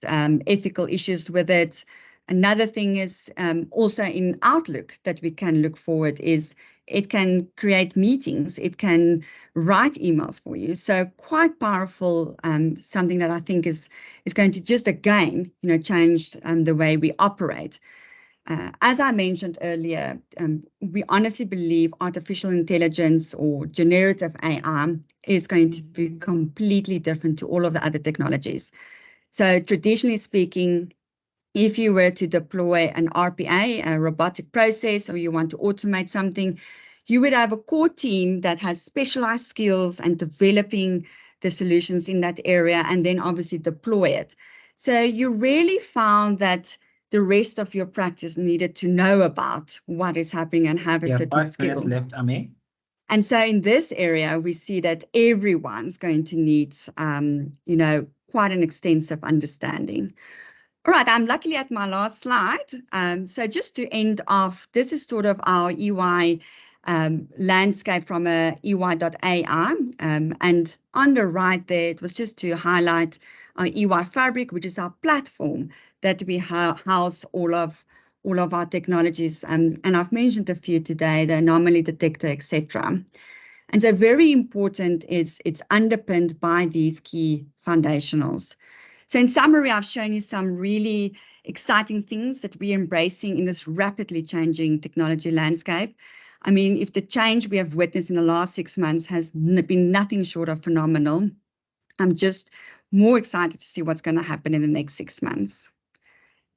ethical issues with it. Another thing is also in Outlook that we can look forward is it can create meetings, it can write emails for you. So quite powerful, something that I think is going to just again, change the way we operate. As I mentioned earlier, we honestly believe artificial intelligence or generative AI is going to be completely different to all of the other technologies. So traditionally speaking, if you were to deploy an RPA, a robotic process, or you want to automate something, you would have a core team that has specialized skills and developing the solutions in that area, and then obviously deploy it. So you really found that the rest of your practice needed to know about what is happening and have a certain 5 skill. minutes left, Ame. And so in this area, we see that everyone's going to need, quite an extensive understanding. All right, I'm luckily at my last slide. So just to end off, this is sort of our EY landscape from a EY.ai. And on the right there, it was just to highlight our EY Fabric, which is our platform that we house all of our technologies. And I've mentioned a few today, the anomaly detector, etc. And so very important is it's underpinned by these key foundationals. So in summary, I've shown you some really exciting things that we're embracing in this rapidly changing technology landscape. I mean, if the change we have witnessed in the last 6 months has been nothing short of phenomenal, I'm just more excited to see what's going to happen in the next 6 months.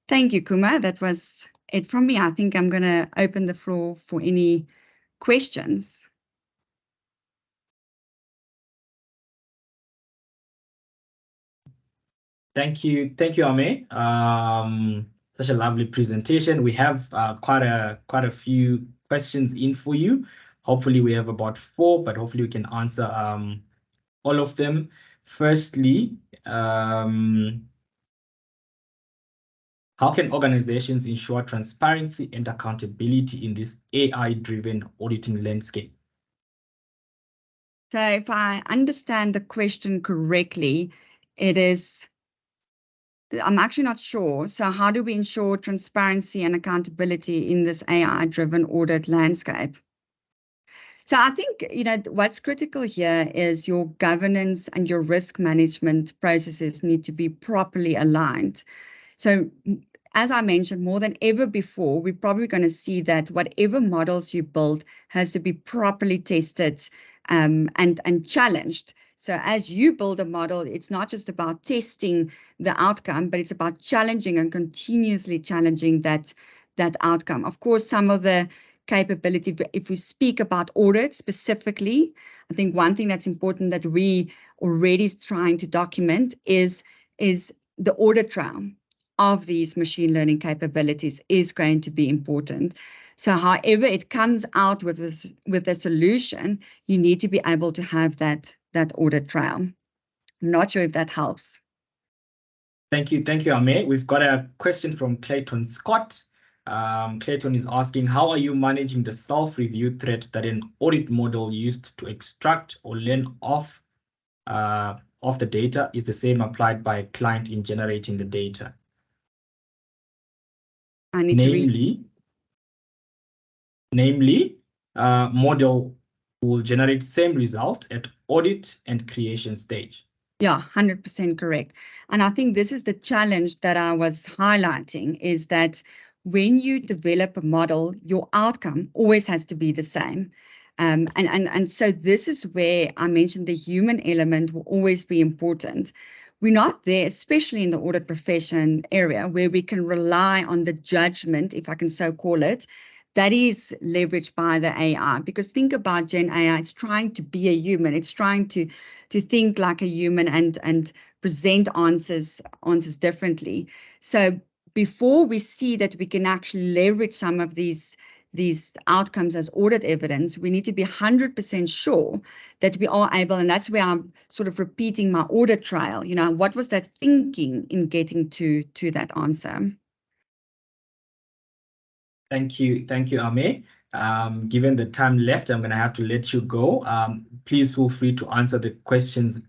Thank you, Kuma. That was it from me. I think I'm going to open the floor for any questions. Thank you, Ame. Such a lovely presentation. We have quite a few questions in for you. Hopefully, we have about 4, but hopefully we can answer all of them. Firstly, how can organizations ensure transparency and accountability in this AI-driven auditing landscape? So if I understand the question correctly, it is, I'm actually not sure. So how do we ensure transparency and accountability in this AI-driven audit landscape? So I think, what's critical here is your governance and your risk management processes need to be properly aligned. So as I mentioned, more than ever before, we're probably going to see that whatever models you build has to be properly tested and challenged. So as you build a model, it's not just about testing the outcome, but it's about challenging and continuously challenging that outcome. Of course, some of the capability, if we speak about audit specifically, I think one thing that's important that we already trying to document is the audit trail of these machine learning capabilities is going to be important. So however it comes out with a solution, you need to be able to have that audit trail. I'm not sure if that helps. Thank you, Ame. We've got a question from Clayton Scott. Clayton is asking, how are you managing the self-review threat that an audit model used to extract or learn off the data is the same applied by a client in generating the data? Namely, model will generate same result at audit and creation stage. Yeah, 100% correct. And I think this is the challenge that I was highlighting, is that when you develop a model, your outcome always has to be the same. And so this is where I mentioned the human element will always be important. We're not there, especially in the audit profession area, where we can rely on the judgment, if I can so call it, that is leveraged by the AI. Because think about Gen AI, it's trying to be a human. It's trying to think like a human and present answers differently. So before we see that we can actually leverage some of these these outcomes as audit evidence, we need to be 100% sure that we are able, and that's where I'm sort of repeating my audit trail. You know, what was that thinking in getting to that answer? Thank you, Ame. Given the time left, I'm going to have to let you go. Please feel free to answer the questions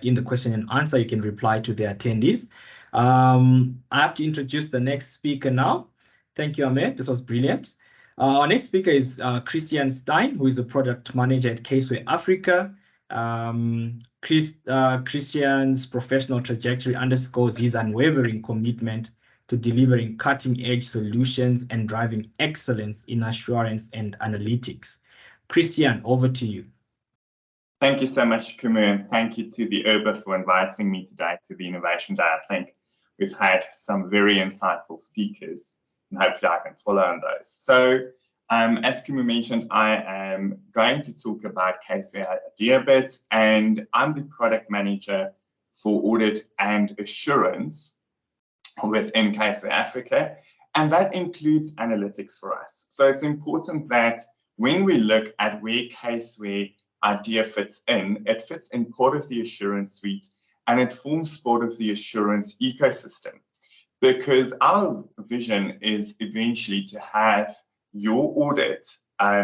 in the question and answer. You can reply to the attendees. I have to introduce the next speaker now. Thank you, Ame. This was brilliant. Our next speaker is Christian Stein, who is a product manager at Caseware Africa. Christian's professional trajectory underscores his unwavering commitment to delivering cutting-edge solutions and driving excellence in assurance and analytics. Christian, over to you. Thank you so much, Kumu, and thank you to the IRBA for inviting me today to the Innovation Day. I think we've had some very insightful speakers, and hopefully I can follow on those. So, as Kumu mentioned, I am going to talk about Caseware a bit, and I'm the product manager for audit and assurance within Caseware Africa, and that includes analytics for us. So it's important that when we look at where Caseware IDEA fits in, it fits in part of the assurance suite, and it forms part of the assurance ecosystem, because our vision is eventually to have your audit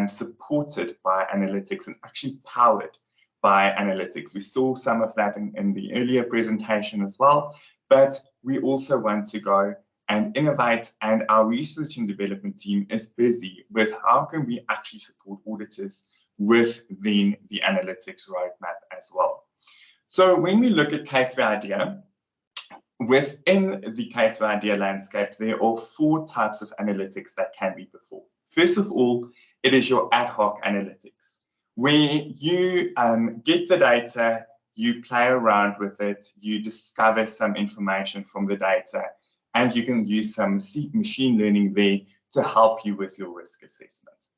supported by analytics and actually powered by analytics. We saw some of that in the earlier presentation as well, but we also want to go and innovate, and our research and development team is busy with how can we actually support auditors within the analytics roadmap as well. So when we look at Caseware IDEA, within the Caseware IDEA landscape, there are 4 types of analytics that can be performed. First of all, it is your ad hoc analytics, where you get the data, you play around with it, you discover some information from the data, and you can use some machine learning there to help you with your risk assessment.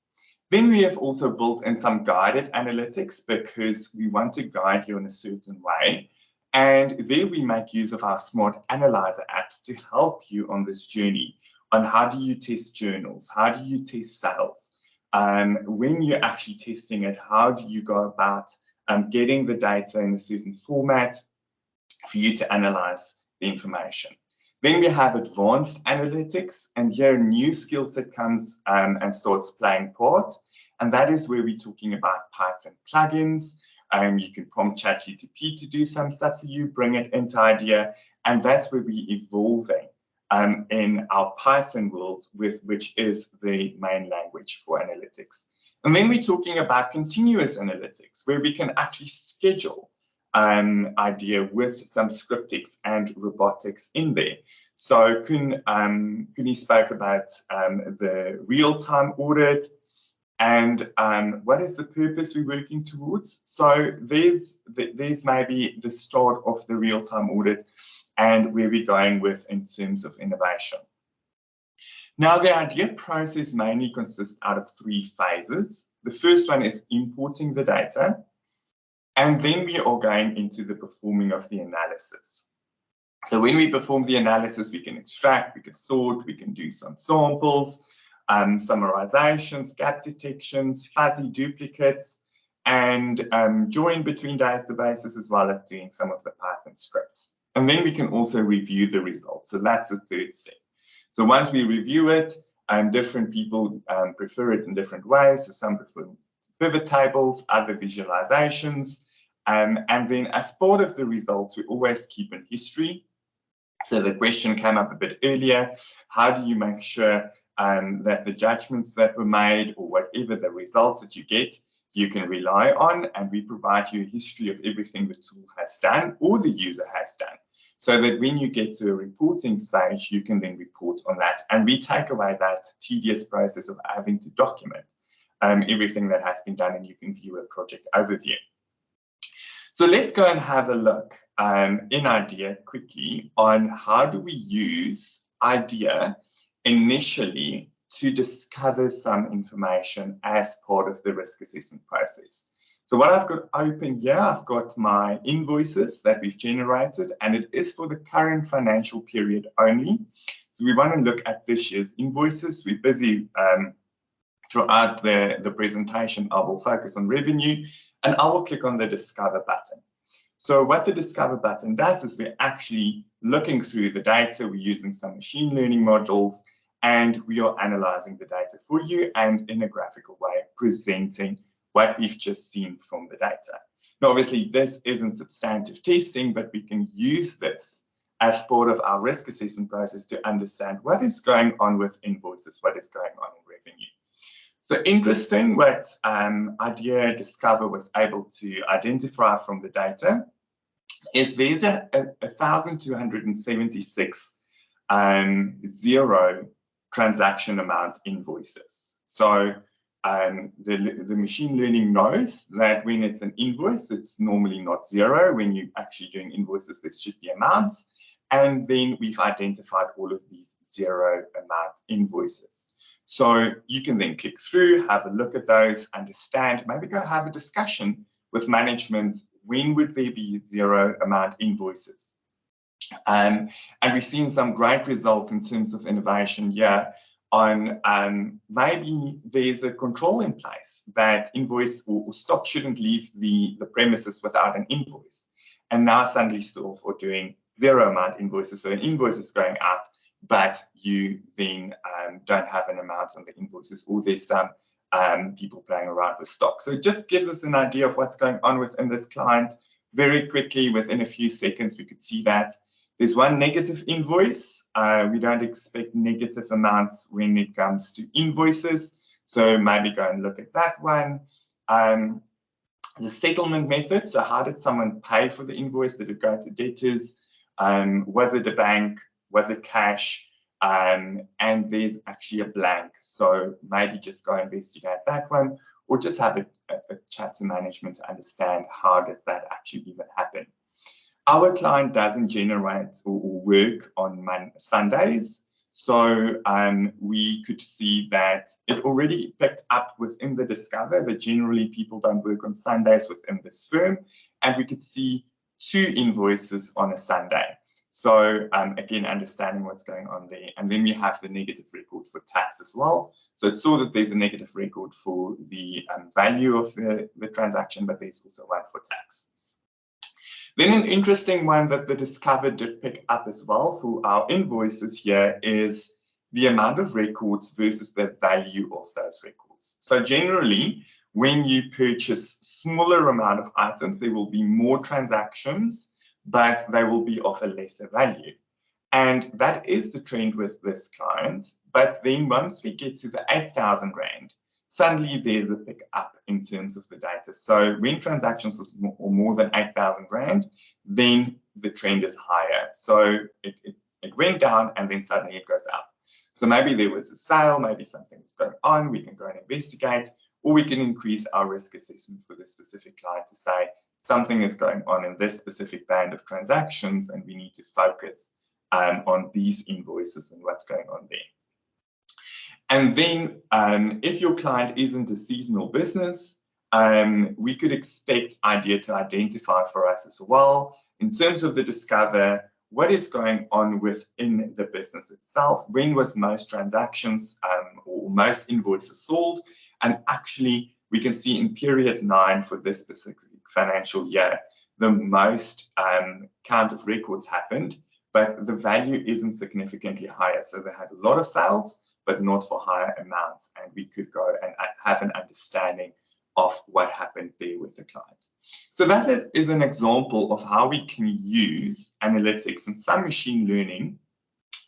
Then we have also built in some guided analytics because we want to guide you in a certain way. And there we make use of our smart analyzer apps to help you on this journey on how do you test journals, how do you test sales, when you're actually testing it, how do you go about getting the data in a certain format for you to analyze the information. Then we have advanced analytics, and here a new skill set comes and starts playing part, and that is where we're talking about Python plugins. You can prompt ChatGPT to do some stuff for you, bring it into IDEA, and that's where we're evolving in our Python world, which is the main language for analytics. And then we're talking about continuous analytics, where we can actually schedule IDEA with some scriptics and robotics in there. So Kuni spoke about the real-time audit and what is the purpose we're working towards. So there's maybe the start of the real-time audit and where we're going with in terms of innovation. Now, the IDEA process mainly consists out of 3 phases. The first one is importing the data, and then we are going into the performing of the analysis. So when we perform the analysis, we can extract, we can sort, we can do some samples, summarizations, gap detections, fuzzy duplicates, and join between databases, as well as doing some of the Python scripts. And then we can also review the results. So that's the third step. So once we review it, different people prefer it in different ways. So some prefer pivot tables, other visualizations. And then as part of the results, we always keep in history. So the question came up a bit earlier, how do you make sure that the judgments that were made or whatever the results that you get, you can rely on, and we provide you a history of everything the tool has done or the user has done, so that when you get to a reporting stage, you can then report on that. And we take away that tedious process of having to document everything that has been done, and you can view a project overview. So let's go and have a look in IDEA quickly on how do we use IDEA initially to discover some information as part of the risk assessment process. So what I've got open here, I've got my invoices that we've generated, and it is for the current financial period only. So we want to look at this year's invoices. We're busy throughout the presentation, I will focus on revenue, and I will click on the Discover button. So what the Discover button does is we're actually looking through the data, we're using some machine learning modules, and we are analyzing the data for you and in a graphical way presenting what we've just seen from the data. Now, obviously, this isn't substantive testing, but we can use this as part of our risk assessment process to understand what is going on with invoices, what is going on in revenue. So interesting what IDEA Discover was able to identify from the data is there's 1,276 zero transaction amount invoices. So the machine learning knows that when it's an invoice, it's normally not zero. When you're actually doing invoices, there should be amounts. And then we've identified all of these zero amount invoices. So you can then click through, have a look at those, understand, maybe go have a discussion with management. When would there be zero amount invoices? And we've seen some great results in terms of innovation here on maybe there's a control in place that invoice or stock shouldn't leave the premises without an invoice. And now suddenly stores are doing zero amount invoices. So an invoice is going out, but you then don't have an amount on the invoices, or there's some people playing around with stock. So it just gives us an idea of what's going on within this client. Very quickly, within a few seconds, we could see that there's one negative invoice. We don't expect negative amounts when it comes to invoices. So maybe go and look at that one. The settlement method. So how did someone pay for the invoice? Did it go to debtors? Was it a bank? Was it cash? And there's actually a blank. So maybe just go investigate that one, or just have a chat to management to understand how does that actually even happen. Our client doesn't generate or work on Sundays. So we could see that it already picked up within the Discover that generally people don't work on Sundays within this firm. And we could see 2 invoices on a Sunday. So again, understanding what's going on there. And then we have the negative record for tax as well. So it saw that there's a negative record for the value of the transaction, but there's also one for tax. Then an interesting one that the Discover did pick up as well for our invoices here is the amount of records versus the value of those records. So generally, when you purchase smaller amount of items, there will be more transactions, but they will be of a lesser value. And that is the trend with this client. But then once we get to the 8,000 Rand, suddenly there's a pick up in terms of the data. So when transactions are more than 8,000 Rand, then the trend is higher. So it went down and then suddenly it goes up. So maybe there was a sale, maybe something was going on, we can go and investigate, or we can increase our risk assessment for this specific client to say something is going on in this specific band of transactions and we need to focus on these invoices and what's going on there. And then if your client isn't a seasonal business, we could expect IDEA to identify for us as well, in terms of the Discover, what is going on within the business itself, when was most transactions or most invoices sold, and actually we can see in period 9 for this specific financial year, the most count of records happened, but the value isn't significantly higher. So they had a lot of sales, but not for higher amounts. And we could go and have an understanding of what happened there with the client. So that is an example of how we can use analytics and some machine learning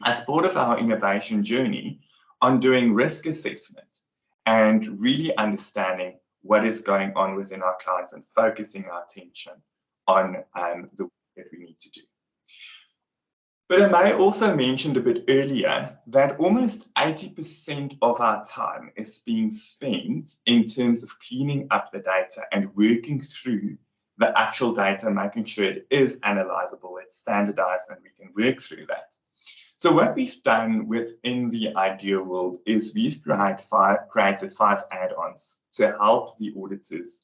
as part of our innovation journey on doing risk assessment and really understanding what is going on within our clients and focusing our attention on the work that we need to do. But I may also mentioned a bit earlier that almost 80% of our time is being spent in terms of cleaning up the data and working through the actual data, making sure it is analyzable, it's standardized, and we can work through that. So what we've done within the IDEA world is we've created 5 add-ons to help the auditors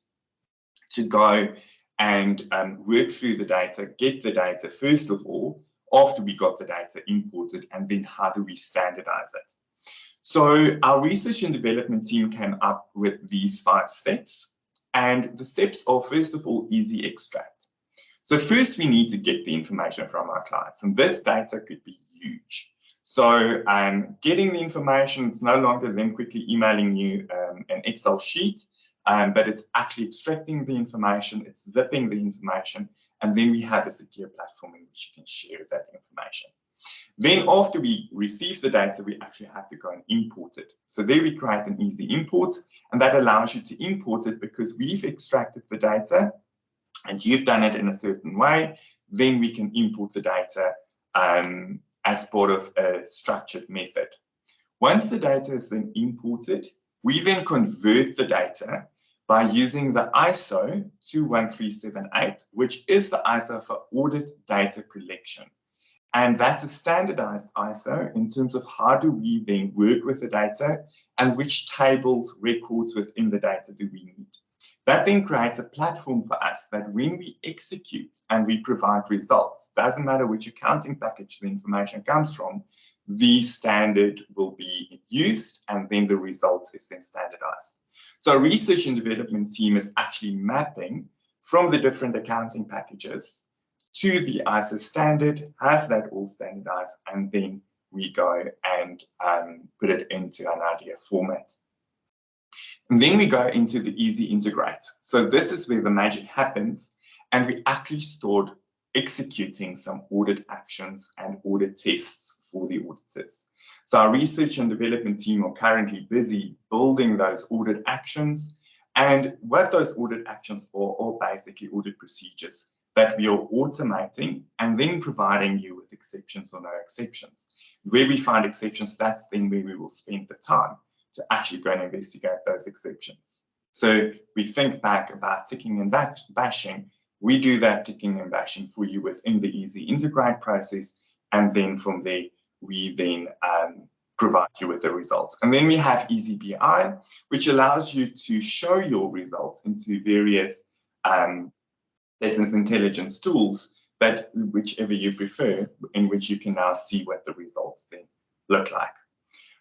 to go and work through the data, get the data first of all, after we got the data imported, and then how do we standardize it? So our research and development team came up with these 5 steps. And the steps are, first of all, easy extract. So first we need to get the information from our clients, and this data could be huge. So getting the information, it's no longer them quickly emailing you an Excel sheet, but it's actually extracting the information, it's zipping the information, and then we have a secure platform in which you can share that information. Then after we receive the data, we actually have to go and import it. So there we create an easy import, and that allows you to import it because we've extracted the data and you've done it in a certain way. Then we can import the data as part of a structured method. Once the data is then imported, we then convert the data by using the ISO 21378, which is the ISO for audit data collection. And that's a standardized ISO in terms of how do we then work with the data and which tables, records within the data do we need. That then creates a platform for us that when we execute and we provide results, doesn't matter which accounting package the information comes from, the standard will be used and then the results is then standardized. So our research and development team is actually mapping from the different accounting packages to the ISO standard, have that all standardized, and then we go and put it into an IDEA format. And then we go into the easy integrate. So this is where the magic happens, and we actually start executing some audit actions and audit tests for the auditors. So our research and development team are currently busy building those audit actions, and what those audit actions are basically audit procedures that we are automating and then providing you with exceptions or no exceptions. Where we find exceptions, that's then where we will spend the time to actually go and investigate those exceptions. So we think back about ticking and bashing. We do that ticking and bashing for you within the easy integrate process, and then from there we then provide you with the results. And then we have easy BI, which allows you to show your results into various business intelligence tools, that whichever you prefer, in which you can now see what the results then look like.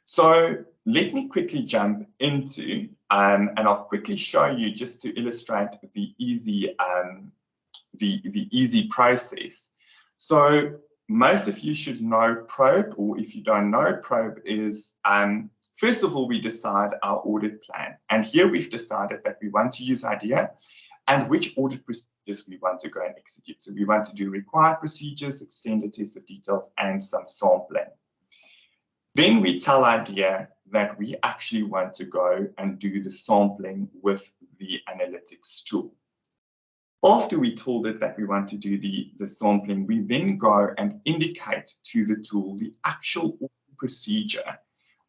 So let me quickly jump into, and I'll quickly show you just to illustrate the easy process. So most of you should know Probe, or if you don't know, Probe is, first of all, we decide our audit plan. And here we've decided that we want to use IDEA and which audit procedures we want to go and execute. So we want to do required procedures, extended test of details, and some sampling. Then we tell IDEA that we actually want to go and do the sampling with the analytics tool. After we told it that we want to do the sampling, we then go and indicate to the tool the actual audit procedure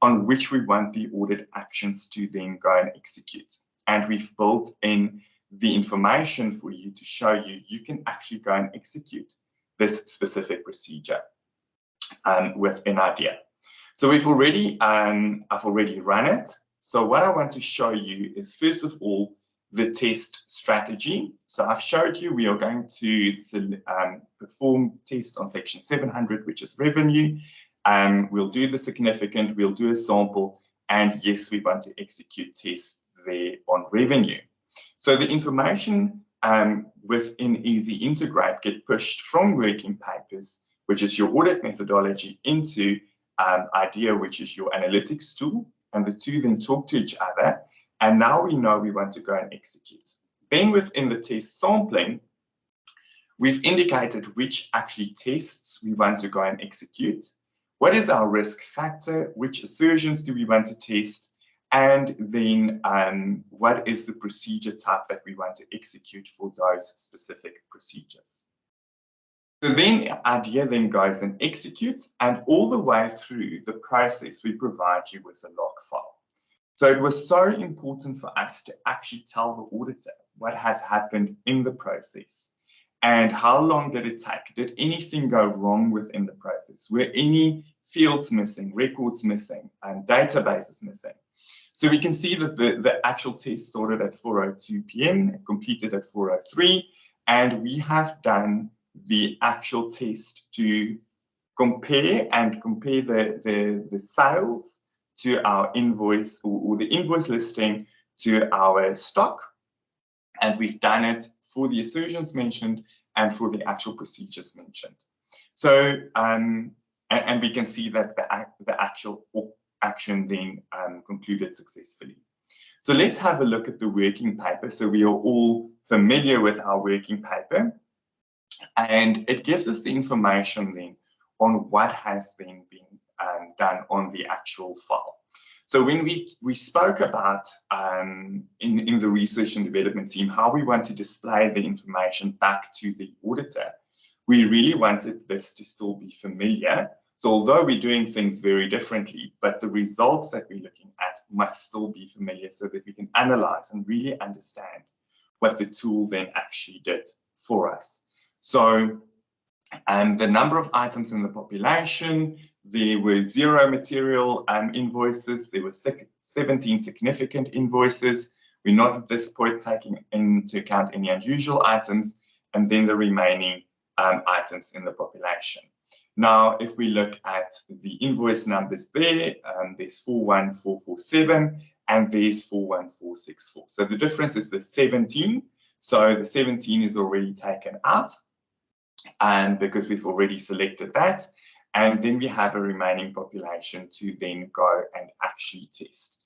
on which we want the audit actions to then go and execute. And we've built in the information for you to show you, you can actually go and execute this specific procedure within IDEA. So we've already, I've already run it. So what I want to show you is, first of all, the test strategy. So I've showed you we are going to perform tests on section 700, which is revenue. We'll do the significant, we'll do a sample, and yes, we want to execute tests there on revenue. So the information within Easy Integrate get pushed from working papers, which is your audit methodology, into IDEA, which is your analytics tool, and the two then talk to each other. And now we know we want to go and execute. Then within the test sampling, we've indicated which actually tests we want to go and execute. What is our risk factor? Which assertions do we want to test? And then what is the procedure type that we want to execute for those specific procedures? So then IDEA then goes and executes, and all the way through the process, we provide you with a log file. So it was so important for us to actually tell the auditor what has happened in the process and how long did it take? Did anything go wrong within the process? Were any fields missing, records missing, and databases missing? So we can see that the actual test started at 4:02 p.m., completed at 4:03, and we have done the actual test to compare the sales to our invoice or the invoice listing to our stock. And we've done it for the assertions mentioned and for the actual procedures mentioned. So, and we can see that the actual action then concluded successfully. So let's have a look at the working paper. So we are all familiar with our working paper, and it gives us the information then on what has then been done on the actual file. So when we spoke about in the research and development team how we want to display the information back to the auditor, we really wanted this to still be familiar. So although we're doing things very differently, but the results that we're looking at must still be familiar so that we can analyze and really understand what the tool then actually did for us. So the number of items in the population, there were 0 material invoices, there were 17 significant invoices. We're not at this point taking into account any unusual items, and then the remaining items in the population. Now, if we look at the invoice numbers there, there's 41447 and there's 41464. So the difference is the 17. So the 17 is already taken out, and because we've already selected that, and then we have a remaining population to then go and actually test.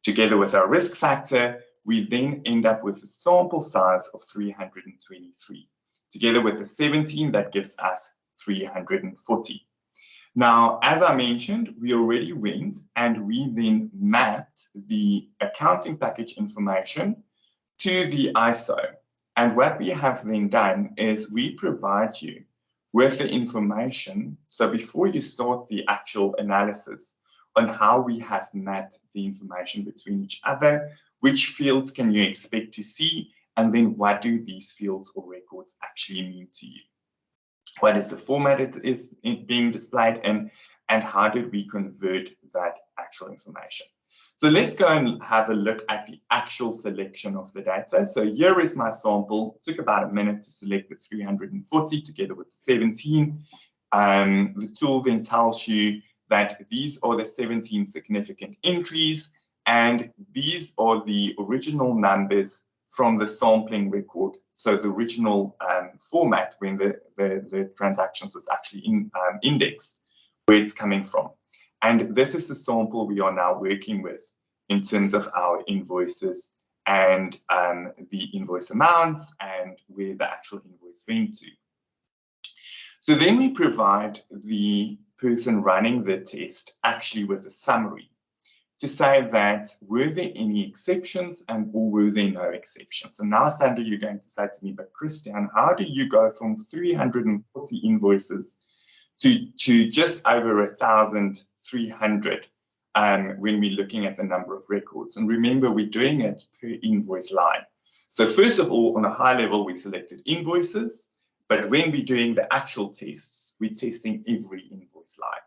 Together with our risk factor, we then end up with a sample size of 323. Together with the 17, that gives us 340. Now, as I mentioned, we already went and we then mapped the accounting package information to the ISO. And what we have then done is we provide you with the information. So before you start the actual analysis on how we have mapped the information between each other, which fields can you expect to see, and then what do these fields or records actually mean to you? What is the format it is being displayed in, and how did we convert that actual information? So let's go and have a look at the actual selection of the data. So here is my sample. It took about a minute to select the 340 together with 17. The tool then tells you that these are the 17 significant entries, and these are the original numbers from the sampling record. So the original format when the transactions was actually indexed, where it's coming from. And this is the sample we are now working with in terms of our invoices and the invoice amounts and where the actual invoice went to. So then we provide the person running the test actually with a summary to say that were there any exceptions and or were there no exceptions. And now, Sandra, you're going to say to me, but Christian, how do you go from 340 invoices to just over 1,300 when we're looking at the number of records? And remember, we're doing it per invoice line. So first of all, on a high level, we selected invoices, but when we're doing the actual tests, we're testing every invoice line.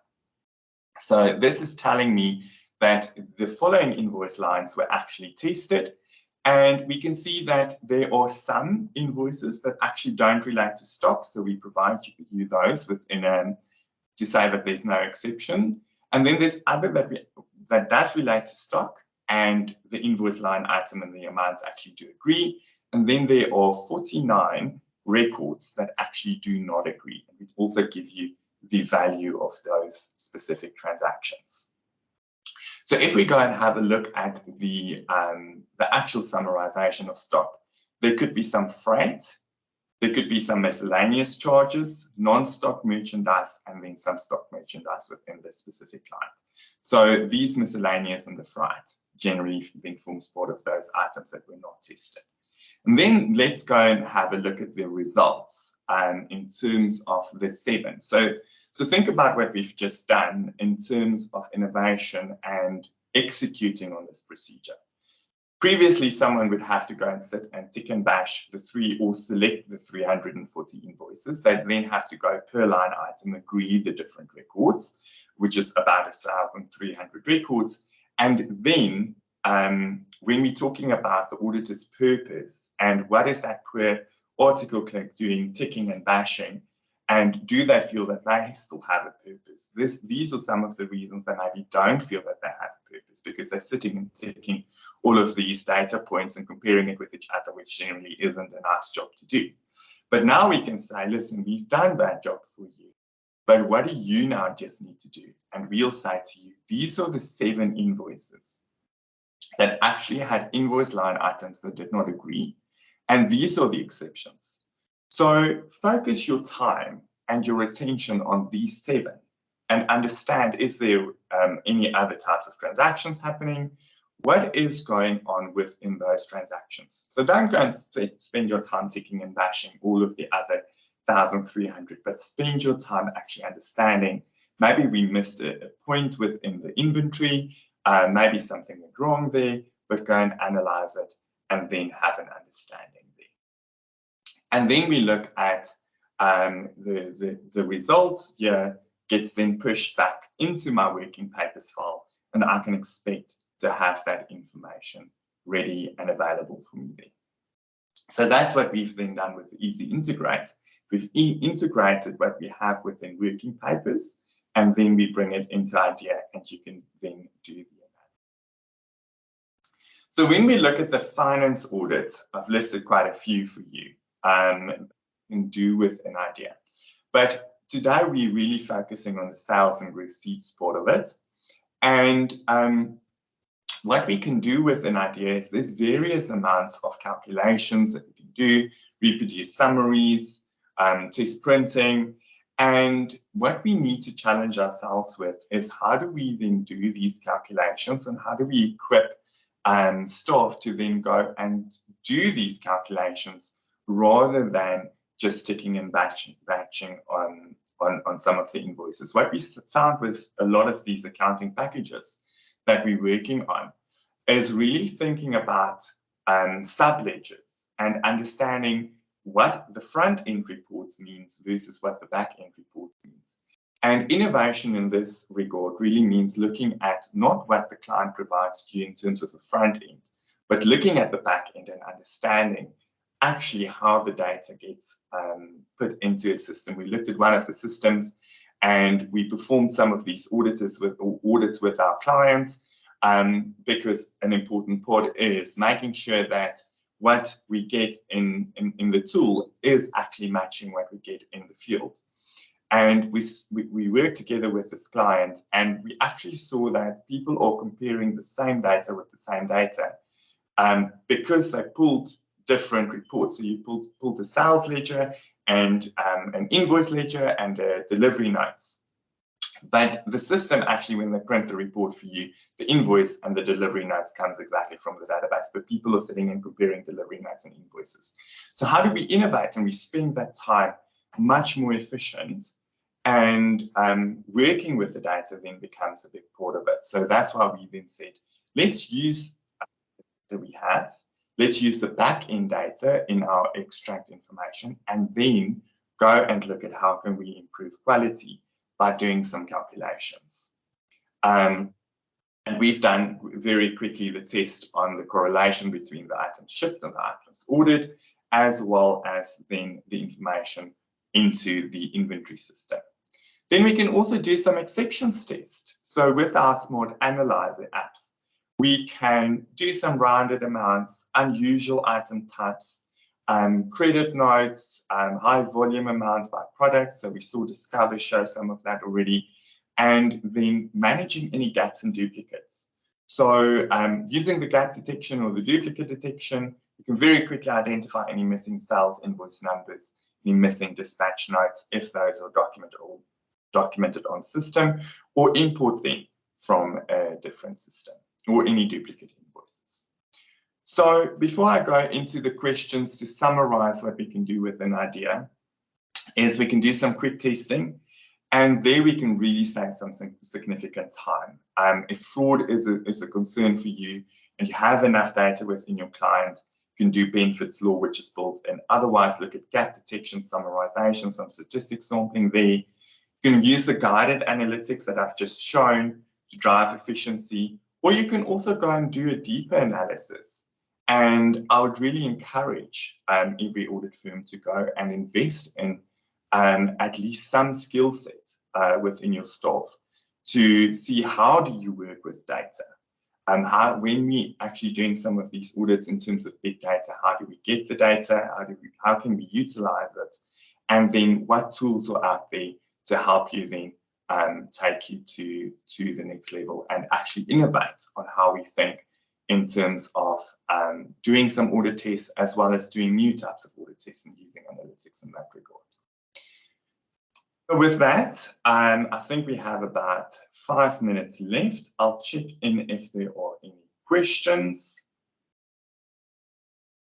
So this is telling me that the following invoice lines were actually tested. And we can see that there are some invoices that actually don't relate to stock. So we provide you those within to say that there's no exception. And then there's other that does relate to stock, and the invoice line item and the amounts actually do agree. And then there are 49 records that actually do not agree. And we also give you the value of those specific transactions. So if we go and have a look at the actual summarization of stock, there could be some freight, there could be some miscellaneous charges, non-stock merchandise, and then some stock merchandise within this specific client. So these miscellaneous and the freight generally then forms part of those items that were not tested. And then let's go and have a look at the results in terms of the 7. So think about what we've just done in terms of innovation and executing on this procedure. Previously, someone would have to go and sit and tick and bash the 3 or select the 340 invoices. They'd then have to go per line item, agree the different records, which is about 1,300 records. And then when we're talking about the auditor's purpose and what is that per article clerk doing, ticking and bashing, and do they feel that they still have a purpose? These are some of the reasons they maybe don't feel that they have a papers because they're sitting and taking all of these data points and comparing it with each other, which generally isn't a nice job to do. But now we can say, listen, we've done that job for you, but what do you now just need to do? And we'll say to you, these are the 7 invoices that actually had invoice line items that did not agree, and these are the exceptions. So focus your time and your attention on these 7 and understand, is there any other types of transactions happening? What is going on within those transactions? So don't go and spend your time ticking and bashing all of the other 1,300, but spend your time actually understanding, maybe we missed a point within the inventory, maybe something went wrong there, but go and analyze it and then have an understanding there. And then we look at the results here gets then pushed back into my working papers file, and I can expect to have that information ready and available for me there. So that's what we've then done with the Easy Integrate. We've integrated what we have within working papers, and then we bring it into IDEA, and you can then do the analysis. So when we look at the finance audit, I've listed quite a few for you and do with an IDEA. But today we're really focusing on the sales and receipts part of it. And what we can do with an IDEA is there's various amounts of calculations that we can do, reproduce summaries, test printing. And what we need to challenge ourselves with is how do we then do these calculations, and how do we equip staff to then go and do these calculations rather than just ticking and batching on some of the invoices. What we found with a lot of these accounting packages that we're working on is really thinking about sub-ledgers and understanding what the front-end reports means versus what the back-end reports means. And innovation in this regard really means looking at not what the client provides to you in terms of the front end, but looking at the back end and understanding actually how the data gets put into a system. We looked at one of the systems and we performed some of these audits with our clients because an important part is making sure that what we get in the tool is actually matching what we get in the field. And we worked together with this client, and we actually saw that people are comparing the same data with the same data because they pulled different reports. So you pulled a sales ledger and an invoice ledger and a delivery notes. But the system actually, when they print the report for you, the invoice and the delivery notes comes exactly from the database, but people are sitting and comparing delivery notes and invoices. So how do we innovate and we spend that time much more efficient, and working with the data then becomes a big part of it. So that's why we then said, let's use that we have, let's use the back-end data in our extract information, and then go and look at how can we improve quality by doing some calculations. And we've done very quickly the test on the correlation between the items shipped and the items ordered, as well as then the information into the inventory system. Then we can also do some exceptions test. So with our Smart Analyzer apps, we can do some rounded amounts, unusual item types, credit notes, high volume amounts by product. So we saw Discover show some of that already. And then managing any gaps and duplicates. So using the gap detection or the duplicate detection, you can very quickly identify any missing sales invoice numbers, any missing dispatch notes, if those are documented on the system, or import them from a different system, or any duplicate invoices. So before I go into the questions, to summarize what we can do with an IDEA, is we can do some quick testing, and there we can really save some significant time. If fraud is a concern for you, and you have enough data within your client, you can do benefits law, which is built in. Otherwise, look at gap detection, summarization, some statistics sampling there. You can use the guided analytics that I've just shown to drive efficiency, or you can also go and do a deeper analysis. And I would really encourage every audit firm to go and invest in at least some skill set within your staff to see how do you work with data. when we actually doing some of these audits in terms of big data, how do we get the data? How can we utilize it? And then what tools are out there to help you then take you to the next level and actually innovate on how we think in terms of doing some audit tests as well as doing new types of audit tests and using analytics in that regard. So with that, I think we have about 5 minutes left. I'll check in if there are any questions.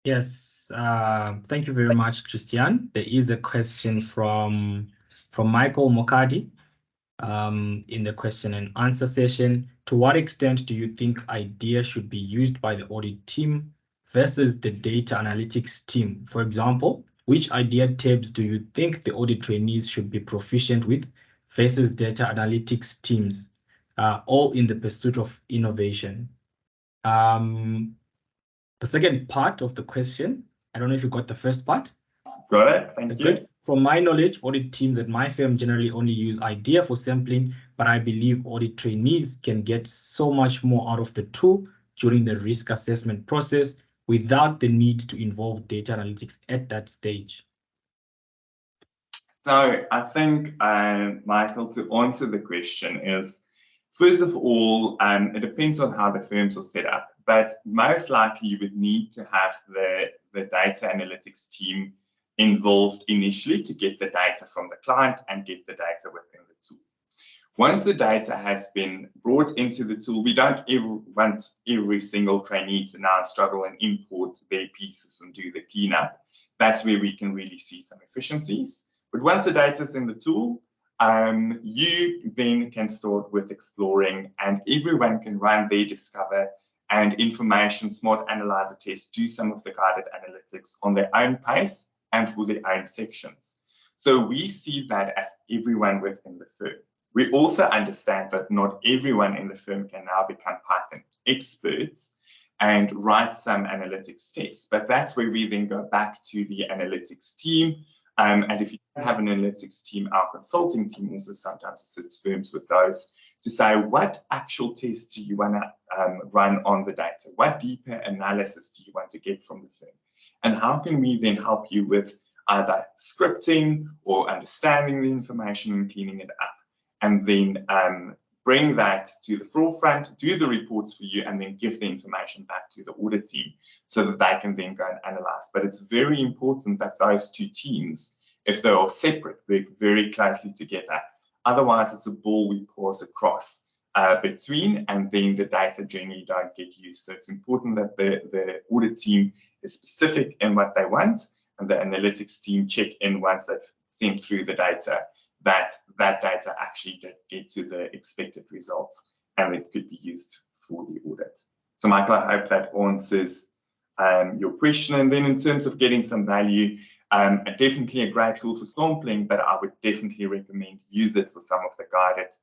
Yes, thank you very much, Christian. There is a question from Michael Mokadi in the question and answer session. To what extent do you think IDEA should be used by the audit team versus the data analytics team? For example, which IDEA tabs do you think the audit trainees should be proficient with versus data analytics teams, all in the pursuit of innovation? The second part of the question, I don't know if you got the first part. Got it, thank you. From my knowledge, audit teams at my firm generally only use IDEA for sampling, but I believe audit trainees can get so much more out of the tool during the risk assessment process without the need to involve data analytics at that stage. So I think, Michael, to answer the question is, first of all, it depends on how the firms are set up, but most likely you would need to have the data analytics team involved initially to get the data from the client and get the data within the tool. Once the data has been brought into the tool, we don't ever want every single trainee to now struggle and import their pieces and do the cleanup. That's where we can really see some efficiencies. But once the data is in the tool, you then can start with exploring, and everyone can run their Discover and information smart analyzer tests, do some of the guided analytics on their own pace and for their own sections. So we see that as everyone within the firm. We also understand that not everyone in the firm can now become Python experts and write some analytics tests, but that's where we then go back to the analytics team. And if you don't have an analytics team, our consulting team also sometimes assists firms with those to say, what actual tests do you want to run on the data? What deeper analysis do you want to get from the firm? And how can we then help you with either scripting or understanding the information and cleaning it up? And then bring that to the forefront, do the reports for you, and then give the information back to the audit team so that they can then go and analyze. But it's very important that those two teams, if they are separate, work very closely together. Otherwise, it's a ball we pass across between, and then the data generally don't get used. So it's important that the audit team is specific in what they want, and the analytics team check in once they've sent through the data, that data actually did get to the expected results and it could be used for the audit. So Michael, I hope that answers your question. And then in terms of getting some value, definitely a great tool for sampling, but I would definitely recommend use it for some of the guided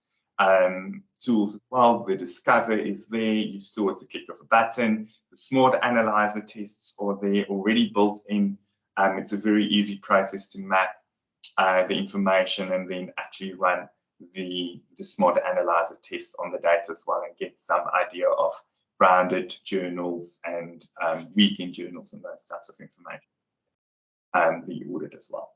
tools as well. The Discover is there, you saw it's a click of a button. The smart analyzer tests are there already built in. It's a very easy process to map the information and then actually run the smart analyzer tests on the data as well and get some idea of rounded journals and weekend journals and those types of information. The audit as well.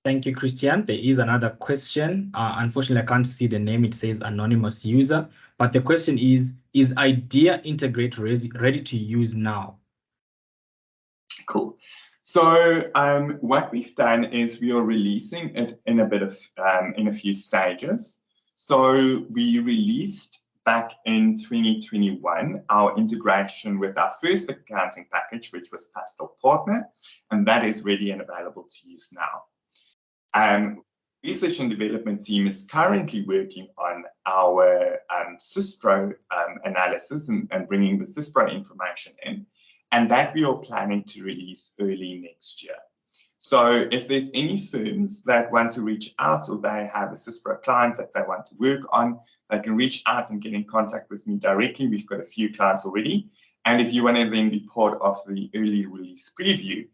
Thank you, Christian. There is another question. Unfortunately, I can't see the name. It says anonymous user, but the question is IDEA Integrate ready to use now? Cool. So what we've done is we are releasing it in a few stages. So we released back in 2021 our integration with our first accounting package, which was Pastel Partner, and that is ready and available to use now. Research and development team is currently working on our SISPRO analysis and bringing the SISPRO information in. And that we are planning to release early next year. So if there's any firms that want to reach out or they have a SISPRO client that they want to work on, they can reach out and get in contact with me directly. We've got a few clients already. And if you want to then be part of the early release preview,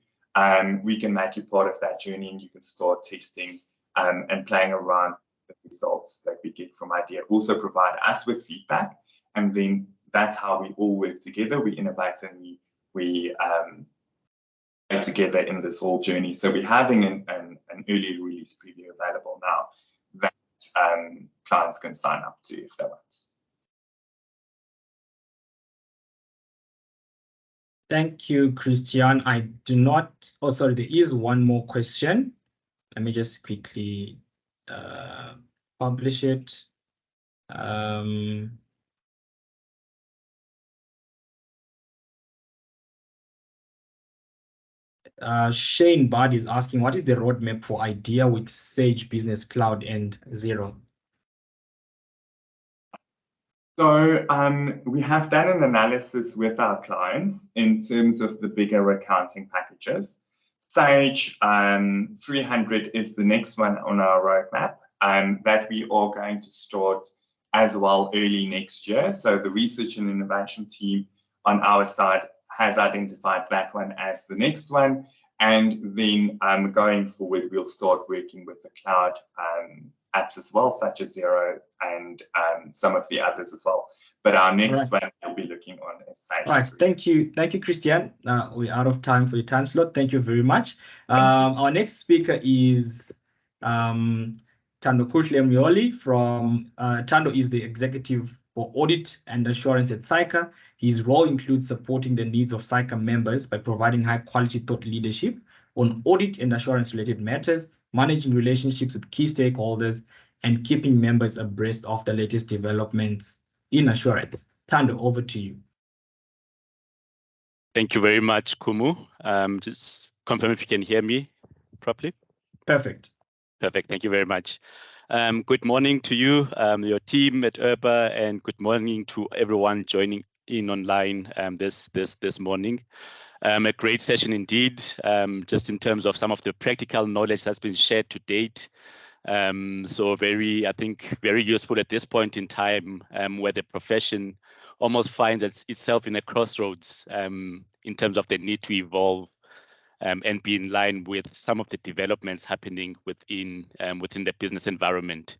we can make you part of that journey and you can start testing and playing around results that we get from IDEA, also provide us with feedback, and then that's how we all work together. We innovate and we work together in this whole journey. So we're having an early release preview available now that clients can sign up to if they want. Thank you, Christian. I do not, oh, sorry, there is one more question. Let me just quickly publish it. Shane Bard is asking, what is the roadmap for IDEA with Sage Business Cloud and Zero? So we have done an analysis with our clients in terms of the bigger accounting packages. Sage 300 is the next one on our roadmap, that we are going to start as well early next year. So the research and innovation team on our side has identified that one as the next one. And then going forward, we'll start working with the cloud apps as well, such as Zero and some of the others as well. But our next one we'll be looking on is Sage. Right, thank you, Christian. We're out of time for your time slot. Thank you very much. Our next speaker is Thando Kuhle-Myoli from Thando is the executive for audit and assurance at SAICA. His role includes supporting the needs of SAICA members by providing high-quality thought leadership on audit and assurance-related matters, managing relationships with key stakeholders, and keeping members abreast of the latest developments in assurance. Thando, over to you. Thank you very much, Kumu. Just confirm if you can hear me properly. Perfect. Perfect. Thank you very much. Good morning to you, your team at IRBA, and good morning to everyone joining in online this morning. A great session indeed, just in terms of some of the practical knowledge that's been shared to date. So I think very useful at this point in time, where the profession almost finds itself in a crossroads in terms of the need to evolve and be in line with some of the developments happening within the business environment.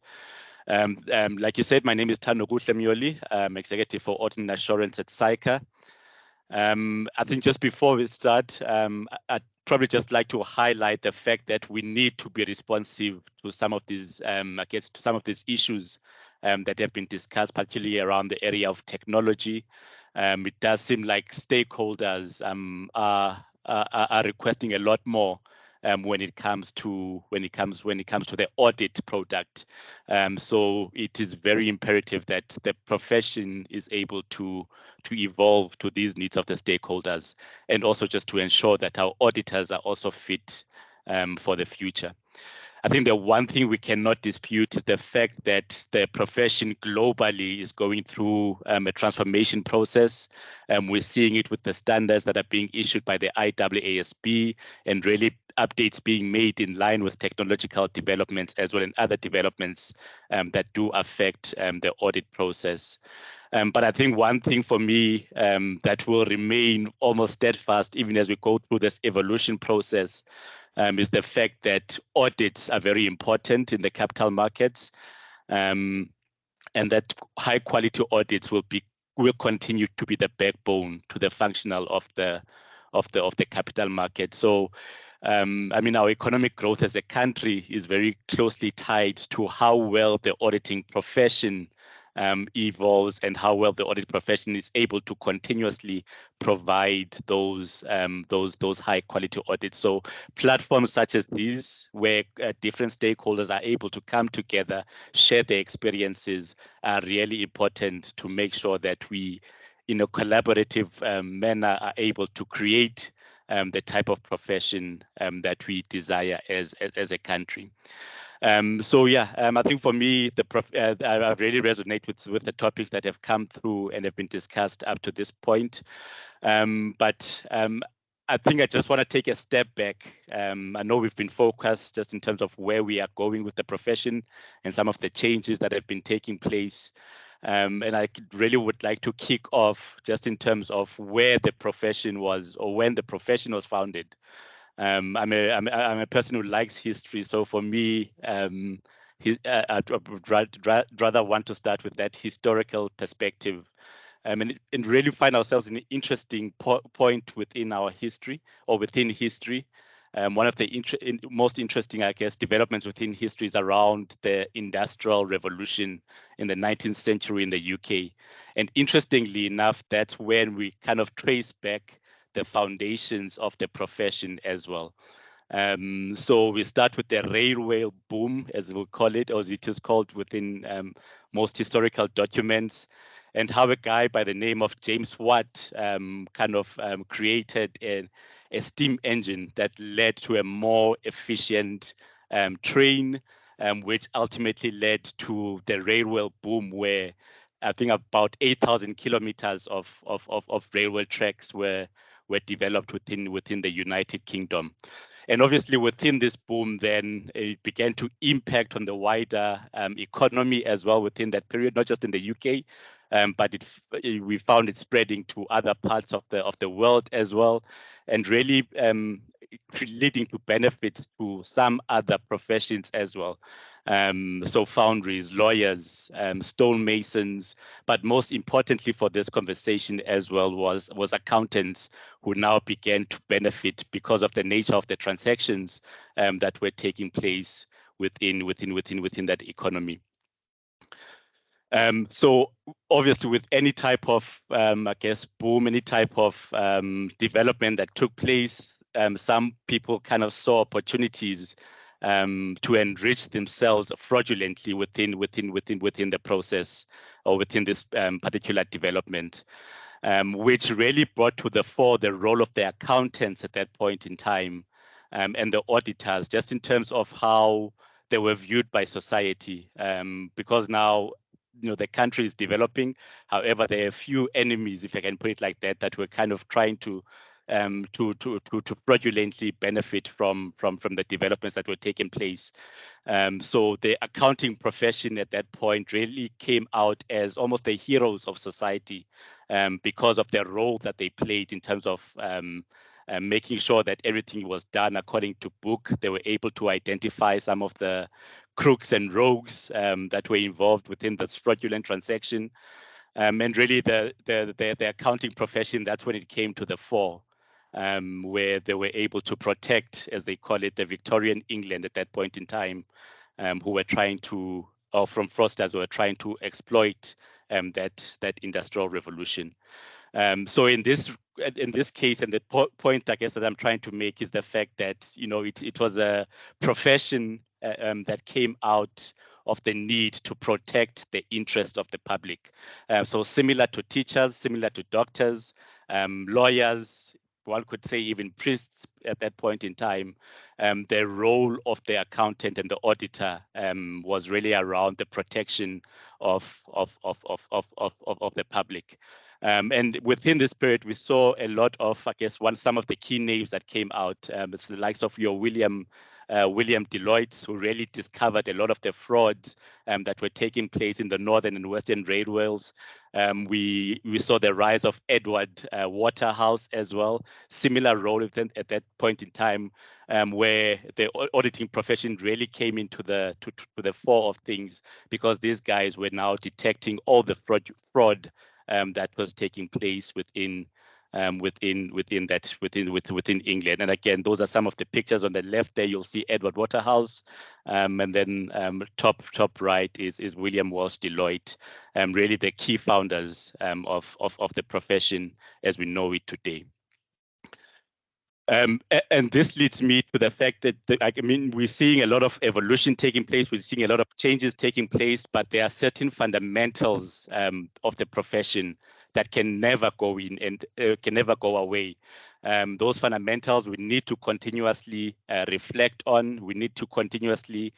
Like you said, my name is Thando Kuhle-Myoli. I'm executive for audit and assurance at SAICA. I think just before we start, I'd probably just like to highlight the fact that we need to be responsive to some of these, to some of these issues that have been discussed, particularly around the area of technology. It does seem like stakeholders are requesting a lot more when it comes to the audit product. So it is very imperative that the profession is able to evolve to these needs of the stakeholders, and also just to ensure that our auditors are also fit for the future. I think the one thing we cannot dispute is the fact that the profession globally is going through a transformation process. We're seeing it with the standards that are being issued by the IRBA and really updates being made in line with technological developments as well, and other developments that do affect the audit process. But I think one thing for me that will remain almost steadfast even as we go through this evolution process is the fact that audits are very important in the capital markets, and that high quality audits will continue to be the backbone to the functional of the capital market. So I mean, our economic growth as a country is very closely tied to how well the auditing profession evolves and how well the audit profession is able to continuously provide those high quality audits. So platforms such as these, where different stakeholders are able to come together, share their experiences, are really important to make sure that we, in a collaborative manner, are able to create the type of profession that we desire as a country. So yeah, I think for me, I really resonate with the topics that have come through and have been discussed up to this point. But I think I just want to take a step back. I know we've been focused just in terms of where we are going with the profession and some of the changes that have been taking place. And I really would like to kick off just in terms of where the profession was, or when the profession was founded. I'm a person who likes history, so for me, I'd rather want to start with that historical perspective. And really find ourselves in an interesting point within our history, or within history. One of the most interesting, I guess, developments within history is around the Industrial Revolution in the 19th century in the UK. And interestingly enough, that's when we kind of trace back the foundations of the profession as well. So we start with the railway boom, as we'll call it, or as it is called within most historical documents, and how a guy by the name of James Watt created a steam engine that led to a more efficient train, which ultimately led to the railway boom, where I think about 8,000 kilometers of railway tracks were developed within the United Kingdom. And obviously within this boom, then it began to impact on the wider economy as well within that period, not just in the UK, but we found it spreading to other parts of the world as well, and really leading to benefits to some other professions as well. So foundries, lawyers, stonemasons, but most importantly for this conversation as well was accountants, who now began to benefit because of the nature of the transactions that were taking place within that economy. So obviously with any type of, I guess, boom, any type of development that took place, some people kind of saw opportunities to enrich themselves fraudulently within the process, or within this particular development, which really brought to the fore the role of the accountants at that point in time, and the auditors, just in terms of how they were viewed by society, because now, the country is developing. However, there are a few enemies, if I can put it like that, that were kind of trying to fraudulently benefit from the developments that were taking place. So the accounting profession at that point really came out as almost the heroes of society, because of their role that they played in terms of making sure that everything was done according to book. They were able to identify some of the crooks and rogues that were involved within this fraudulent transaction. And really the accounting profession, that's when it came to the fore, where they were able to protect, as they call it, the Victorian England at that point in time, who were trying to, or from fraudsters who were trying to exploit that industrial revolution. So in this case, and the point I guess that I'm trying to make is the fact that it was a profession that came out of the need to protect the interest of the public. So similar to teachers, similar to doctors, lawyers, one could say even priests at that point in time, the role of the accountant and the auditor was really around the protection of the public. And within this period, we saw a lot of, I guess, some of the key names that came out. It's the likes of your William Deloitte, who really discovered a lot of the frauds that were taking place in the Northern and Western railways. We saw the rise of Edward Waterhouse as well, similar role at that point in time, where the auditing profession really came into the fore of things, because these guys were now detecting all the fraud that was taking place within England. And again, those are some of the pictures on the left there. You'll see Edward Waterhouse, and then top right is William Walsh Deloitte, really the key founders of the profession as we know it today. And this leads me to the fact that we're seeing a lot of evolution taking place. We're seeing a lot of changes taking place, but there are certain fundamentals of the profession that can never go in and can never go away. Those fundamentals we need to continuously reflect on. We need to continuously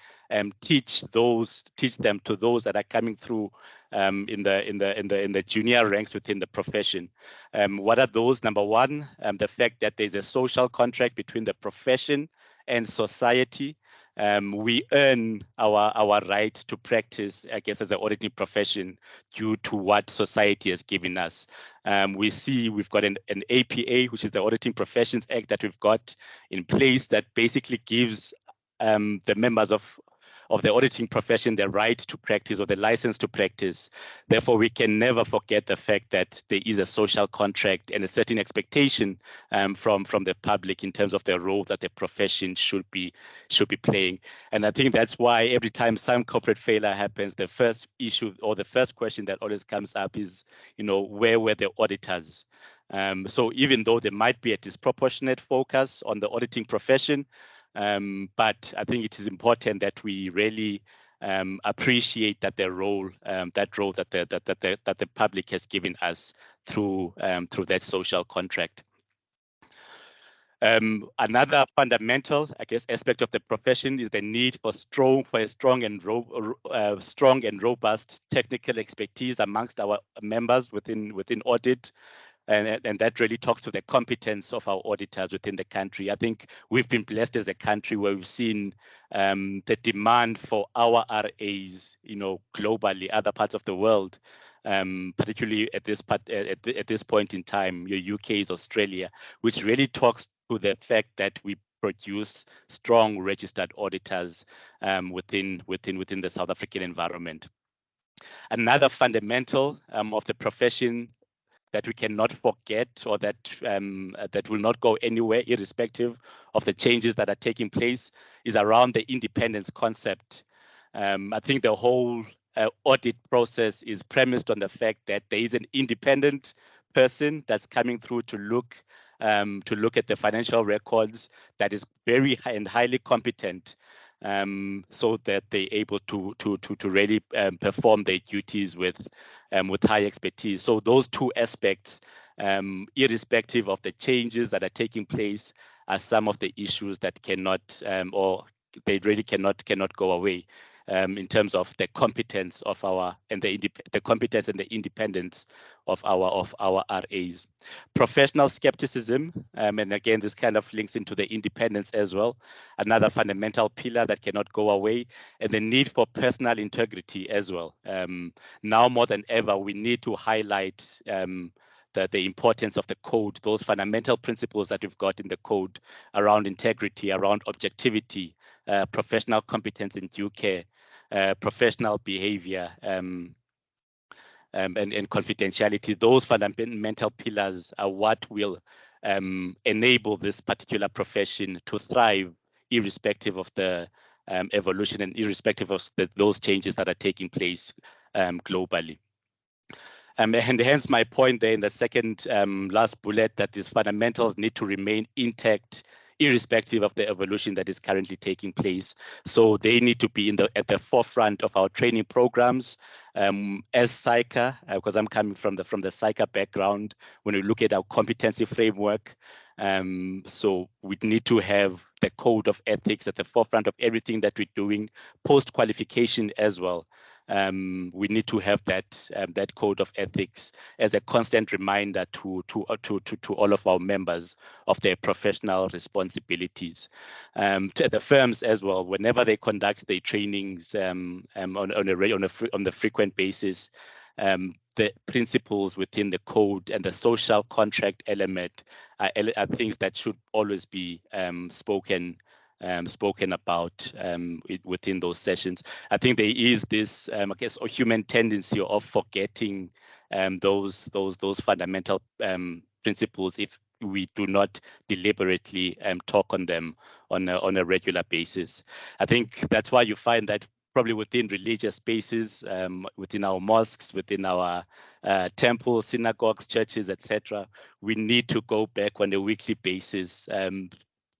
teach them to those that are coming through in the junior ranks within the profession. What are those? Number one, the fact that there's a social contract between the profession and society. We earn our right to practice, I guess, as an auditing profession due to what society has given us. We see we've got an APA, which is the Auditing Professions Act that we've got in place that basically gives the members of the auditing profession the right to practice or the license to practice. Therefore, we can never forget the fact that there is a social contract and a certain expectation from the public in terms of the role that the profession should be playing. And I think that's why every time some corporate failure happens, the first issue or the first question that always comes up is, where were the auditors? So even though there might be a disproportionate focus on the auditing profession, but I think it is important that we really appreciate that the role, that the public has given us through that social contract. Another fundamental, I guess, aspect of the profession is the need for a strong and robust technical expertise amongst our members within audit. And that really talks to the competence of our auditors within the country. I think we've been blessed as a country where we've seen the demand for our RAs, globally, other parts of the world, particularly at this point in time, your UK is Australia, which really talks to the fact that we produce strong registered auditors within the South African environment. Another fundamental of the profession that we cannot forget, or that will not go anywhere irrespective of the changes that are taking place, is around the independence concept. I think the whole audit process is premised on the fact that there is an independent person that's coming through to look at the financial records, that is very high and highly competent, so that they're able to really perform their duties with high expertise. So those two aspects, irrespective of the changes that are taking place, are some of the issues that cannot, or they really cannot go away. In terms of the competence of the competence and the independence of our RAs. Professional skepticism, and again, this kind of links into the independence as well, another fundamental pillar that cannot go away, and the need for personal integrity as well. Now more than ever, we need to highlight the importance of the code, those fundamental principles that we've got in the code around integrity, around objectivity, professional competence in due care, professional behavior, and confidentiality. Those fundamental pillars are what will enable this particular profession to thrive, irrespective of the evolution and irrespective of those changes that are taking place globally. And hence my point there in the second last bullet, that these fundamentals need to remain intact irrespective of the evolution that is currently taking place. So they need to be at the forefront of our training programs. As SAICA, because I'm coming from the SAICA background, when we look at our competency framework, so we need to have the code of ethics at the forefront of everything that we're doing, post-qualification as well. We need to have that code of ethics as a constant reminder to all of our members of their professional responsibilities. To the firms as well, whenever they conduct their trainings on a frequent basis, the principles within the code and the social contract element are things that should always be spoken about within those sessions. I think there is this, I guess, a human tendency of forgetting those fundamental principles if we do not deliberately talk on them on a regular basis. I think that's why you find that probably within religious spaces, within our mosques, within our temples, synagogues, churches, etc., we need to go back on a weekly basis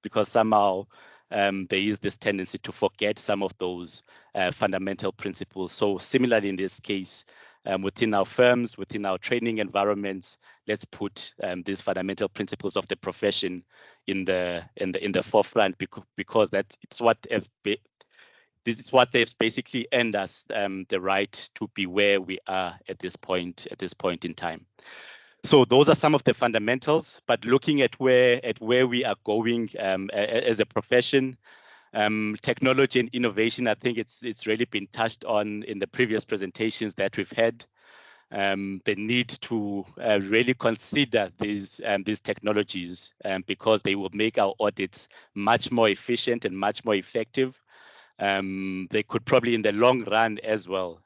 because somehow there is this tendency to forget some of those fundamental principles. So similarly in this case, within our firms, within our training environments, let's put these fundamental principles of the profession in the forefront, because this is what they've basically earned us the right to be where we are at this point in time. So those are some of the fundamentals, but looking at where we are going as a profession, technology and innovation, I think it's really been touched on in the previous presentations that we've had. The need to really consider these technologies because they will make our audits much more efficient and much more effective. They could probably in the long run as well,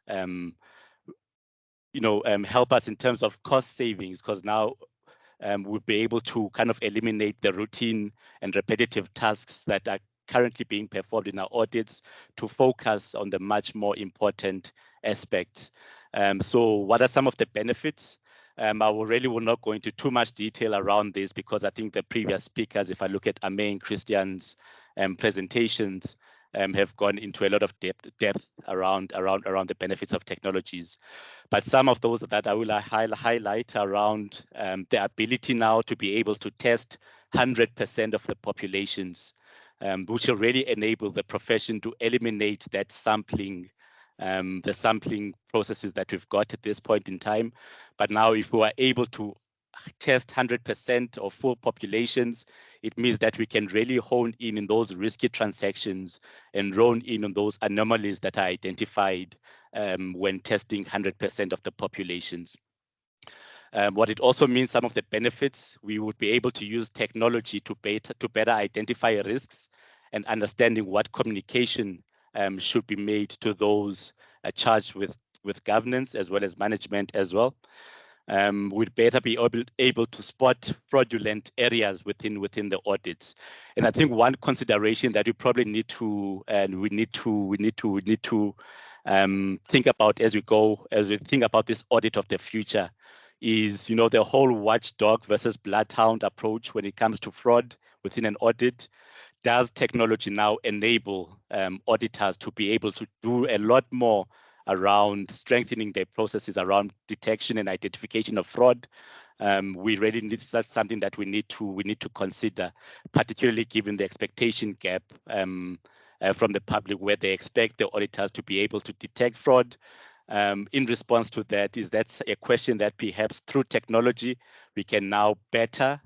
help us in terms of cost savings, because now we'll be able to kind of eliminate the routine and repetitive tasks that are currently being performed in our audits to focus on the much more important aspects. So what are some of the benefits? I will not go into too much detail around this, because I think the previous speakers, if I look at Ame and Christian's presentations, have gone into a lot of depth around the benefits of technologies. But some of those that I will highlight around the ability now to be able to test 100% of the populations, which will really enable the profession to eliminate that sampling, the sampling processes that we've got at this point in time. But now if we are able to test 100% of full populations, it means that we can really hone in those risky transactions and hone in on those anomalies that are identified when testing 100% of the populations. What it also means, some of the benefits, we would be able to use technology to better identify risks and understanding what communication should be made to those charged with governance as well as management as well. We'd better be able to spot fraudulent areas within the audits. And I think one consideration that we probably need to think about as we think about this audit of the future is, the whole watchdog versus bloodhound approach when it comes to fraud within an audit. Does technology now enable auditors to be able to do a lot more around strengthening their processes around detection and identification of fraud? We really need, that's something that we need to consider, particularly given the expectation gap from the public, where they expect the auditors to be able to detect fraud. In response to that, that's a question that perhaps through technology we can now better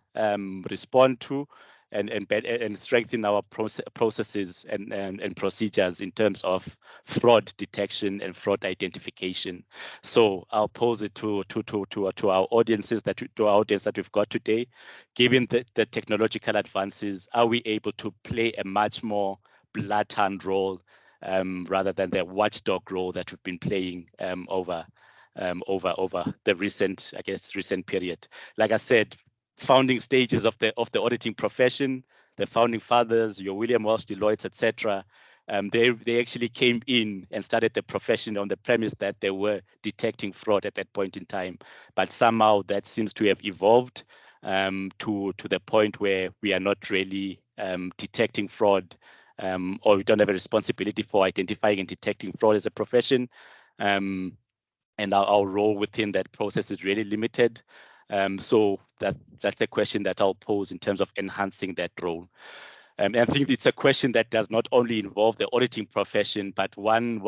respond to and strengthen our processes and procedures in terms of fraud detection and fraud identification. So I'll pose it to our audiences that we've got today. Given the technological advances, are we able to play a much more bloodhound role rather than the watchdog role that we've been playing over the recent period? Like I said, founding stages of the auditing profession, the founding fathers, your William Walsh, Deloitte, etc. They actually came in and started the profession on the premise that they were detecting fraud at that point in time. But somehow that seems to have evolved to the point where we are not really detecting fraud, or we don't have a responsibility for identifying and detecting fraud as a profession. And our role within that process is really limited. So that's a question that I'll pose in terms of enhancing that role. And I think it's a question that does not only involve the auditing profession, but one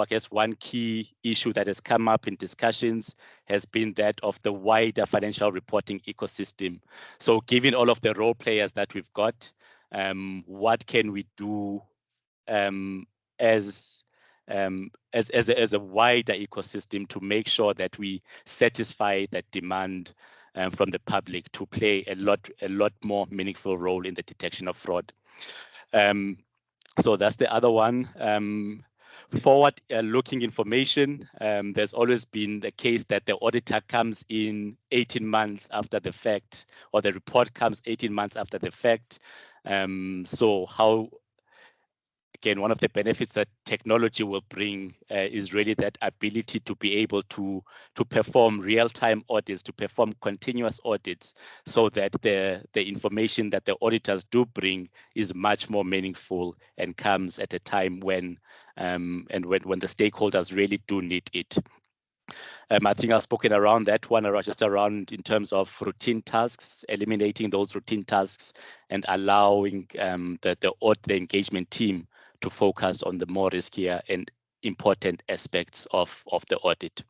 key issue that has come up in discussions has been that of the wider financial reporting ecosystem. So given all of the role players that we've got, what can we do as a wider ecosystem to make sure that we satisfy that demand from the public to play a lot more meaningful role in the detection of fraud. So that's the other one. Forward-looking information. There's always been the case that the auditor comes in 18 months after the fact, or the report comes 18 months after the fact. So how? Again, one of the benefits that technology will bring is really that ability to be able to perform real-time audits, to perform continuous audits, so that the information that the auditors do bring is much more meaningful and comes at a time when when the stakeholders really do need it. I think I've spoken around that one, just around in terms of routine tasks, eliminating those routine tasks and allowing the engagement team to focus on the more riskier and important aspects of the audit.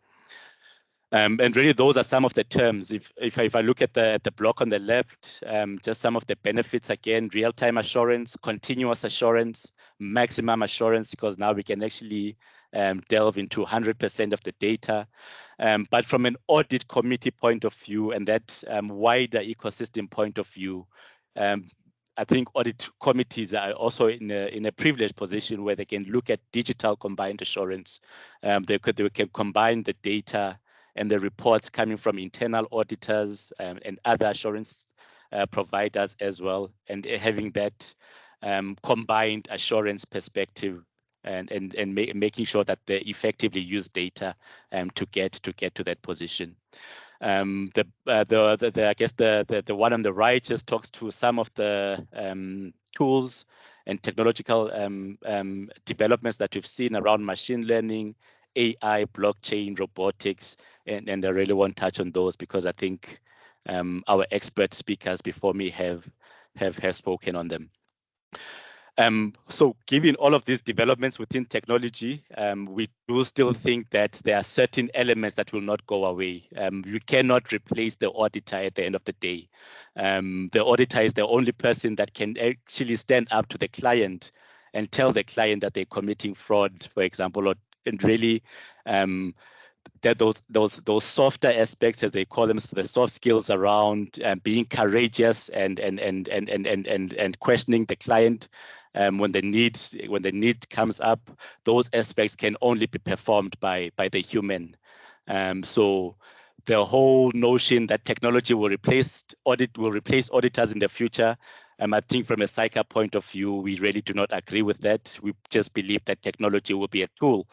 And really, those are some of the terms. If I look at the block on the left, just some of the benefits, again, real-time assurance, continuous assurance, maximum assurance, because now we can actually delve into 100% of the data. But from an audit committee point of view and that wider ecosystem point of view, I think audit committees are also in a privileged position where they can look at digital combined assurance. They can combine the data and the reports coming from internal auditors and other assurance providers as well, and having that combined assurance perspective and making sure that they effectively use data to get to that position. I guess the one on the right just talks to some of the tools and technological developments that we've seen around machine learning, AI, blockchain, robotics, and I really want to touch on those because I think our expert speakers before me have spoken on them. So given all of these developments within technology, we do still think that there are certain elements that will not go away. You cannot replace the auditor at the end of the day. The auditor is the only person that can actually stand up to the client and tell the client that they're committing fraud, for example, and really that those softer aspects, as they call them, so the soft skills around being courageous and questioning the client when the need comes up, those aspects can only be performed by the human. So the whole notion that technology will replace auditors in the future, I think from a SAICA point of view, we really do not agree with that. We just believe that technology will be a tool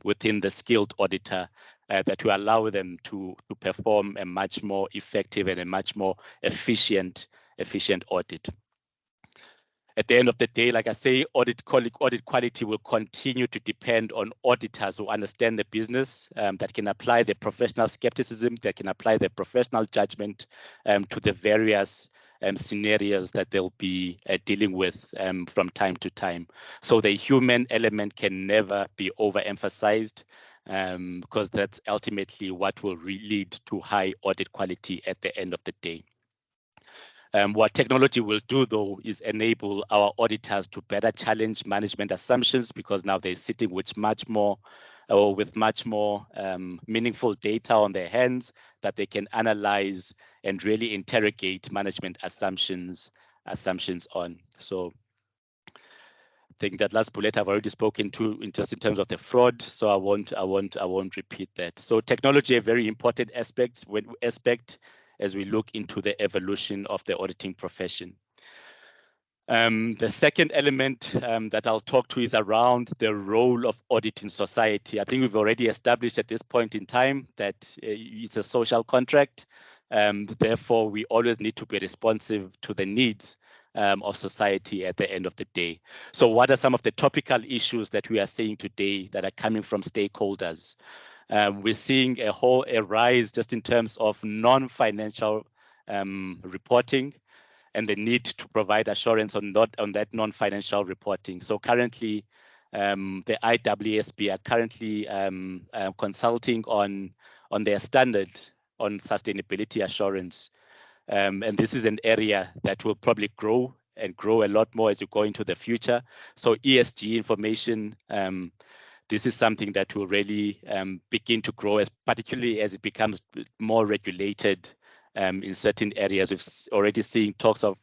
within the skilled auditor that will allow them to perform a much more effective and a much more efficient audit. At the end of the day, like I say, audit quality will continue to depend on auditors who understand the business, that can apply their professional skepticism, that can apply their professional judgment to the various scenarios that they'll be dealing with from time to time. So the human element can never be overemphasized because that's ultimately what will lead to high audit quality at the end of the day. What technology will do, though, is enable our auditors to better challenge management assumptions because now they're sitting with much more meaningful data on their hands that they can analyze and really interrogate management assumptions on. So I think that last bullet I've already spoken to in terms of the fraud, so I won't repeat that. So technology, a very important aspect as we look into the evolution of the auditing profession. The second element that I'll talk to is around the role of audit in society. I think we've already established at this point in time that it's a social contract. Therefore, we always need to be responsive to the needs of society at the end of the day. So what are some of the topical issues that we are seeing today that are coming from stakeholders? We're seeing a rise just in terms of non-financial reporting and the need to provide assurance on that non-financial reporting. So currently, the IRBA are currently consulting on their standard on sustainability assurance. And this is an area that will probably grow a lot more as you go into the future. So ESG information, this is something that will really begin to grow, particularly as it becomes more regulated in certain areas. We've already seen talks of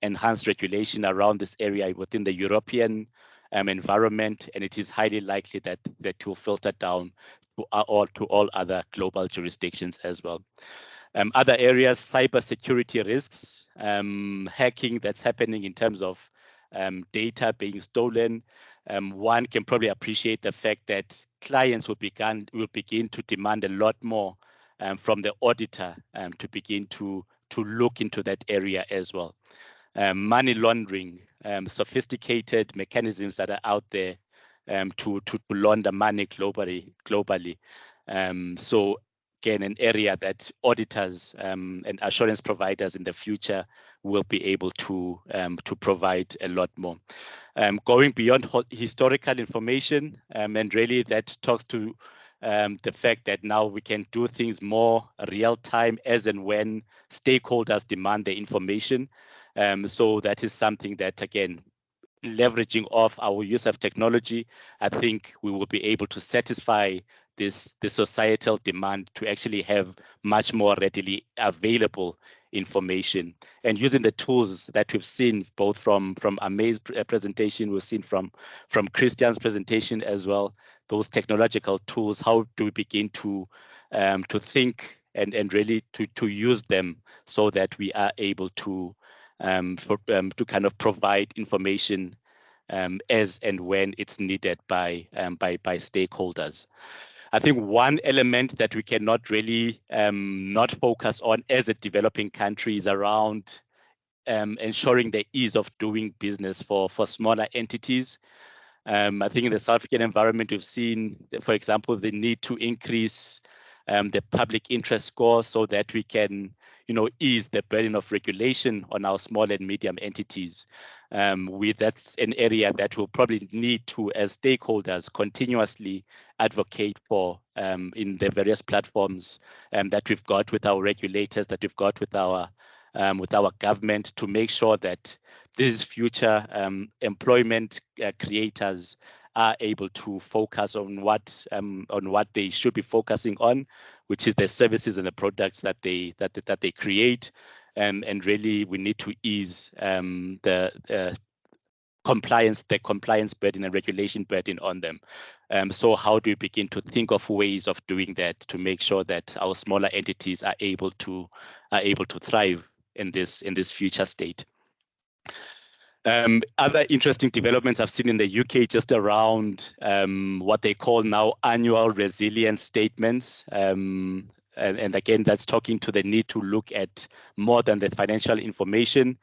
enhanced regulation around this area within the European environment, and it is highly likely that will filter down to all other global jurisdictions as well. Other areas, cybersecurity risks, hacking that's happening in terms of data being stolen. One can probably appreciate the fact that clients will begin to demand a lot more from the auditor to begin to look into that area as well. Money laundering, sophisticated mechanisms that are out there to launder money globally. So again, an area that auditors and assurance providers in the future will be able to provide a lot more. Going beyond historical information, and really that talks to the fact that now we can do things more real time as and when stakeholders demand the information. So that is something that, again, leveraging off our use of technology, I think we will be able to satisfy the societal demand to actually have much more readily available information. And using the tools that we've seen both from Ame's presentation, we've seen from Christian's presentation as well, those technological tools, how do we begin to think and really to use them so that we are able to kind of provide information as and when it's needed by stakeholders. I think one element that we cannot really not focus on as a developing country is around ensuring the ease of doing business for smaller entities. I think in the South African environment, we've seen, for example, the need to increase the public interest score so that we can, ease the burden of regulation on our small and medium entities. That's an area that we'll probably need to, as stakeholders, continuously advocate for in the various platforms that we've got with our regulators, that we've got with our government, to make sure that these future employment creators are able to focus on what they should be focusing on, which is the services and the products that they create, and really we need to ease the compliance burden and regulation burden on them. So how do we begin to think of ways of doing that to make sure that our smaller entities are able to thrive in this future state? Other interesting developments I've seen in the UK just around what they call now annual resilience statements. And again, that's talking to the need to look at more than the financial information,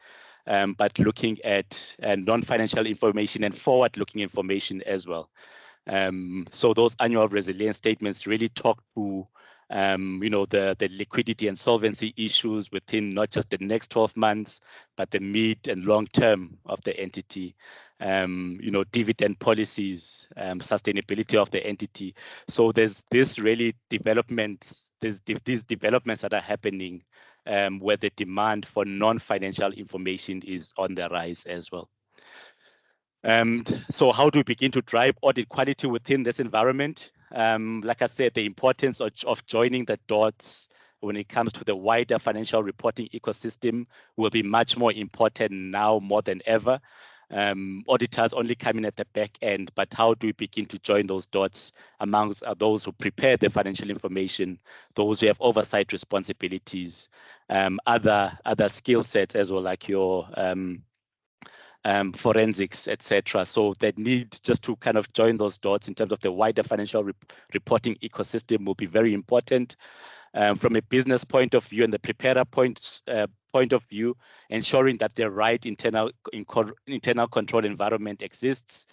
but looking at non-financial information and forward-looking information as well. So those annual resilience statements really talk to the liquidity and solvency issues within not just the next 12 months, but the mid and long term of the entity, dividend policies, sustainability of the entity. So there's these developments that are happening where the demand for non-financial information is on the rise as well. So how do we begin to drive audit quality within this environment? Like I said, the importance of joining the dots when it comes to the wider financial reporting ecosystem will be much more important now more than ever. Auditors only come in at the back end, but how do we begin to join those dots amongst those who prepare the financial information, those who have oversight responsibilities, other skill sets as well, like your forensics, etc. So that need just to kind of join those dots in terms of the wider financial reporting ecosystem will be very important. From a business point of view and the preparer point of view, ensuring that the right internal control environment exists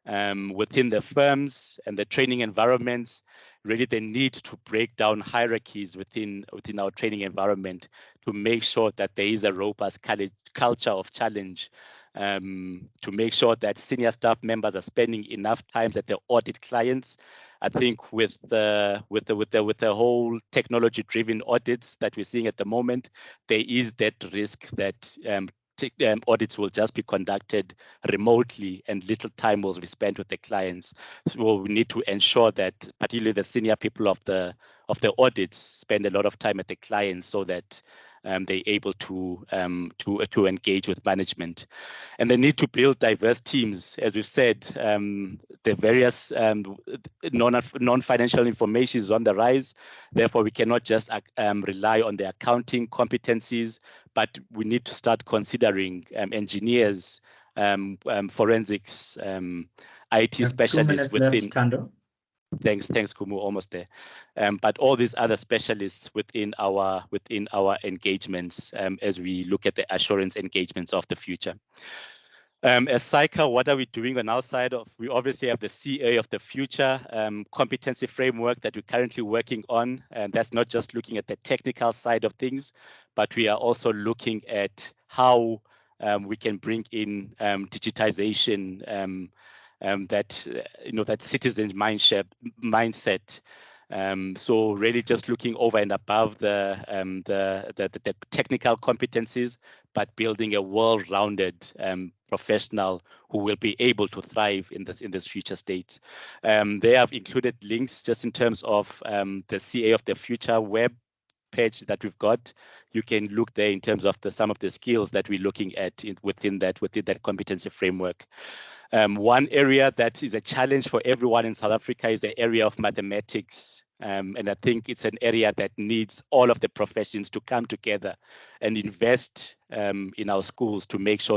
within the firms and the training environments. Really, the need to break down hierarchies within our training environment to make sure that there is a robust culture of challenge, to make sure that senior staff members are spending enough time at their audit clients. I think with the whole technology-driven audits that we're seeing at the moment, there is that risk that audits will just be conducted remotely and little time will be spent with the clients. So we need to ensure that particularly the senior people of the audits spend a lot of time at the clients so that they're able to engage with management. And they need to build diverse teams. As we've said, the various non-financial information is on the rise. Therefore, we cannot just rely on the accounting competencies, but we need to start considering engineers, forensics, IT specialists within. Left, Tando. Thanks, Kumu, almost there. But all these other specialists within our engagements as we look at the assurance engagements of the future. As SAICA, what are we doing on our side? We obviously have the CA of the future competency framework that we're currently working on. And that's not just looking at the technical side of things, but we are also looking at how we can bring in digitization, that citizen mindset. So really just looking over and above the technical competencies, but building a well-rounded professional who will be able to thrive in this future state. They have included links just in terms of the CA of the Future web page that we've got, you can look there in terms of some of the skills that we're looking at within that competency framework. One area that is a challenge for everyone in South Africa is the area of mathematics. And I think it's an area that needs all of the professions to come together and invest in our schools to make sure